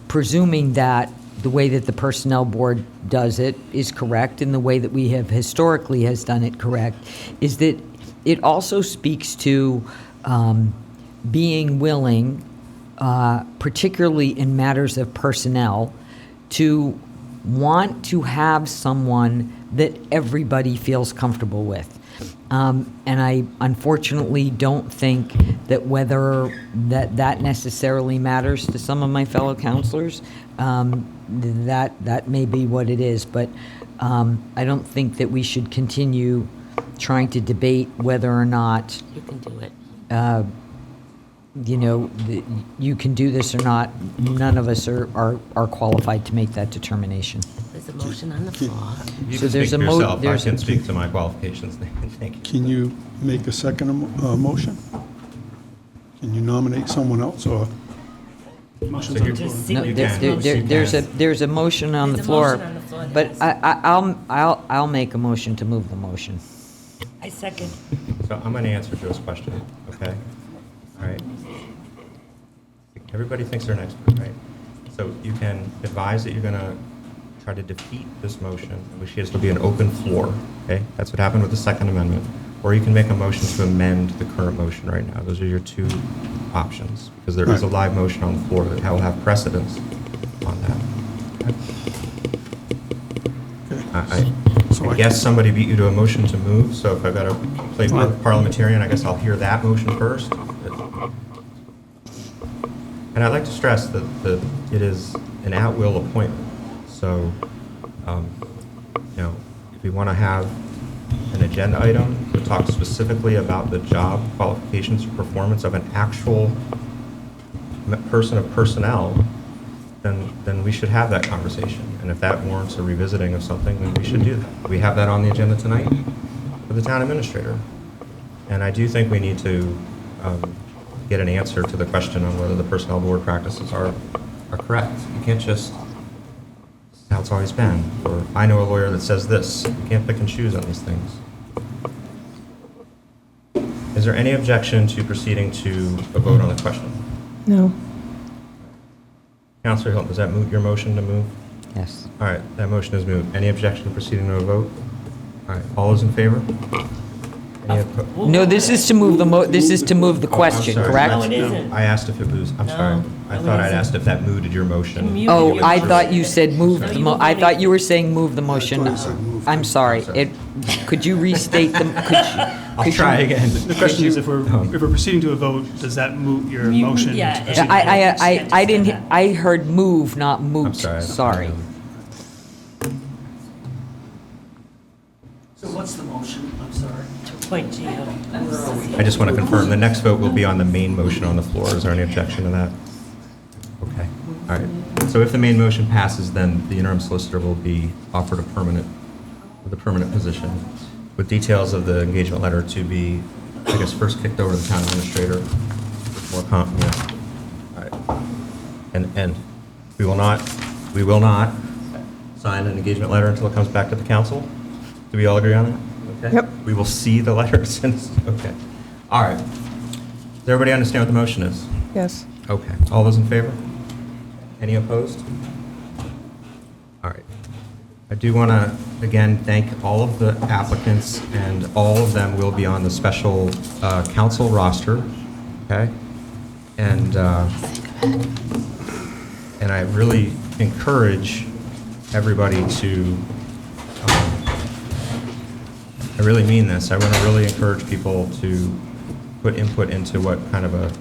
presuming that the way that the Personnel Board does it is correct and the way that we have historically has done it correct, is that it also speaks to being willing, particularly in matters of personnel, to want to have someone that everybody feels comfortable with. And I unfortunately don't think that whether that necessarily matters to some of my fellow counselors. That may be what it is, but I don't think that we should continue trying to debate whether or not You can do it. you can do this or not. None of us are qualified to make that determination. There's a motion on the floor. You So can there's speak a for mo- yourself. I there's a- can speak to my qualifications. Thank you. Can you make a second motion? Can you nominate someone else, or? Motion's So on you're- the floor. No, You there- can. there- You there's a can. there's a motion on the There's a floor, motion on the floor that but has- I'll make a motion to move the motion. I second. So I'm going to answer Joe's question, okay? All right. Everybody thinks they're an expert, right? So you can advise that you're going to try to defeat this motion, which is to be an open floor, okay? That's what happened with the Second Amendment. Or you can make a motion to amend the current motion right now. Those are your two options, because there is a live motion on the floor that will have precedence on that. I guess somebody beat you to a motion to move, so if I've got to play parliamentarian, I guess I'll hear that motion first. And I'd like to stress that it is an at-will appointment. So, if we want to have an agenda item to talk specifically about the job qualifications or performance of an actual person of personnel, then we should have that conversation. And if that warrants a revisiting of something, then we should do that. We have that on the agenda tonight for the town administrator. And I do think we need to get an answer to the question on whether the personnel board practices are correct. You can't just, this is how it's always been, or I know a lawyer that says this. You can't pick and choose on these things. Is there any objection to proceeding to a vote on the question? No. Councilor Hilton, does that moot your motion to move? Yes. All right, that motion is moved. Any objection to proceeding to a vote? All right, all those in favor? Any oppo- No, this is to move this is to move the Oh, I'm question, sorry. correct? No, it isn't. I asked if it was, I'm sorry. I no, thought it I'd isn't. asked if that mooted your motion. Muted Oh, your I motion. thought you said move No, the you I voted. thought you were saying move the motion. I thought you said move. I'm sorry. sorry. Could you restate them? I'll try again. The question is, if we're proceeding to a vote, does that moot your motion? to yeah, proceed? I didn't, I heard move, not moot. I'm sorry. Sorry. So what's the motion? I'm sorry. Point Gio. I just want to confirm, the next vote will be on the main motion on the floor. Is there any objection to that? Okay, all right. So if the main motion passes, then the interim solicitor will be offered a permanent position with details of the engagement letter to be, I guess, first kicked over to the town administrator with more all right. And we will not sign an engagement letter until it comes back to the council. Do we all agree on that? Okay. Yep. We will see the letters. Okay. All right. Does everybody understand what the motion is? Yes. Okay. All those in favor? Any opposed? All right. I do want to, again, thank all of the applicants, and all of them will be on the special council roster, okay? And I really encourage everybody to, I really mean this, I want to really encourage people to put input into what kind of a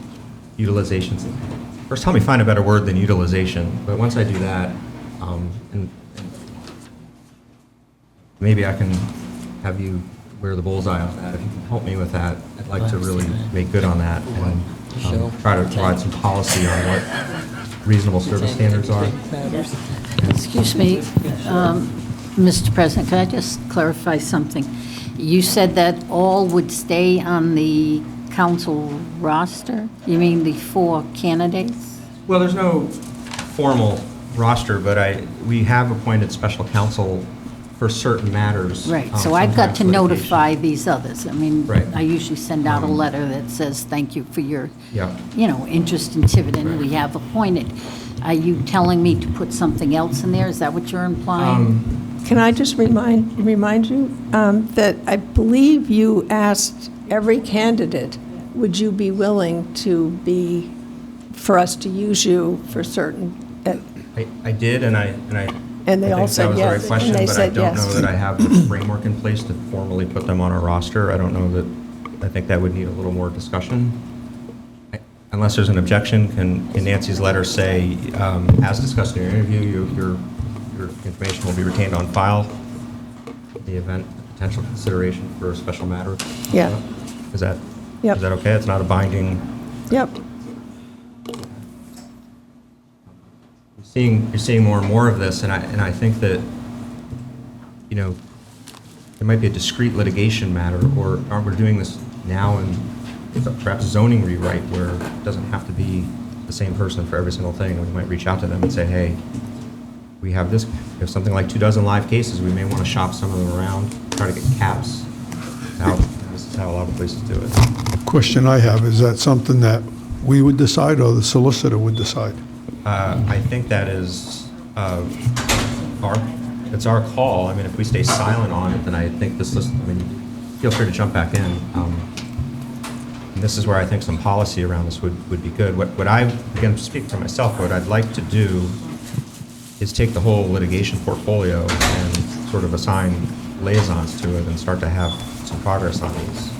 utilization. First, help me find a better word than utilization, but once I do that, and maybe I can have you wear the bullseye on that. If you can help me with that, I'd like to really make good on that and try to provide some policy on what reasonable service standards are. Excuse me, Mr. President, can I just clarify something? You said that all would stay on the council roster? You mean the 4 candidates? Well, there's no formal roster, but we have appointed special counsel for certain matters. Right, so I've got to sometimes litigation. notify these others. I mean, Right. I usually send out a letter that says, thank you for your, Yeah. interest in Tiverton. We have appointed. Are you telling me to put something else in there? Is that what you're implying? Can I just remind you that I believe you asked every candidate, would you be willing for us to use you for certain, I did, and I And they all said I think that was the right yes. question, And they but I said don't know yes. that I have the framework in place to formally put them on our roster. I don't know that, I think that would need a little more discussion. Unless there's an objection, can Nancy's letter say, as discussed in your interview, your information will be retained on file in the event of potential consideration for a special matter? Yeah. Is that, Yep. is that okay? It's not a binding? Yep. You're seeing more and more of this, and I think that, you know, there might be a discrete litigation matter, or aren't we doing this now in perhaps zoning rewrite where it doesn't have to be the same person for every single thing, and we might reach out to them and say, hey, we have this, we have something like 24 live cases, we may want to shop some of them around, try to get caps out. This is how a lot of places do it. Question I have, is that something that we would decide or the solicitor would decide? I think that is it's our call. I mean, if we stay silent on it, then I think this list, I mean, feel free to jump back in. And this is where I think some policy around this would be good. What I, again, speak for myself, what I'd like to do is take the whole litigation portfolio and sort of assign liaisons to it and start to have some progress on these.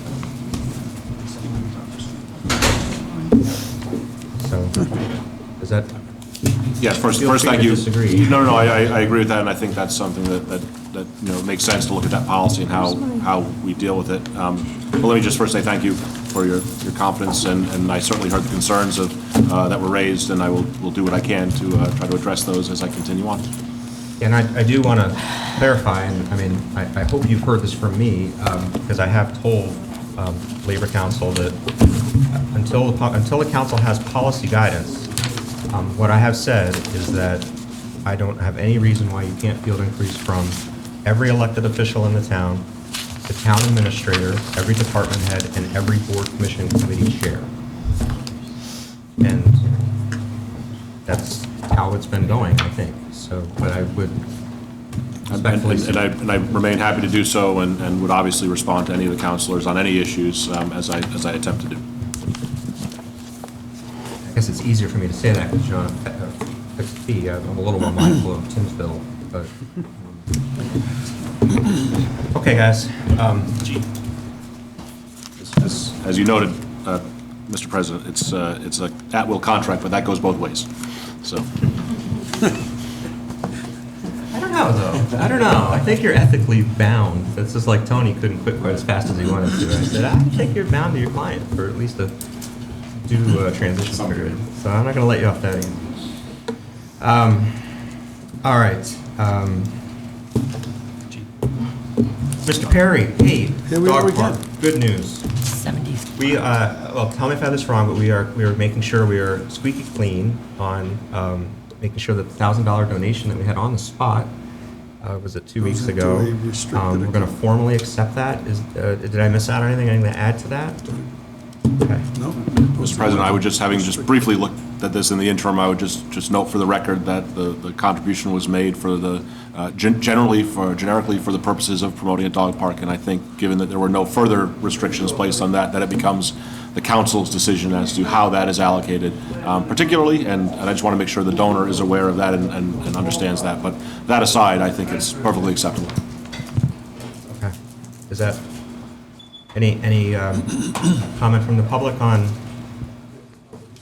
So, is that? Yes, first, Feel free thank to you. disagree. No, I agree with that, and I think that's something that you know, makes sense to look at that policy and how we deal with it. But let me just first say thank you for your confidence, and I certainly heard the concerns of, that were raised, and I will do what I can to try to address those as I continue on. And I do want to clarify, and I mean, I hope you've heard this from me, because I have told Labor Council that until the council has policy guidance, what I have said is that I don't have any reason why you can't field inquiries from every elected official in the town, the town administrator, every department head, and every board, commission, committee chair. And that's how it's been going, I think. So, but I would respectfully... And I remain happy to do so, and would obviously respond to any of the councilors on any issues as I attempt to do. I guess it's easier for me to say that because John fixed the fee. I'm a little more mindful of Tim's bill, but... Okay, guys. As you noted, Mr. President, it's a at-will contract, but that goes both ways, so. I don't know, though. I don't know. I think you're ethically bound. It's just like Tony couldn't quit quite as fast as he wanted to. I said, I think you're bound to your client for at least a due transition period. So I'm not going to let you off that easy. All right. Mr. Perry, hey, dog park, good news. 70s. We, well, tell me if I have this wrong, but we are making sure we are squeaky clean on making sure that the $1,000 donation that we had on the spot, was it 2 weeks ago? We're going to formally accept that. Did I miss out on anything? Anything to add to that? Okay. No? Mr. President, I would just, having just briefly looked at this in the interim, I would just note for the record that the contribution was made for the, generically for the purposes of promoting a dog park, and I think, given that there were no further restrictions placed on that, it becomes the council's decision as to how that is allocated, particularly, and I just want to make sure the donor is aware of that and understands that, but that aside, I think it's perfectly acceptable. Okay. Is that, any comment from the public on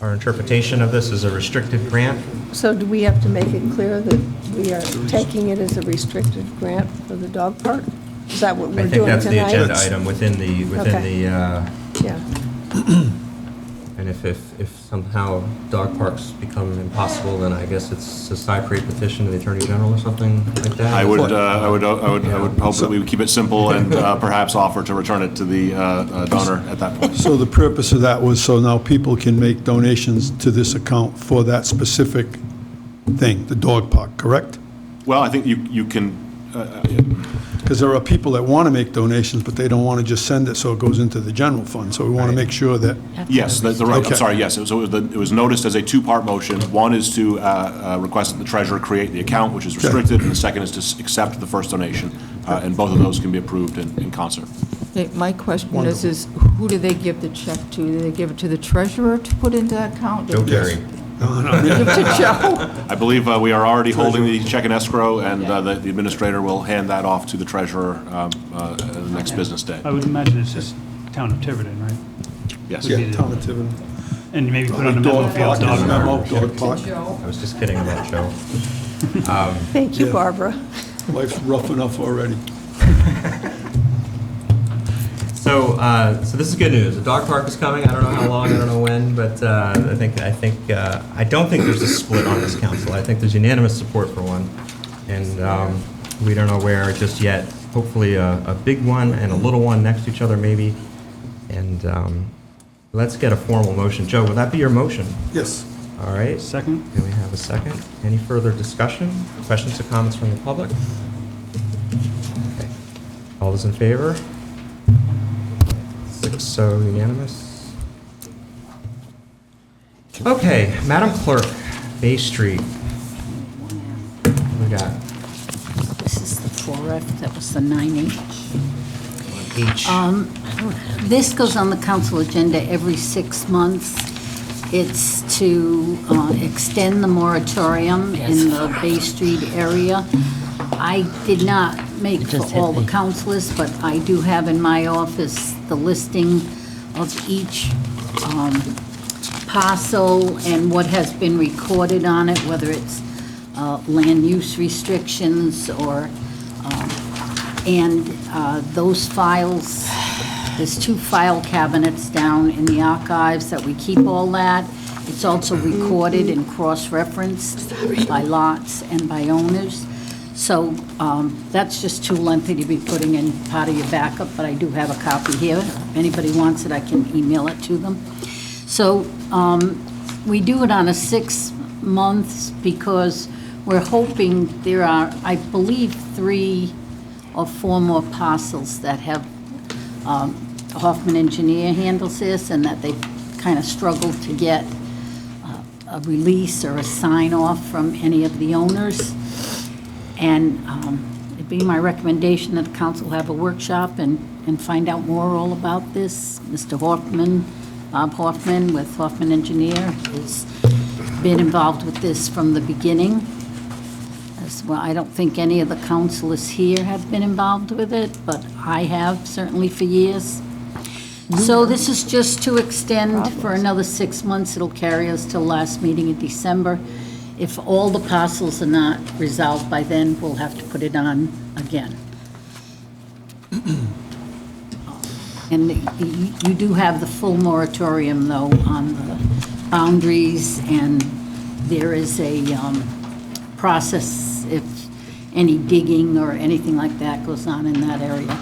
our interpretation of this as a restricted grant? So do we have to make it clear that we are taking it as a restricted grant for the dog park? Is that what we're doing tonight? I think that's the agenda item within Okay. the, Yeah. and if somehow dog parks become impossible, then I guess it's a side-create petition to the Attorney General or something like that? I would hope that we would keep it simple and perhaps offer to return it to the donor at that point. So the purpose of that was so now people can make donations to this account for that specific thing, the dog park, correct? Well, I think you can, Because there are people that want to make donations, but they don't want to just send it so it goes into the general fund. So we want to make sure that... yes, that's right, I'm Okay. sorry, yes. So it was noticed as a two-part motion. One is to request that the treasurer create the account, which is restricted, and the second is to accept the first donation. And both of those can be approved in concert. Okay, my question is who do they give the check to? Do they give it to the treasurer to put into that account? Joe Terry. Give to Joe. I believe we are already holding the check in escrow, and the administrator will hand that off to the treasurer the next business day. I would imagine it's just town of Tiverton, right? Yes. Would be Yeah, the- Town of Tiverton. And maybe put on a memo field, dog Memo, park. dog park. I was just kidding about Joe. Thank you, Yeah. Barbara. Life's rough enough already. So, so this is good news. The dog park is coming. I don't know how long, I don't know when, but I don't think there's a split on this council. I think there's unanimous support for one, and we don't know where just yet. Hopefully, a big one and a little one next to each other, maybe. And let's get a formal motion. Joe, will that be your motion? Yes. All right. Second? Do we have a second? Any further discussion? Questions or comments from the public? Okay. All those in favor? 6, so unanimous. Okay, Madam Clerk, Bay Street. What we got? This is the 4F, that was the 9H. H. This goes on the council agenda every 6 months. It's to extend the moratorium in the Bay Street area. I did not make for all the councilors, but I do have in my office the listing of each parcel and what has been recorded on it, whether it's land use restrictions or, and those files, there's 2 file cabinets down in the archives that we keep all that. It's also recorded and cross-referenced by lots and by owners. So that's just too lengthy to be putting in part of your backup, but I do have a copy here. If anybody wants it, I can email it to them. So we do it on a 6 months because we're hoping there are, I believe, 3 or 4 more parcels that have Hoffman Engineer handles this, and that they kind of struggled to get a release or a sign-off from any of the owners. And it'd be my recommendation that the council have a workshop and find out more all about this. Mr. Hoffman, Bob Hoffman with Hoffman Engineer, has been involved with this from the beginning. As well, I don't think any of the councilors here have been involved with it, but I have certainly for years. So this is just to extend for another 6 months. It'll carry us till last meeting in December. If all the parcels are not resolved by then, we'll have to put it on again. And you do have the full moratorium, though, on the boundaries, and there is a process if any digging or anything like that goes on in that area.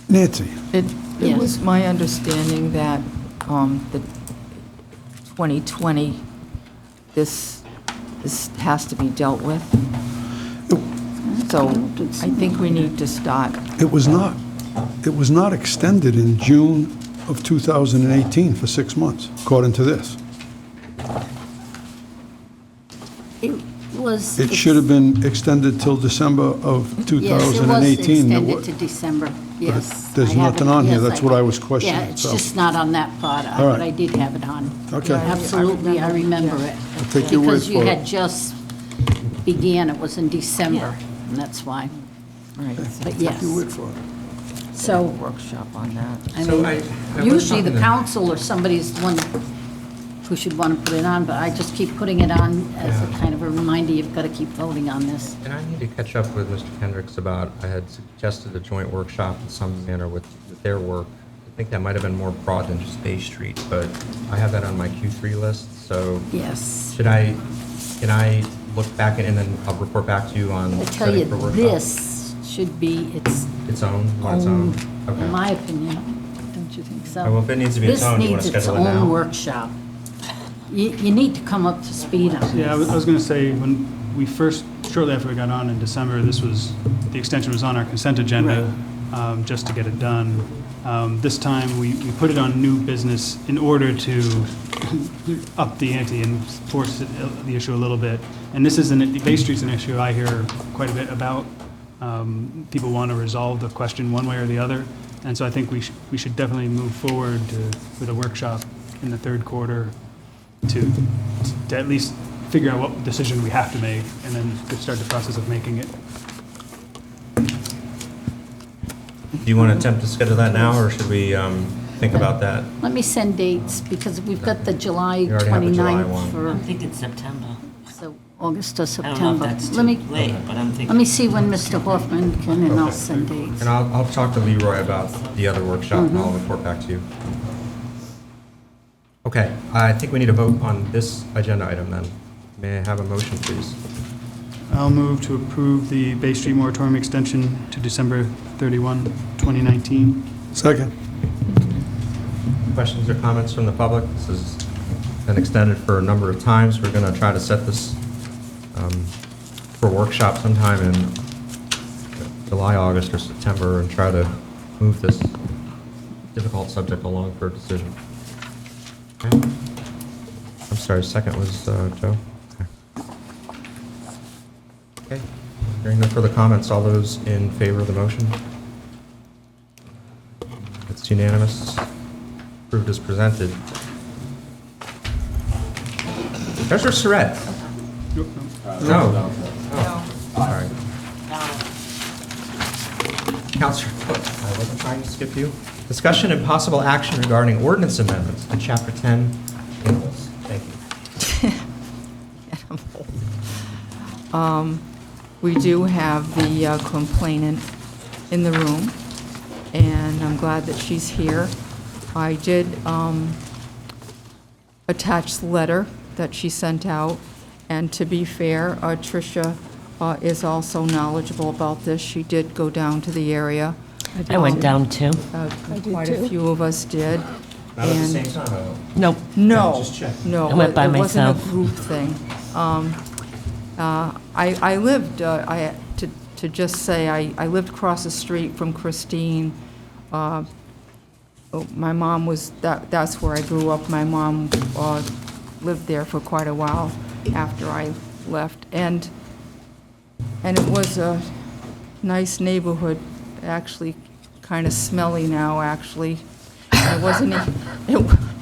Nancy? It Yes. was my understanding that the 2020, this has to be dealt with. So I think we need to start. It was not extended in June of 2018 for 6 months, according to this. It should have been extended till December of 2018. Yes, it was extended to December, yes. There's I have nothing it. on here, Yes, that's what I was questioning. Yeah, it's so. just not on that part, All right. but I did have it on. Okay. Absolutely, I remember it. I'll take your word Because you for had it. just began, it was in December, and that's why. Right. But yes. Take your word for it. So, Workshop on that. I So mean, I was usually the talking to- council or somebody's the one who should want to put it on, but I just keep putting it on as a kind of a reminder, you've got to keep voting on this. And I need to catch up with Mr. Kendricks about, I had suggested a joint workshop in some manner with their work. I think that might have been more broad than just Bay Street, but I have that on my Q3 list, so. Yes. Can I look back and then I'll report back to you on I tell you, setting for workshop? this should be Its own, on its own? Okay. in my opinion, don't you think so? Well, if it needs to be its own, you wanna schedule it This needs its now? own workshop. You need to come up to speed on this. Yeah, I was going to say, when we first, shortly after we got on in December, the extension was on our consent agenda, just to get it done. This time, we put it on new business in order to up the ante and force the issue a little bit. And this isn't, Bay Street's an issue I hear quite a bit about. People want to resolve the question one way or the other. And so I think we should definitely move forward with a workshop in the third quarter to at least figure out what decision we have to make, and then to start the process of making it. Do you want to attempt to schedule that now, or should we think about that? Let me send dates, because we've got the July You already have the July 29th one. for, I'm thinking September. so August or I don't know if September. that's too Let me late, but I'm thinking. Let me see when Mr. Hoffman can, and I'll send dates. And I'll talk to Leroy about the other workshop, and I'll report back to you. Okay, I think we need a vote on this agenda item then. May I have a motion, please? I'll move to approve the Bay Street moratorium extension to December 31, 2019. Second. Questions or comments from the public? This has been extended for a number of times. We're going to try to set this for a workshop sometime in July, August, or September, and try to move this difficult subject along for a decision. Okay. I'm sorry, second was Joe? Okay. Hearing no further comments, all those in favor of the motion? It's unanimous. Approved as presented. Treasurer Surratt? No. Oh, sorry. Counselor Cook, I wasn't trying to skip you. Discussion and possible action regarding ordinance amendments to Chapter 10 animals. Thank you. We do have the complainant in the room, and I'm glad that she's here. I did attach the letter that she sent out, and to be fair, Tricia is also knowledgeable about this. She did go down to the area. I went down too. Quite a few of us did. Not at the And- same time, I hope. Nope. No, Just check. no. I went by It wasn't myself. a group thing. I lived, to just say, I lived across the street from Christine. My mom was, that's where I grew up. My mom lived there for quite a while after I left. And it was a nice neighborhood, actually kind of smelly now, actually. It wasn't,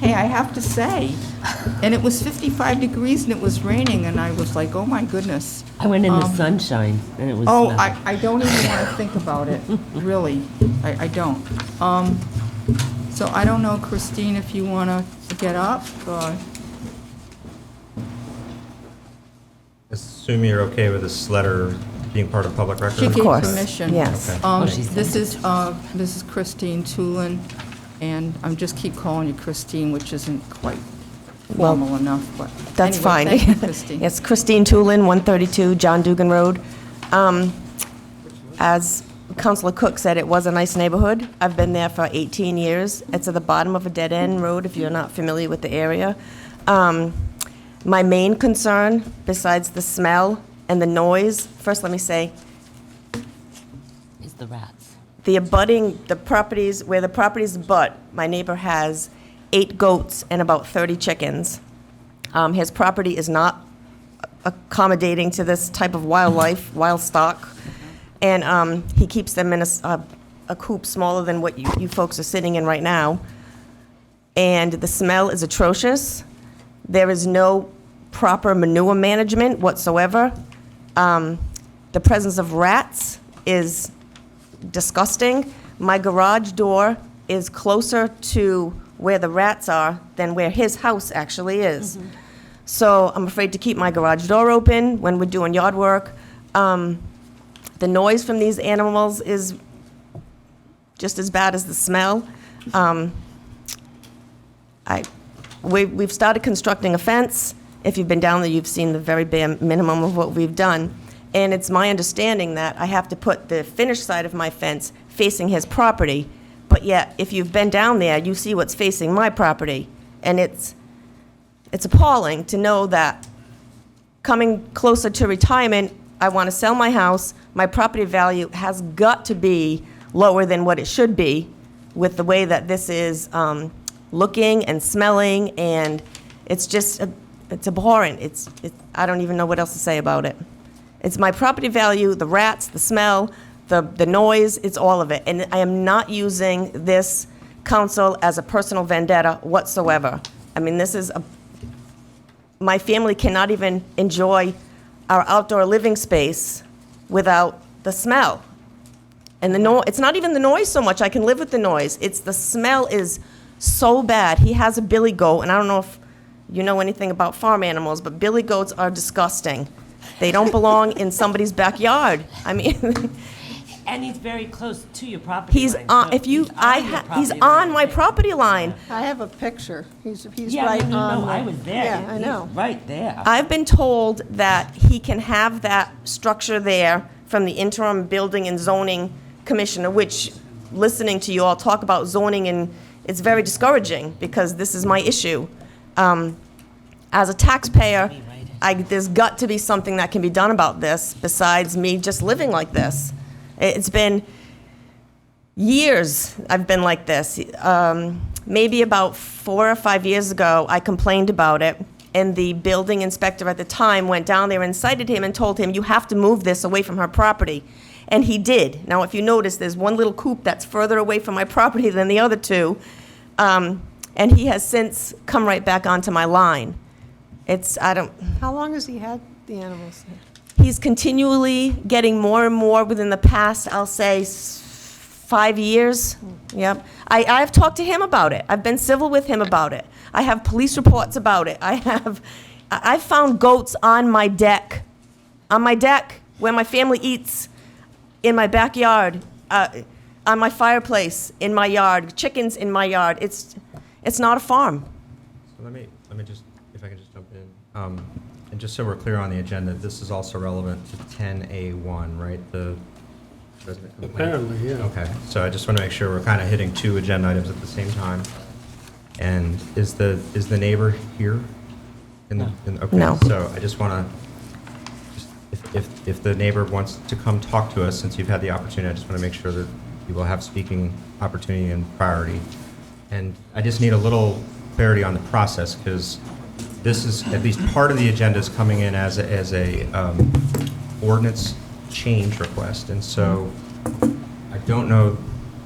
hey, I have to say, and it was 55 degrees and it was raining, and I was like, oh my goodness. I went in the sunshine and it was. Oh, smelly. I don't even want to think about it, really. I don't. So I don't know, Christine, if you want to get up. Assume you're okay with this letter being part of public record? She gave course, permission. yes. Okay. This is Mrs. Christine Tulin, and I'm just keep calling you Christine, which isn't quite Well, formal enough, but That's anyway, fine. Thank you, Christine. It's Christine Tulin, 132 John Dugan Road. As Councilor Cook said, it was a nice neighborhood. I've been there for 18 years. It's at the bottom of a dead-end road, if you're not familiar with the area. My main concern, besides the smell and the noise, first let me say, Is the rats. the properties, where the properties butt, my neighbor has 8 goats and about 30 chickens. His property is not accommodating to this type of wildlife, wild stock, and he keeps them in a coop smaller than what you folks are sitting in right now. And the smell is atrocious. There is no proper manure management whatsoever. The presence of rats is disgusting. My garage door is closer to where the rats are than where his house actually is. So I'm afraid to keep my garage door open when we're doing yard work. The noise from these animals is just as bad as the smell. We've started constructing a fence. If you've been down there, you've seen the very bare minimum of what we've done. And it's my understanding that I have to put the finished side of my fence facing his property. But yet, if you've been down there, you see what's facing my property. And it's appalling to know that coming closer to retirement, I want to sell my house. My property value has got to be lower than what it should be with the way that this is looking and smelling, and it's just, it's abhorrent. I don't even know what else to say about it. It's my property value, the rats, the smell, the noise, it's all of it. And I am not using this council as a personal vendetta whatsoever. I mean, this is my family cannot even enjoy our outdoor living space without the smell. And it's not even the noise so much, I can live with the noise, it's the smell is so bad. He has a billy goat, and I don't know if you know anything about farm animals, but billy goats are disgusting. They don't belong in somebody's backyard. I mean, And he's very close to your property he's line. on, so if you, he's on your he's property on line. my property line. I have a picture. He's Yeah, right no, on. I was there. Yeah, I He's know. right there. I've been told that he can have that structure there from the interim building and zoning commissioner, which, listening to you all talk about zoning, and it's very discouraging because this is my issue. As a taxpayer, there's got to be something that can be done about this besides me just living like this. It's been years I've been like this. Maybe about 4 or 5 years ago, I complained about it, and the building inspector at the time went down there and cited him and told him, you have to move this away from her property. And he did. Now, if you notice, there's one little coop that's further away from my property than the other two, and he has since come right back onto my line. How long has he had the animals? He's continually getting more and more within the past, I'll say, 5 years. Yep. I've talked to him about it. I've been civil with him about it. I have police reports about it. I found goats on my deck where my family eats, in my backyard, on my fireplace, in my yard, chickens in my yard. It's not a farm. So let me just, if I can just jump in. And just so we're clear on the agenda, this is also relevant to 10A1, right? The resident complaint? Apparently, yeah. Okay, so I just want to make sure we're kind of hitting 2 agenda items at the same time. And is the neighbor here? No. Okay, No. so I just want to, if the neighbor wants to come talk to us, since you've had the opportunity, I just want to make sure that you will have speaking opportunity and priority. And I just need a little clarity on the process, because this is, at least part of the agenda is coming in as a ordinance change request. And so I don't know,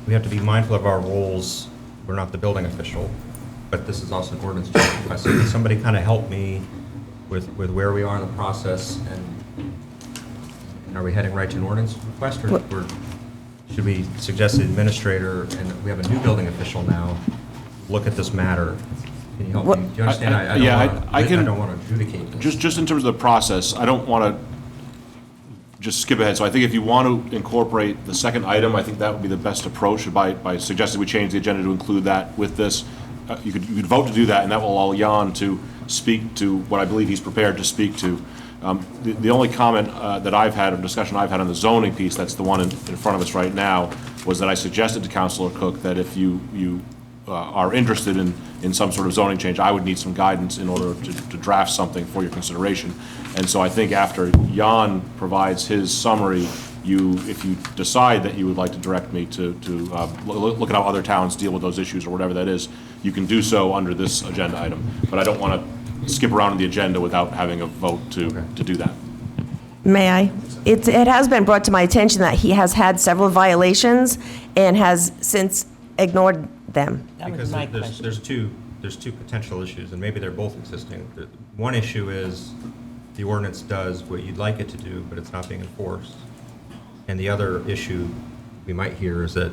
we have to be mindful of our roles. We're not the building official, but this is also an ordinance change request. So can somebody kind of help me with where we are in the process, and are we heading right to an ordinance request, or should we suggest the administrator, and we have a new building official now, look at this matter? Can you help me? Do you understand? I don't want to adjudicate this. Just in terms of the process, I don't want to just skip ahead. So I think if you want to incorporate the second item, I think that would be the best approach by suggesting we change the agenda to include that with this. You could vote to do that, and that will allow Jan to speak to what I believe he's prepared to speak to. The only comment that I've had, or discussion I've had on the zoning piece, that's the one in front of us right now, was that I suggested to Councilor Cook that if you are interested in some sort of zoning change, I would need some guidance in order to draft something for your consideration. And so I think after Jan provides his summary, if you decide that you would like to direct me to look at how other towns deal with those issues or whatever that is, you can do so under this agenda item. But I don't want to skip around in the agenda without having a vote to do that. May I? It has been brought to my attention that he has had several violations and has since ignored them. Because there's two potential issues, and maybe they're both existing. One issue is the ordinance does what you'd like it to do, but it's not being enforced. And the other issue we might hear is that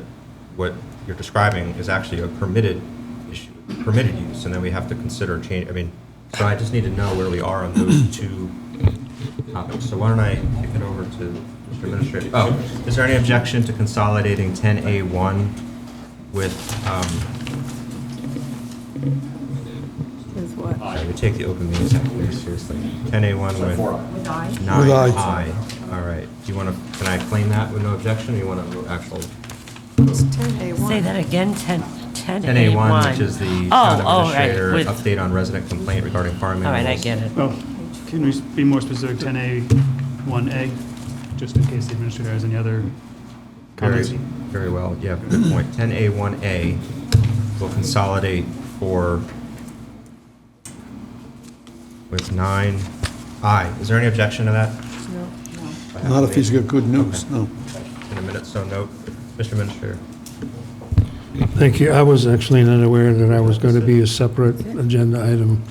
what you're describing is actually a permitted issue, permitted use, and then we have to consider change. I mean, so I just need to know where we are on those 2 topics. So why don't I kick it over to Mr. Administrator? Oh, is there any objection to consolidating 10A1 with, Is what? sorry, we take the open meetings act very seriously. 10A1 with 9I. With I. All right. Do you want to, can I claim that with no objection, or you want to actual? It's 10A1. Say that again, 10A1, which is the town administrator with, update on resident complaint regarding farm all animals. right, I get it. Oh, can we be more specific, 10A1A, just in case the administrator has any other comments? Very well, yeah, good point. 10A1A will consolidate with 9I. Is there any objection to that? No. Not if he's got good news, no. In a minute, so note. Mr. Administrator. Thank you. I was actually not aware that I was going to be a separate agenda item.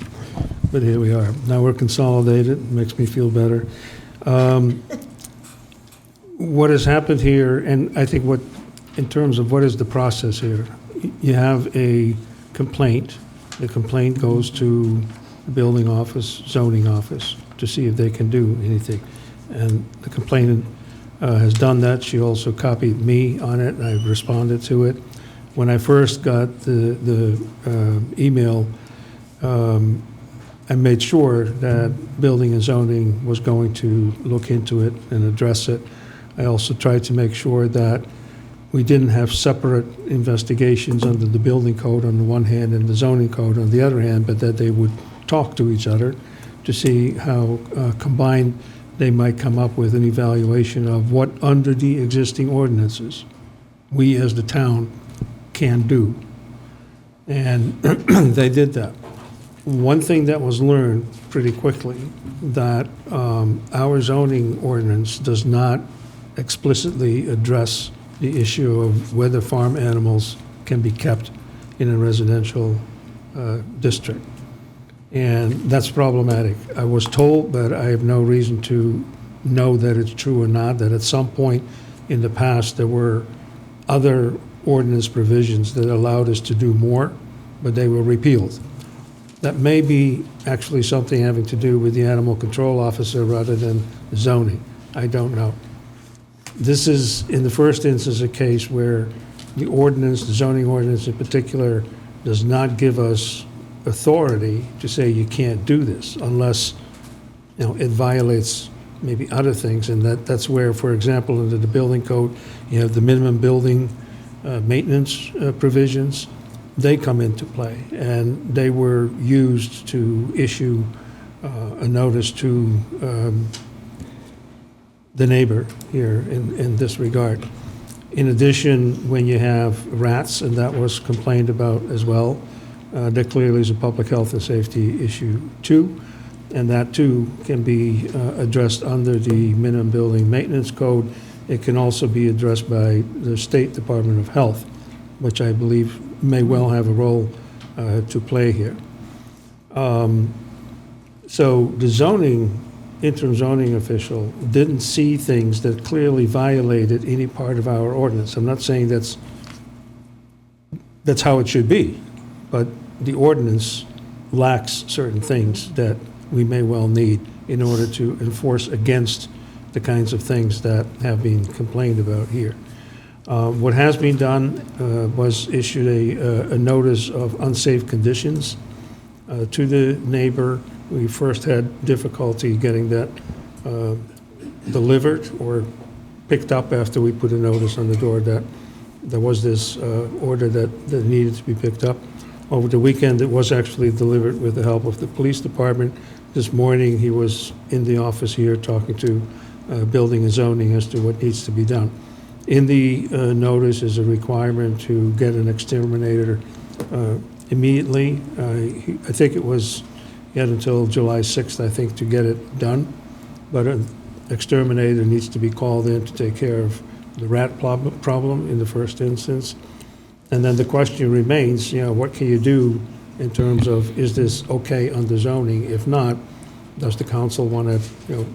but here we are. Now we're consolidated, makes me feel better. What has happened here, and I think in terms of what is the process here, you have a complaint. The complaint goes to the building office, zoning office, to see if they can do anything. And the complainant has done that. She also copied me on it, and I responded to it. When I first got the email, I made sure that building and zoning was going to look into it and address it. I also tried to make sure that we didn't have separate investigations under the building code on the one hand and the zoning code on the other hand, but that they would talk to each other to see how combined they might come up with an evaluation of what under the existing ordinances we as the town can do. And they did that. One thing that was learned pretty quickly, that our zoning ordinance does not explicitly address the issue of whether farm animals can be kept in a residential district. And that's problematic. I was told, but I have no reason to know that it's true or not, that at some point in the past there were other ordinance provisions that allowed us to do more, but they were repealed. That may be actually something having to do with the animal control officer rather than zoning. I don't know. This is, in the first instance, a case where the ordinance, the zoning ordinance in particular, does not give us authority to say you can't do this unless, it violates maybe other things. And that's where, for example, under the building code, you have the minimum building maintenance provisions. They come into play, and they were used to issue a notice to the neighbor here in this regard. In addition, when you have rats, and that was complained about as well, that clearly is a public health and safety issue too, and that too can be addressed under the minimum building maintenance code. It can also be addressed by the State Department of Health, which I believe may well have a role to play here. So the interim zoning official didn't see things that clearly violated any part of our ordinance. I'm not saying that's how it should be, but the ordinance lacks certain things that we may well need in order to enforce against the kinds of things that have been complained about here. What has been done was issued a notice of unsafe conditions to the neighbor. We first had difficulty getting that delivered or picked up after we put a notice on the door that there was this order that needed to be picked up. Over the weekend, it was actually delivered with the help of the police department. This morning, he was in the office here talking to building and zoning as to what needs to be done. In the notice is a requirement to get an exterminator immediately. I think it was yet until July 6th, I think, to get it done. But an exterminator needs to be called in to take care of the rat problem in the first instance. And then the question remains, what can you do in terms of, is this okay under zoning? If not, does the council want to,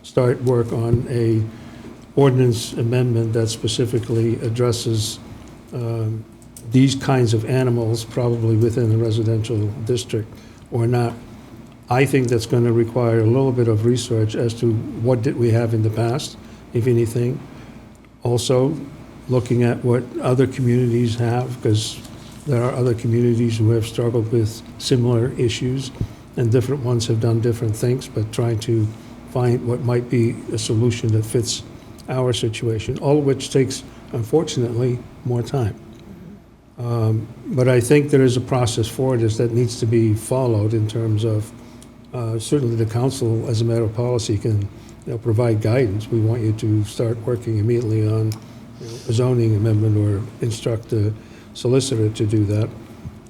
start work on a ordinance amendment that specifically addresses these kinds of animals, probably within a residential district or not? I think that's going to require a little bit of research as to what did we have in the past, if anything. Also, looking at what other communities have, because there are other communities who have struggled with similar issues, and different ones have done different things, but trying to find what might be a solution that fits our situation, all of which takes, unfortunately, more time. But I think there is a process for this that needs to be followed in terms of, certainly the council, as a matter of policy, can provide guidance. We want you to start working immediately on a zoning amendment or instruct the solicitor to do that.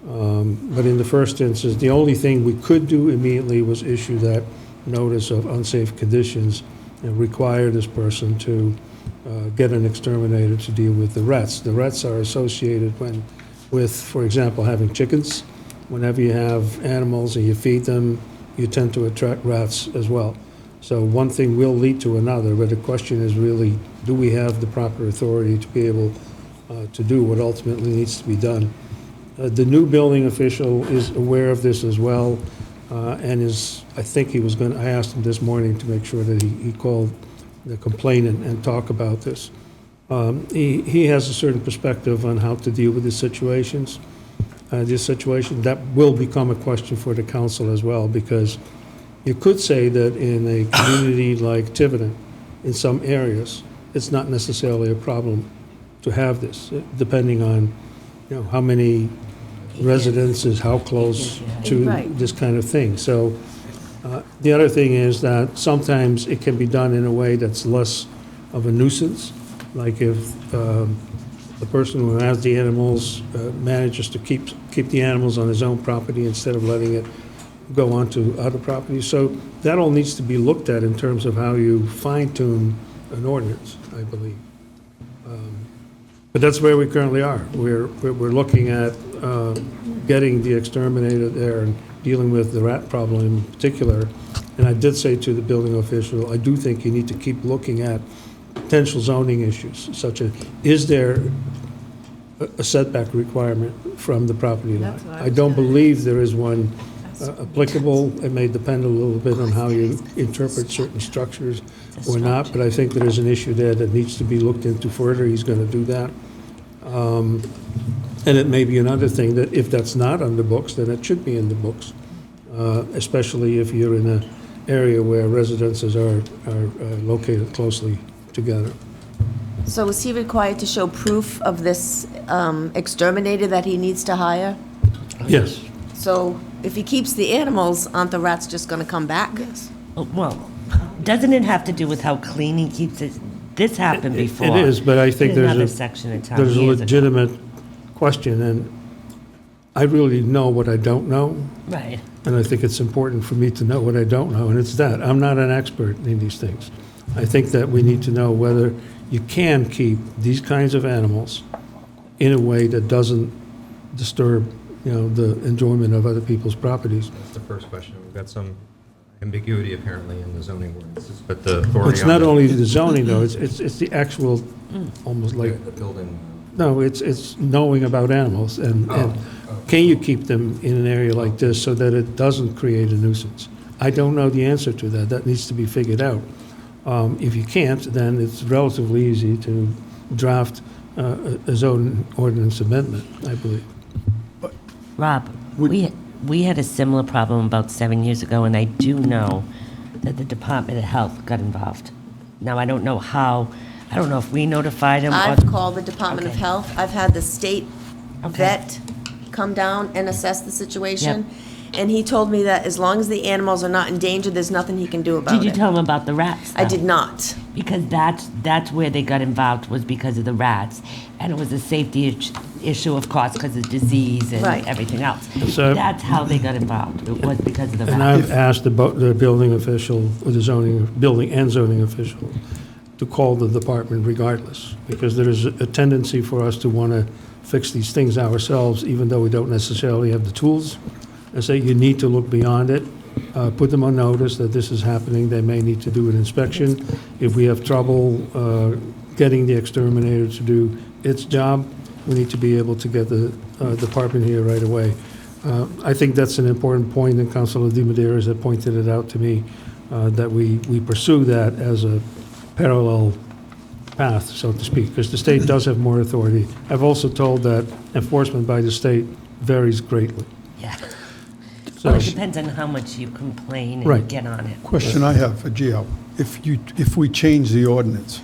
But in the first instance, the only thing we could do immediately was issue that notice of unsafe conditions and require this person to get an exterminator to deal with the rats. The rats are associated with, for example, having chickens. Whenever you have animals and you feed them, you tend to attract rats as well. So one thing will lead to another, but the question is really, do we have the proper authority to be able to do what ultimately needs to be done? The new building official is aware of this as well, and I think he was going to, I asked him this morning to make sure that he called the complainant and talk about this. He has a certain perspective on how to deal with these situations. This situation, that will become a question for the council as well, because you could say that in a community like Tiverton, in some areas, it's not necessarily a problem to have this, depending on, how many residences, how close to Right. this kind of thing. So the other thing is that sometimes it can be done in a way that's less of a nuisance, like if the person who has the animals manages to keep the animals on his own property instead of letting it go onto other properties. So that all needs to be looked at in terms of how you fine-tune an ordinance, I believe. But that's where we currently are. We're looking at getting the exterminator there and dealing with the rat problem in particular. And I did say to the building official, I do think you need to keep looking at potential zoning issues, such as, is there a setback requirement from the property line? That's what I I was don't gonna- believe there is one applicable. It may depend a little bit on how you interpret certain structures or not, but I think there is an issue there that needs to be looked into further. He's going to do that. And it may be another thing that if that's not on the books, then it should be in the books, especially if you're in an area where residences are located closely together. So is he required to show proof of this exterminator that he needs to hire? Yes. So if he keeps the animals, aren't the rats just going to come back? Yes. Well, doesn't it have to do with how clean he keeps it? This happened before. It is, but I think In another there's section of town there's a years ago. legitimate question, and I really know what I don't know. Right. And I think it's important for me to know what I don't know, and it's that. I'm not an expert in these things. I think that we need to know whether you can keep these kinds of animals in a way that doesn't disturb, the enjoyment of other people's properties. That's the first question. We've got some ambiguity apparently in the zoning ordinances, but the authority. It's not only the zoning, though, it's the actual, almost like, The building. no, it's knowing about animals, and can you keep them in an area like this so that it doesn't create a nuisance? I don't know the answer to that. That needs to be figured out. If you can't, then it's relatively easy to draft a zoning ordinance amendment, I believe. Rob, we had a similar problem about 7 years ago, and I do know that the Department of Health got involved. Now, I don't know how, I don't know if we notified them. I've called the Department of Okay. Health. I've had the state Okay. vet come down and assess the situation. And he told me that as long as the animals are not endangered, there's nothing he can do about it. Did you tell them about the rats? I though? did not. Because that's where they got involved, was because of the rats. And it was a safety issue, of course, because of disease and Right. everything else. So- That's how they got involved. It was because of the And rats. I've asked the building official, or the building and zoning official, to call the department regardless, because there is a tendency for us to want to fix these things ourselves, even though we don't necessarily have the tools. I say you need to look beyond it, put them on notice that this is happening. They may need to do an inspection. If we have trouble getting the exterminator to do its job, we need to be able to get the department here right away. I think that's an important point, and Councilor DiMederos had pointed it out to me, that we pursue that as a parallel path, so to speak, because the state does have more authority. I've also told that enforcement by the state varies greatly. Yeah. So- Well, it depends on how much you complain and Right. get on it. Question I have for Gio, if we change the ordinance,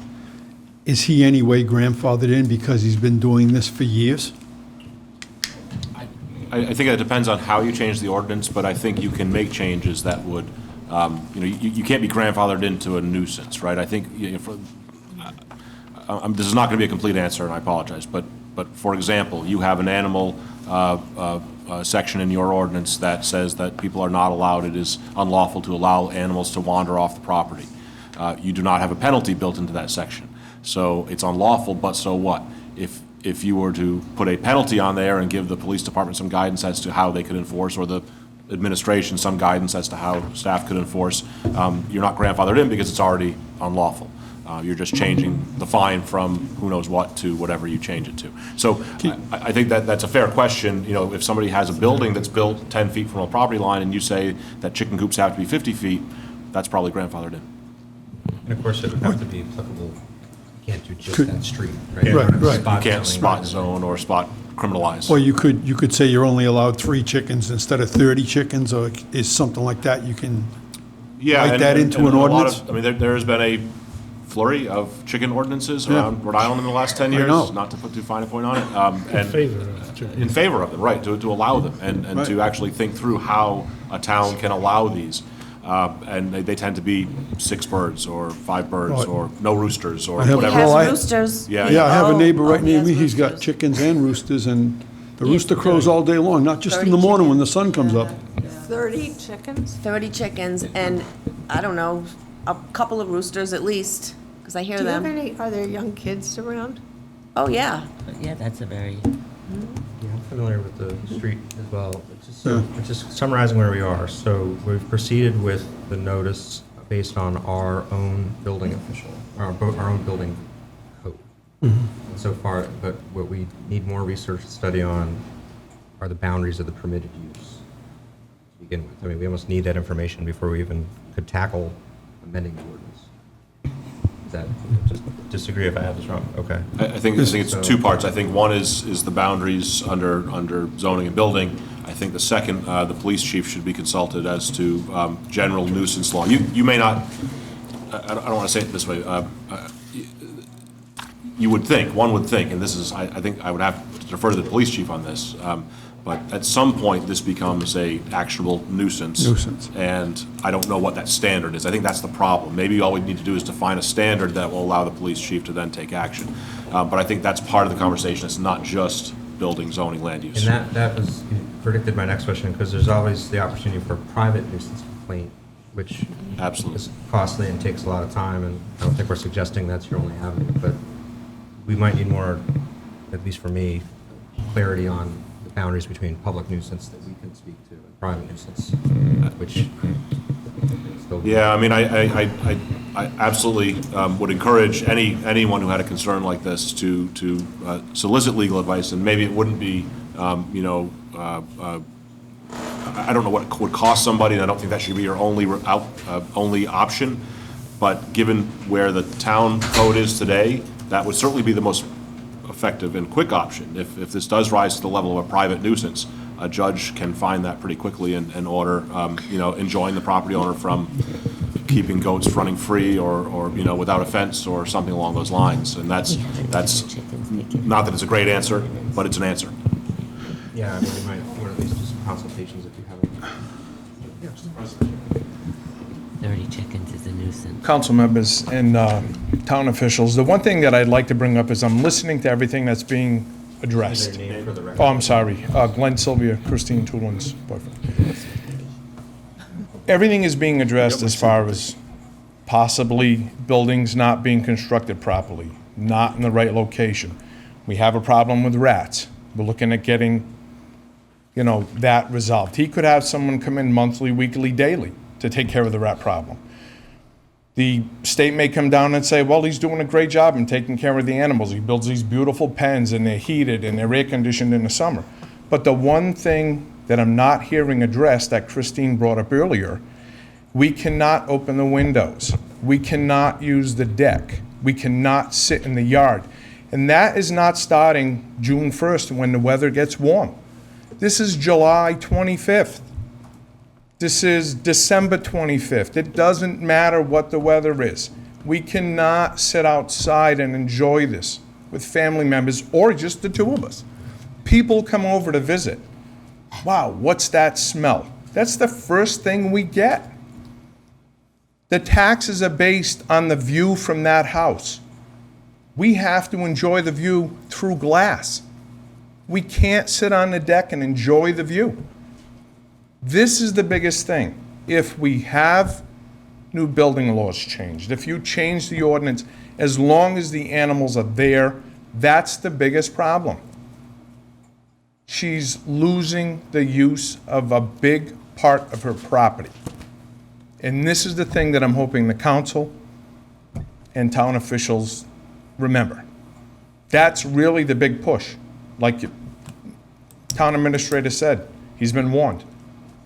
is he anyway grandfathered in because he's been doing this for years? I think it depends on how you change the ordinance, but I think you can make changes that would, you can't be grandfathered into a nuisance, right? I think, this is not going to be a complete answer, and I apologize, but for example, you have an animal section in your ordinance that says that people are not allowed, it is unlawful to allow animals to wander off the property. You do not have a penalty built into that section. So it's unlawful, but so what? If you were to put a penalty on there and give the police department some guidance as to how they could enforce, or the administration, some guidance as to how staff could enforce. You're not grandfathered in because it's already unlawful. You're just changing the fine from who knows what to whatever you change it to. So I think that that's a fair question. You know, if somebody has a building that's built 10 feet from a property line and you say that chicken coops have to be 50 feet, that's probably grandfathered in. And of course, it would have to be applicable. You can't do just Could- that street, Right, right. You can't spot zone or spot criminalize. Or you could say you're only allowed 3 chickens instead of 30 chickens, or is something like that, you can Yeah, write that into and an a lot ordinance? of- I mean, there's been a flurry of chicken ordinances Yeah. around Rhode Island in the last 10 I years, know. not to put too fine a point on it. In favor of chicken. In favor of them, right, to allow them, and to Right. actually think through how a town can allow these. And they tend to be 6 birds, or 5 birds, Right. or no roosters, or I have- whatever. Has Well, roosters. Yeah, Yeah, I have a Oh, neighbor right oh, near yes, me, he's got roosters. chickens and roosters, and the rooster crows all day long, not just in the 30 morning when the sun comes up. 30 chickens? 30 chickens and, I don't know, a couple of roosters at least, because I hear Do you have them. any, are there young kids around? Oh, yeah. Yeah, that's a very, Yeah, I'm familiar with the street as well. Just summarizing where we are. So we've proceeded with the notice based on our own building official, our own building code. So far, but what we need more research and study on are the boundaries of the permitted use to begin with. I mean, we almost need that information before we even could tackle amending the ordinance. Is that, just disagree if I have this wrong? Okay. I think it's 2 parts. I think one is the boundaries under zoning and building. I think the second, the police chief should be consulted as to general nuisance law. You may not, I don't want to say it this way, you would think, one would think, and this is, I think I would have to defer to the police chief on this, but at some point, this becomes a actionable nuisance. Nuisance. And I don't know what that standard is. I think that's the problem. Maybe all we need to do is define a standard that will allow the police chief to then take action. But I think that's part of the conversation. It's not just building, zoning, land use. And that was, you predicted my next question, because there's always the opportunity for private nuisance complaint, which Absolutely. is costly and takes a lot of time, and I don't think we're suggesting that's your only avenue, but we might need more, at least for me, clarity on the boundaries between public nuisance that we can speak to and private nuisance, which still. Yeah, I mean, I absolutely would encourage anyone who had a concern like this to solicit legal advice, and maybe it wouldn't be, I don't know what it would cost somebody, and I don't think that should be your only option, but given where the town code is today, that would certainly be the most effective and quick option. If this does rise to the level of a private nuisance, a judge can find that pretty quickly and order, enjoin the property owner from keeping goats running free or without a fence or something along those lines. And that's not that it's a great answer, but it's an answer. Yeah, I mean, we might want at least do some consultations if you haven't. 30 chickens is a nuisance. Council members and town officials, the one thing that I'd like to bring up is I'm listening to everything that's being addressed. Their name for the record. Oh, I'm sorry. Glenn Sylvia, Christine Tulin's boyfriend. Everything is being addressed as far as possibly buildings not being constructed properly, not in the right location. We have a problem with rats. We're looking at getting, that resolved. He could have someone come in monthly, weekly, daily to take care of the rat problem. The state may come down and say, well, he's doing a great job in taking care of the animals. He builds these beautiful pens and they're heated and they're air conditioned in the summer. But the one thing that I'm not hearing addressed that Christine brought up earlier, we cannot open the windows. We cannot use the deck. We cannot sit in the yard. And that is not starting June 1st when the weather gets warm. This is July 25th. This is December 25th. It doesn't matter what the weather is. We cannot sit outside and enjoy this with family members or just the two of us. People come over to visit. Wow, what's that smell? That's the first thing we get. The taxes are based on the view from that house. We have to enjoy the view through glass. We can't sit on the deck and enjoy the view. This is the biggest thing. If we have new building laws changed, if you change the ordinance, as long as the animals are there, that's the biggest problem. She's losing the use of a big part of her property. And this is the thing that I'm hoping the council and town officials remember. That's really the big push. Like the town administrator said, he's been warned.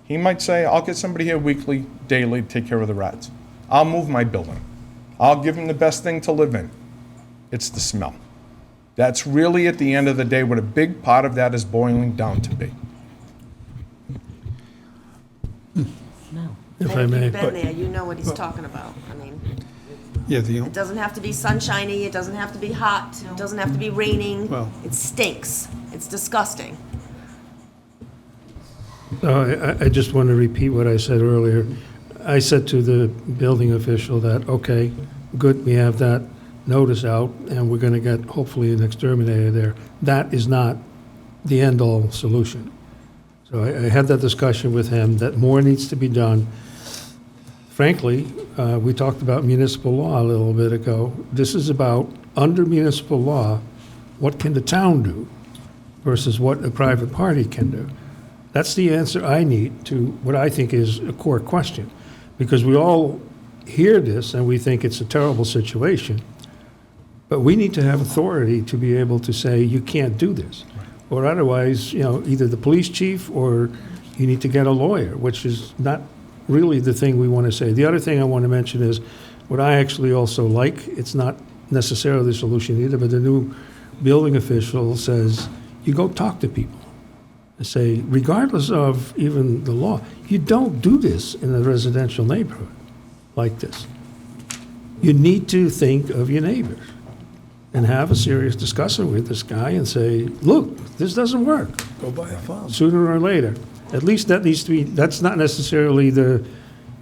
He might say, I'll get somebody here weekly, daily to take care of the rats. I'll move my building. I'll give them the best thing to live in. It's the smell. That's really, at the end of the day, what a big part of that is boiling down to be. If I may. You've been there, you know what he's talking about. I mean, Yeah, it doesn't have to be sunshiny, it doesn't have to be hot, it doesn't have to be raining. Well- It stinks. It's disgusting. I just want to repeat what I said earlier. I said to the building official that, okay, good, we have that notice out, and we're going to get hopefully an exterminator there. That is not the end-all solution. So I had that discussion with him, that more needs to be done. Frankly, we talked about municipal law a little bit ago. This is about, under municipal law, what can the town do versus what a private party can do? That's the answer I need to what I think is a core question. Because we all hear this and we think it's a terrible situation, but we need to have authority to be able to say, you can't do this. Or otherwise, either the police chief or you need to get a lawyer, which is not really the thing we want to say. The other thing I want to mention is what I actually also like, it's not necessarily the solution either, but the new building official says, you go talk to people. And say, regardless of even the law, you don't do this in a residential neighborhood like this. You need to think of your neighbors and have a serious discussion with this guy and say, look, this doesn't work. Go buy a farm. Sooner or later. At least that needs to be, that's not necessarily the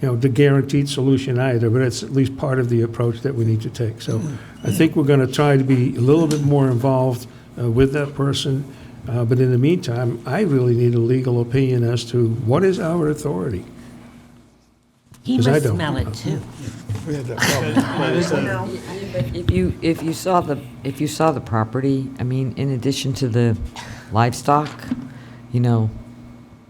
guaranteed solution either, but it's at least part of the approach that we need to take. So I think we're going to try to be a little bit more involved with that person. But in the meantime, I really need a legal opinion as to what is our authority. He 'Cause I must don't. smell it too. We had that problem. If you saw the property, I mean, in addition to the livestock,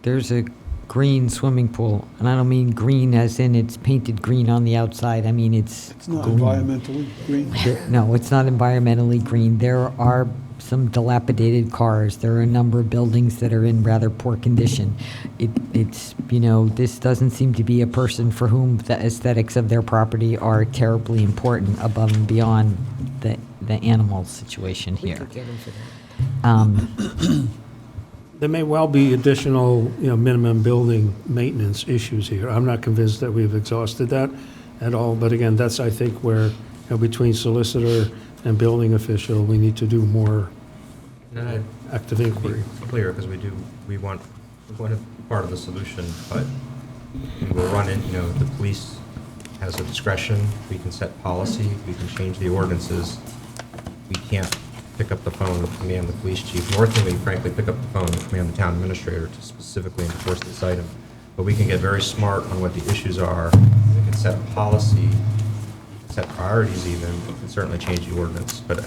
there's a green swimming pool, and I don't mean green as in it's painted green on the outside. I mean it's Not green. environmentally green. No, it's not environmentally green. There are some dilapidated cars. There are a number of buildings that are in rather poor condition. It's this doesn't seem to be a person for whom the aesthetics of their property are terribly important above and beyond the animal situation here. There may well be additional, minimum building maintenance issues here. I'm not convinced that we've exhausted that at all, but again, that's, I think, where, between solicitor and building official, we need to do more active inquiry. Clear, because we want to be part of the solution, but we'll run in, the police has a discretion, we can set policy, we can change the ordinances. We can't pick up the phone and command the police chief, nor can we frankly pick up the phone and command the town administrator to specifically enforce this item. But we can get very smart on what the issues are, we can set policy, set priorities even, and certainly change the ordinance. But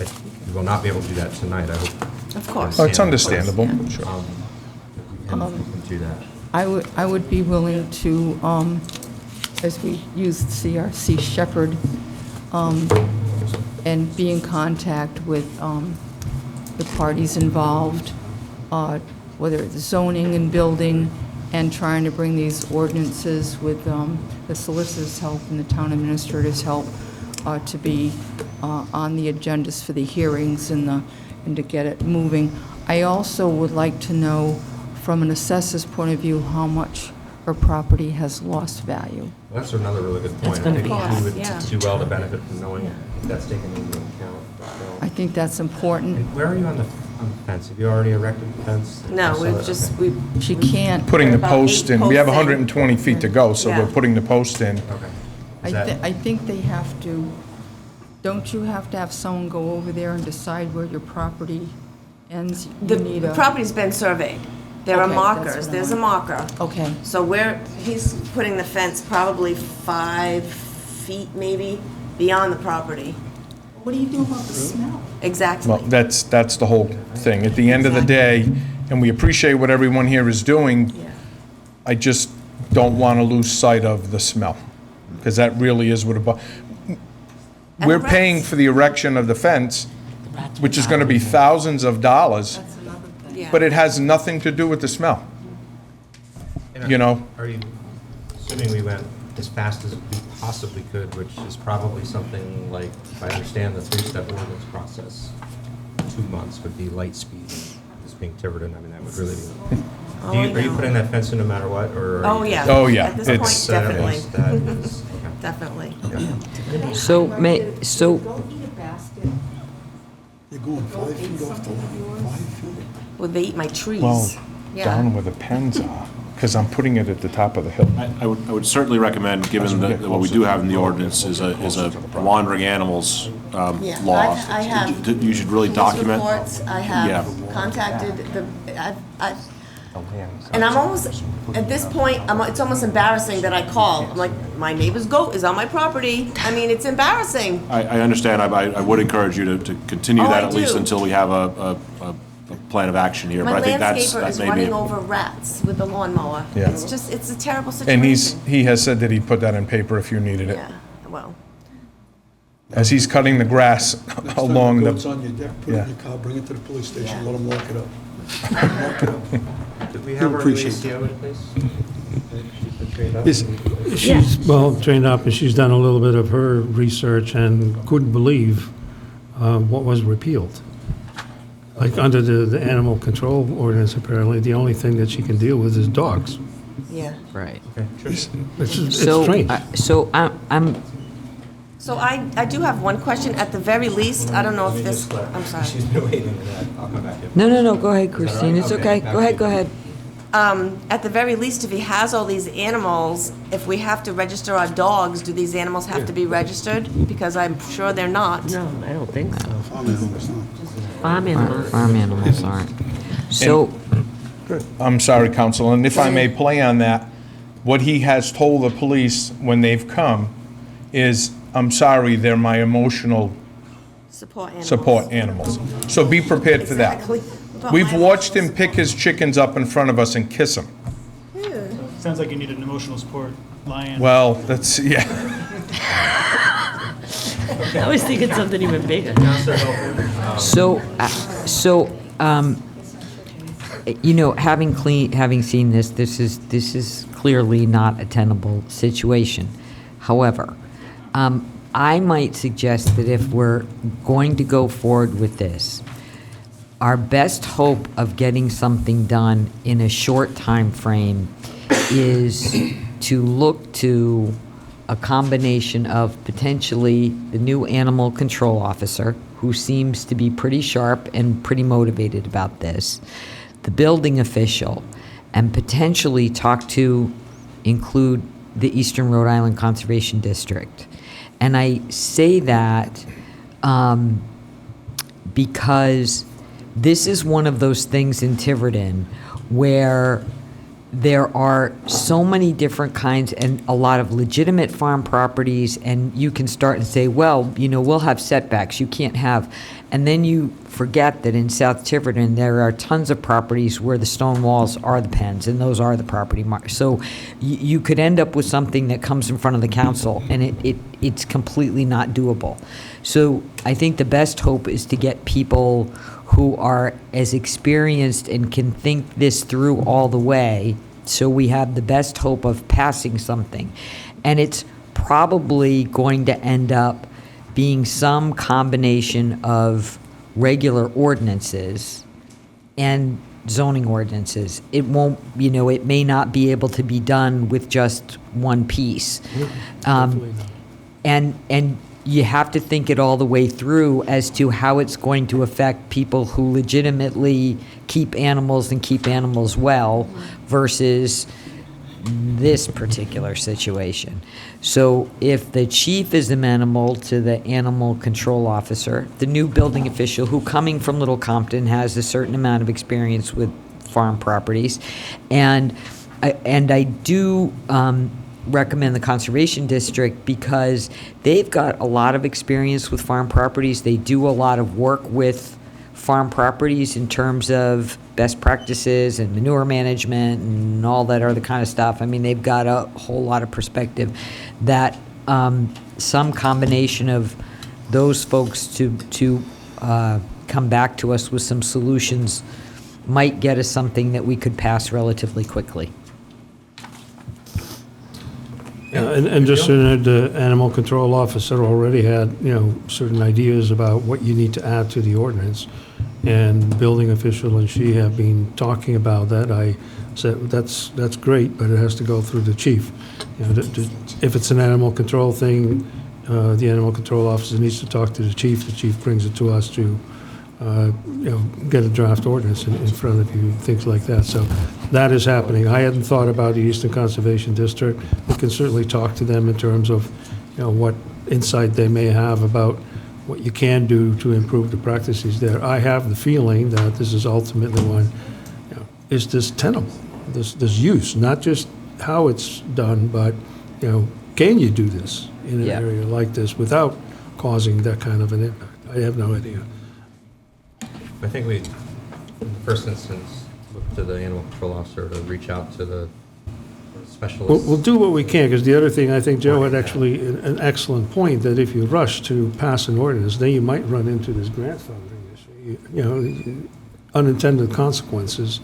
we will not be able to do that tonight, I hope. Of course. Oh, it's understandable, sure. We can do that. I would be willing to, as we use CRC Shepherd, and be in contact with the parties involved, whether it's zoning and building, and trying to bring these ordinances with the solicitor's help and the town administrator's help to be on the agendas for the hearings and to get it moving. I also would like to know, from an assessor's point of view, how much her property has lost value. Well, that's another really good point. gonna I be think hard, we would yeah. do well to benefit from knowing if that's taken into account. I think that's important. And where are you on the fence? Have you already erected the fence? No, I saw we've that. just, Okay. She can't. Putting the About post 8 in, we have posts in. 120 feet to go, so Yeah. we're putting the post in. Okay. Is that- I think they have to, don't you have to have someone go over there and decide where your property ends? You need The a- property's been surveyed. There are Okay, that's markers, what I there's a marker. Okay. So he's putting the fence probably 5 feet maybe beyond the property. What do you do about the smell? Exactly. Well, that's the whole thing. At the end of the day, and we appreciate what everyone here is doing, Yeah. I just don't want to lose sight of the smell, because that really is what we're paying for the erection of the fence, which is going to be thousands of dollars, but it has nothing to do with the smell. You know? Are you assuming we went as fast as we possibly could, which is probably something like, if I understand the three-step ordinance process, 2 months would be light speed, this being Tiverton, I mean, that would really be. Are you putting that fence in no matter what, or? Oh, yeah. Oh, yeah. At this It's- point, definitely. That is, okay. Definitely. So, You're going 5 feet off the line, 5 feet. Well, they eat my trees. Well, Yeah. down where the pens are, because I'm putting it at the top of the hill. I would certainly recommend, given that what we do have in the ordinance is a wandering animals Yeah, law. I have You should really police document. reports. I Yeah. have contacted and I'm almost, at this point, it's almost embarrassing that I call. I'm like, my neighbor's goat is on my property. I mean, it's embarrassing. I understand. I would encourage you to continue Oh, that I at least do. until we have a plan of action here. My But I think landscaper that is may be. running over rats with the lawnmower. Yeah. It's a terrible situation. And he has said that he'd put that in paper if you needed it. Yeah, well, As he's cutting the grass Next time along the goat's the, on your deck, put it yeah. in your car, bring it to the police station, Yeah. let them lock it up. Lock it up. Did we have our new Appreciate ACO in place? She's been trained up? Is- She's, well, trained up, and she's done a little bit of her research and couldn't believe what was repealed. Like, under the animal control ordinance, apparently, the only thing that she can deal with is dogs. yeah. right. It's it's So, strange. So I do have one question. At the very least, I don't know if this, I'm sorry. She's been waiting for that. I'll come back to you. No, go ahead, Is that Christine, right? it's Okay, okay. back Go to ahead, you. go ahead. At the very least, if he has all these animals, if we have to register our dogs, do these animals have to be registered? Because I'm sure they're not. No, I don't think so. Farm animals, no. Farm animals. Farm animals aren't. So, I'm sorry, Counsel, and if I may play on that, what he has told the police when they've come is, I'm sorry, they're my emotional support animals. So be prepared for that. Exactly. About We've my watched him emotions. pick his chickens up in front of us and kiss them. Sounds like you need an emotional support lion. Well, that's, yeah. I was thinking something even bigger. having seen this, this is clearly not a tenable situation. However, I might suggest that if we're going to go forward with this, our best hope of getting something done in a short time frame is to look to a combination of potentially the new animal control officer, who seems to be pretty sharp and pretty motivated about this, the building official, and potentially include the Eastern Rhode Island Conservation District. And I say that because this is one of those things in Tiverton where there are so many different kinds and a lot of legitimate farm properties, and you can start and say, well, we'll have setbacks, you can't have. And then you forget that in South Tiverton, there are tons of properties where the stone walls are the pens, and those are the property marks. So you could end up with something that comes in front of the council, and it's completely not doable. So I think the best hope is to get people who are as experienced and can think this through all the way, so we have the best hope of passing something. And it's probably going to end up being some combination of regular ordinances and zoning ordinances. It won't, it may not be able to be done with just one piece. And you have to think it all the way through as to how it's going to affect people who legitimately keep animals and keep animals well versus this particular situation. So if the chief is amenable to the animal control officer, the new building official who, coming from Little Compton, has a certain amount of experience with farm properties, and I do recommend the Conservation District because they've got a lot of experience with farm properties. They do a lot of work with farm properties in terms of best practices and manure management and all that other kind of stuff. I mean, they've got a whole lot of perspective that some combination of those folks to come back to us with some solutions might get us something that we could pass relatively quickly. And just so you know, the animal control officer already had, certain ideas about what you need to add to the ordinance. And building official and she have been talking about that. I said, that's great, but it has to go through the chief. If it's an animal control thing, the animal control officer needs to talk to the chief brings it to us to, get a draft ordinance in front of you, things like that. So that is happening. I hadn't thought about the Eastern Conservation District. We can certainly talk to them in terms of, what insight they may have about what you can do to improve the practices there. I have the feeling that this is ultimately one, is this tenable, this use, not just how it's done, but, can you do this in an area like this without causing that kind of an impact? I have no idea. I think we, in the first instance, look to the animal control officer to reach out to the specialist. We'll do what we can, because the other thing, I think Joe had actually an excellent point, that if you rush to pass an ordinance, then you might run into this grandfathering issue, unintended consequences.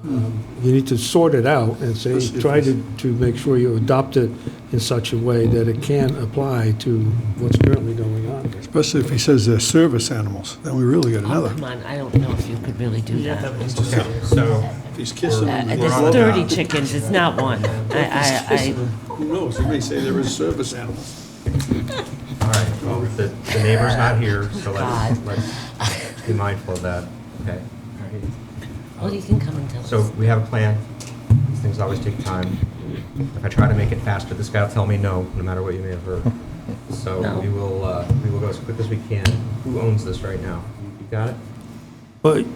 You need to sort it out and say, try to make sure you adopt it in such a way that it can apply to what's currently going on. Especially if he says they're service animals, then we really got another. Come on, I don't know if you could really do that. So, If he's kissing them. There's 30 chickens, it's not one. Who knows, he may say they're his service animals. all right, well, the neighbor's not here, so let's be mindful of that, okay? Well, you can come and tell us. So we have a plan. These things always take time. If I try to make it faster, this guy will tell me no matter what you may have heard. So No. we will go as quick as we can. Who owns this right now? You got it? But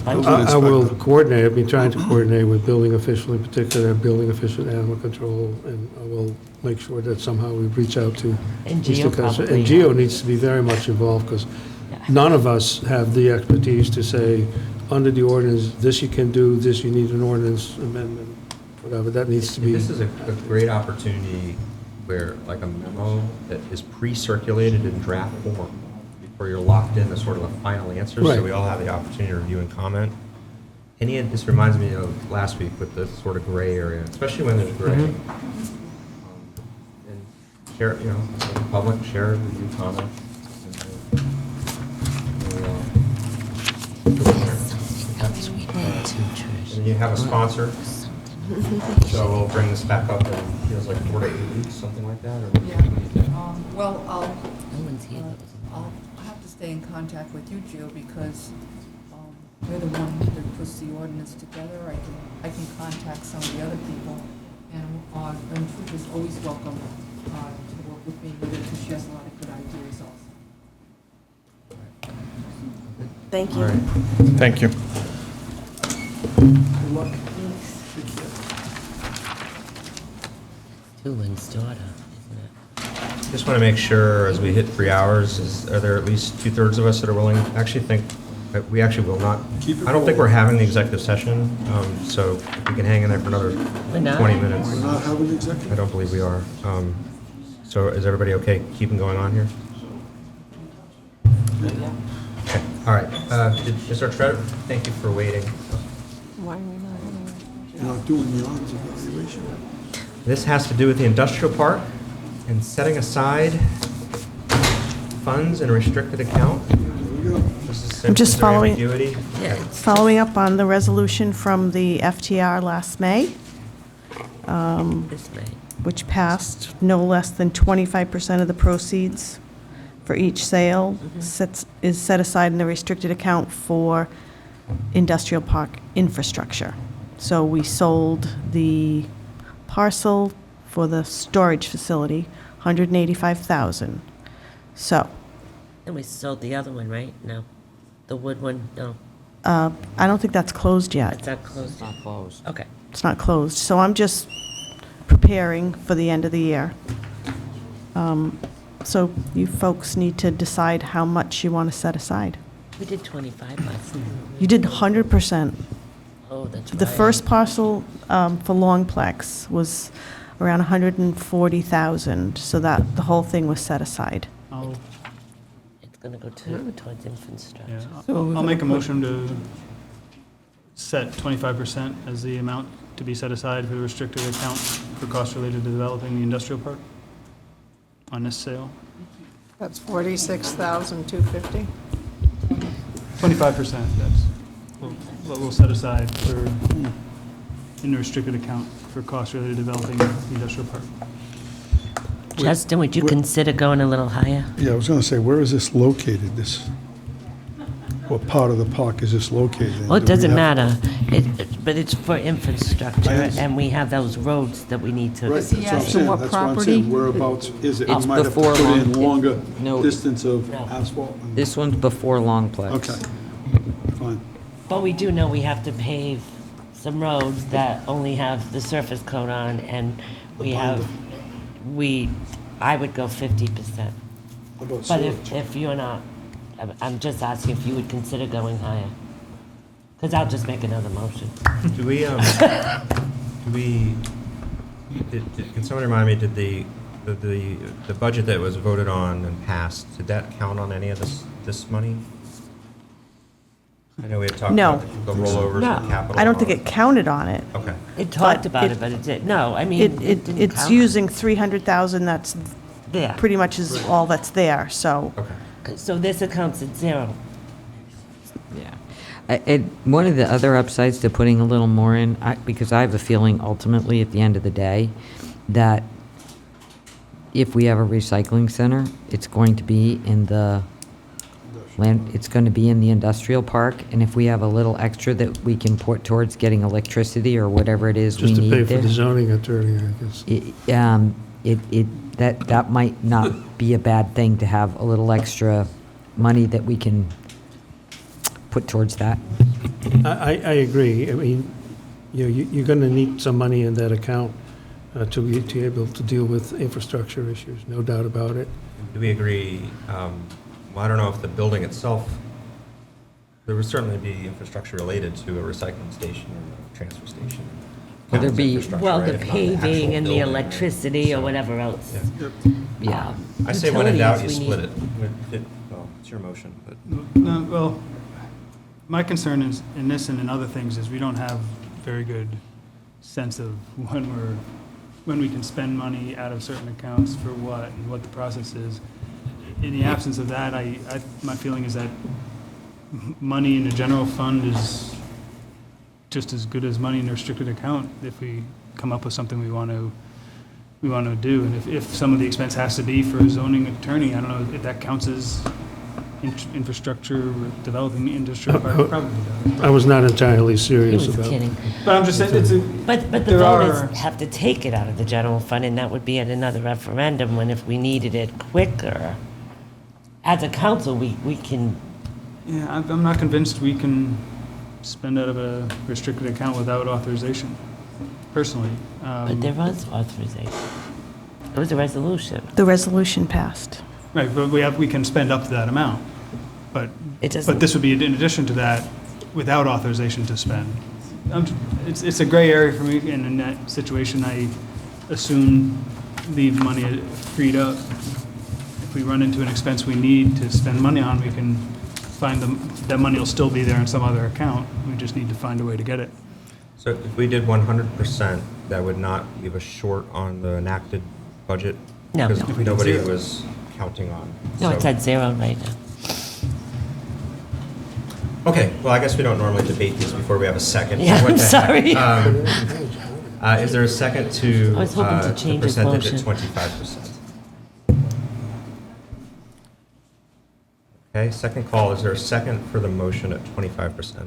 I will coordinate, I've been trying to coordinate with building official in particular, building official and animal control, and I will make sure that somehow we reach out to. And Mr. Geo Custer. probably. And Geo needs to be very much involved, because none of us have the expertise to say, under the ordinance, this you can do, this you need an ordinance amendment, whatever, that needs to be. This is a great opportunity where, like a memo that is pre-circulated in draft form, where you're locked in to sort of a final answer, so Right. we all have the opportunity to review and comment. This reminds me of last week with the sort of gray area, especially when there's gray. And share, the public, share, review, comment. And you have a sponsor, so we'll bring this back up in, feels like 4 to 8 weeks, something like that, or? Well, I'll have to stay in contact with you, Jill, because you're the one that puts the ordinance together. I can contact some of the other people, and Trish is always welcome to work with me with it, because she has a lot of good ideas also. Thank you. All right. Thank you. Tulin's daughter, isn't it? Just want to make sure, as we hit 3 hours, are there at least 2/3 of us that are willing? I actually think that we actually will not. I don't think we're having the executive session, so if we can hang in there for another 20 minutes. We're not having an executive? I don't believe we are. So is everybody okay keeping going on here? Okay, all right. Mr. Treasurer, thank you for waiting. Why are we not having it? You're not doing the honors evaluation. This has to do with the industrial park and setting aside funds in a restricted account. I'm just Is there following- ambiguity? Following up on the resolution from the FTR last May, This May. which passed no less than 25% of the proceeds for each sale is set aside in the restricted account for industrial park infrastructure. So we sold the parcel for the storage facility, $185,000. So, And we sold the other one, right? No. The wood one, no. I don't think that's closed yet. It's not closed. Not closed. Okay. It's not closed, so I'm just preparing for the end of the year. So you folks need to decide how much you want to set aside. We did 25 last time. You did 100%. Oh, that's right. The first parcel for Longplex was around 140,000, so that the whole thing was set aside. It's going to go towards infrastructure. Yeah, I'll make a motion to set 25% as the amount to be set aside for the restricted account for costs related to developing the industrial park on this sale. That's 46,250. 25%, what we'll set aside for, in the restricted account for costs related to developing the industrial park. Justin, would you consider going a little higher? Yeah, I was going to say, where is this located, this, what part of the park is this located in? Well, it Do we doesn't have- matter, but it's for infrastructure, and we have those roads that we need to. Right, Is he that's what I'm asking saying, what that's what I'm property? saying, whereabouts is it? We It's might have to before put in Long- longer No. distance of asphalt. This one's before Longplex. Okay, fine. But we do know we have to pave some roads that only have the surface coat on, and I would go 50%. About But sewage? if you're not, I'm just asking if you would consider going higher. Because I'll just make another motion. Do we, can someone remind me, did the budget that was voted on and passed, did that count on any of this money? I know we had talked No. about the rollovers No. and capital. I don't think it counted on it. Okay. It talked But about it- it, but it did, no, I mean, it didn't It's count. using 300,000, that's There. pretty much is all that's there, so. Okay. So this account's at zero. Yeah. And one of the other upsides to putting a little more in, because I have a feeling ultimately at the end of the day, that if we have a recycling center, it's going to be in the it's going to be in the industrial park, and if we have a little extra that we can put towards getting electricity or whatever it is we Just to need pay for there, the zoning attorney, I guess. that might not be a bad thing to have a little extra money that we can put towards that. I agree. I mean, you're going to need some money in that account to be able to deal with infrastructure issues, no doubt about it. Do we agree, well, I don't know if the building itself, there would certainly be infrastructure related to a recycling station or a transfer station. Will there be- Infrastructure, Well, right? the If not paving actual and the building. electricity or whatever else. Yeah. I say when in doubt, you Utilities we split need. it. Well, it's your motion, but. No, well, my concern is, in this and in other things, is we don't have very good sense of when we can spend money out of certain accounts for what and what the process is. In the absence of that, my feeling is that money in the general fund is just as good as money in the restricted account if we come up with something we want to do. And if some of the expense has to be for a zoning attorney, I don't know if that counts as infrastructure, developing industrial park, probably does. I was not entirely He serious was about. kidding. But I'm just saying, But the there voters are- have to take it out of the general fund, and that would be at another referendum, when if we needed it quicker, as a council, we can, Yeah, I'm not convinced we can spend out of a restricted account without authorization, personally. but there was authorization. It was a resolution. The resolution passed. Right, but we can spend up to that amount. But, It doesn't- but this would be in addition to that, without authorization to spend. It's a gray area for me, and in that situation, I assume leave money freed up. If we run into an expense we need to spend money on, we can find that money will still be there in some other account. We just need to find a way to get it. So if we did 100%, that would not leave us short on the enacted budget? No. Because If we did nobody zero. was counting on. No, it's so- at zero right now. Okay, well, I guess we don't normally debate these before we have a second. Yeah, What I'm the heck? sorry. Is there a second to I was hoping to the change his percentage at motion. 25%? Okay, second call. Is there a second for the motion at 25%?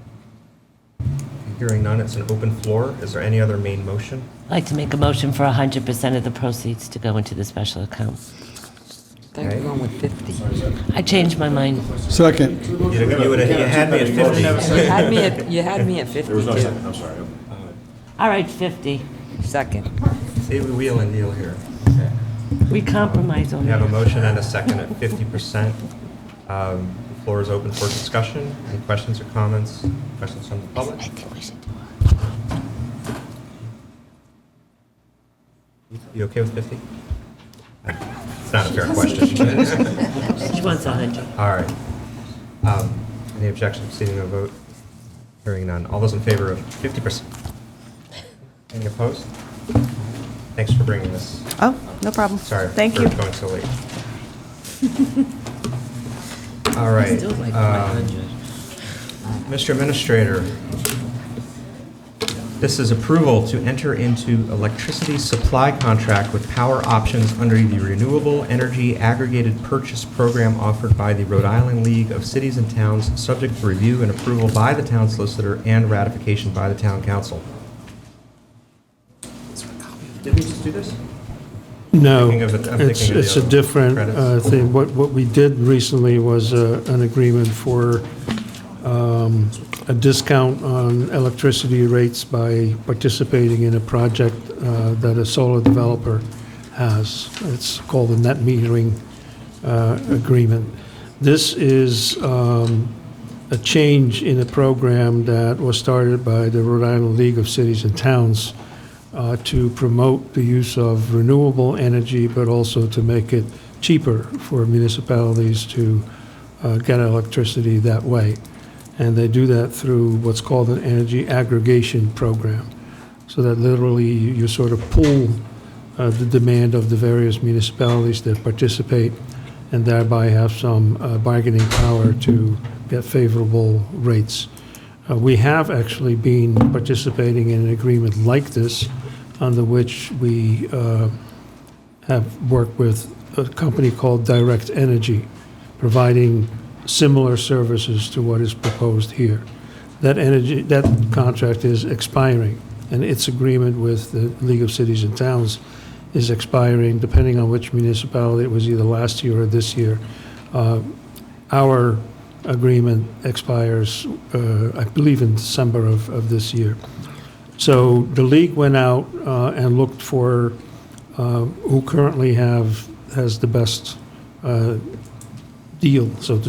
Hearing none, it's an open floor. Is there any other main motion? I'd like to make a motion for 100% of the proceeds to go into the special account. I think we're going with 50. I changed my mind. Second. You had me at 50. You had me at 50 too. I'm sorry. All right, 50. Second. See, we wheel and deal here. We compromise on We have a that. motion and a second at 50%. Floor is open for discussion. Any questions or comments? Questions from the public? You okay with 50? It's not a fair question. She wants 100. All right. Any objection to proceeding to a vote? Hearing none. All those in favor of 50%? Any opposed? Thanks for bringing this. Oh, no problem. Sorry Thank for you. going so late. All right. Still like 500. Mr. Administrator, this is approval to enter into electricity supply contract with Power Options under the Renewable Energy Aggregated Purchase Program offered by the Rhode Island League of Cities and Towns, subject to review and approval by the town solicitor and ratification by the town council. Did we just do this? No, I'm thinking of the it's a other different credits. thing. What we did recently was an agreement for a discount on electricity rates by participating in a project that a solar developer has. It's called a net metering agreement. This is a change in a program that was started by the Rhode Island League of Cities and Towns to promote the use of renewable energy, but also to make it cheaper for municipalities to get electricity that way. And they do that through what's called an energy aggregation program. So that literally you sort of pool the demand of the various municipalities that participate and thereby have some bargaining power to get favorable rates. We have actually been participating in an agreement like this, under which we have worked with a company called Direct Energy, providing similar services to what is proposed here. That contract is expiring, and its agreement with the League of Cities and Towns is expiring, depending on which municipality. It was either last year or this year. Our agreement expires, I believe, in December of this year. So the league went out and looked for who currently has the best deal, so to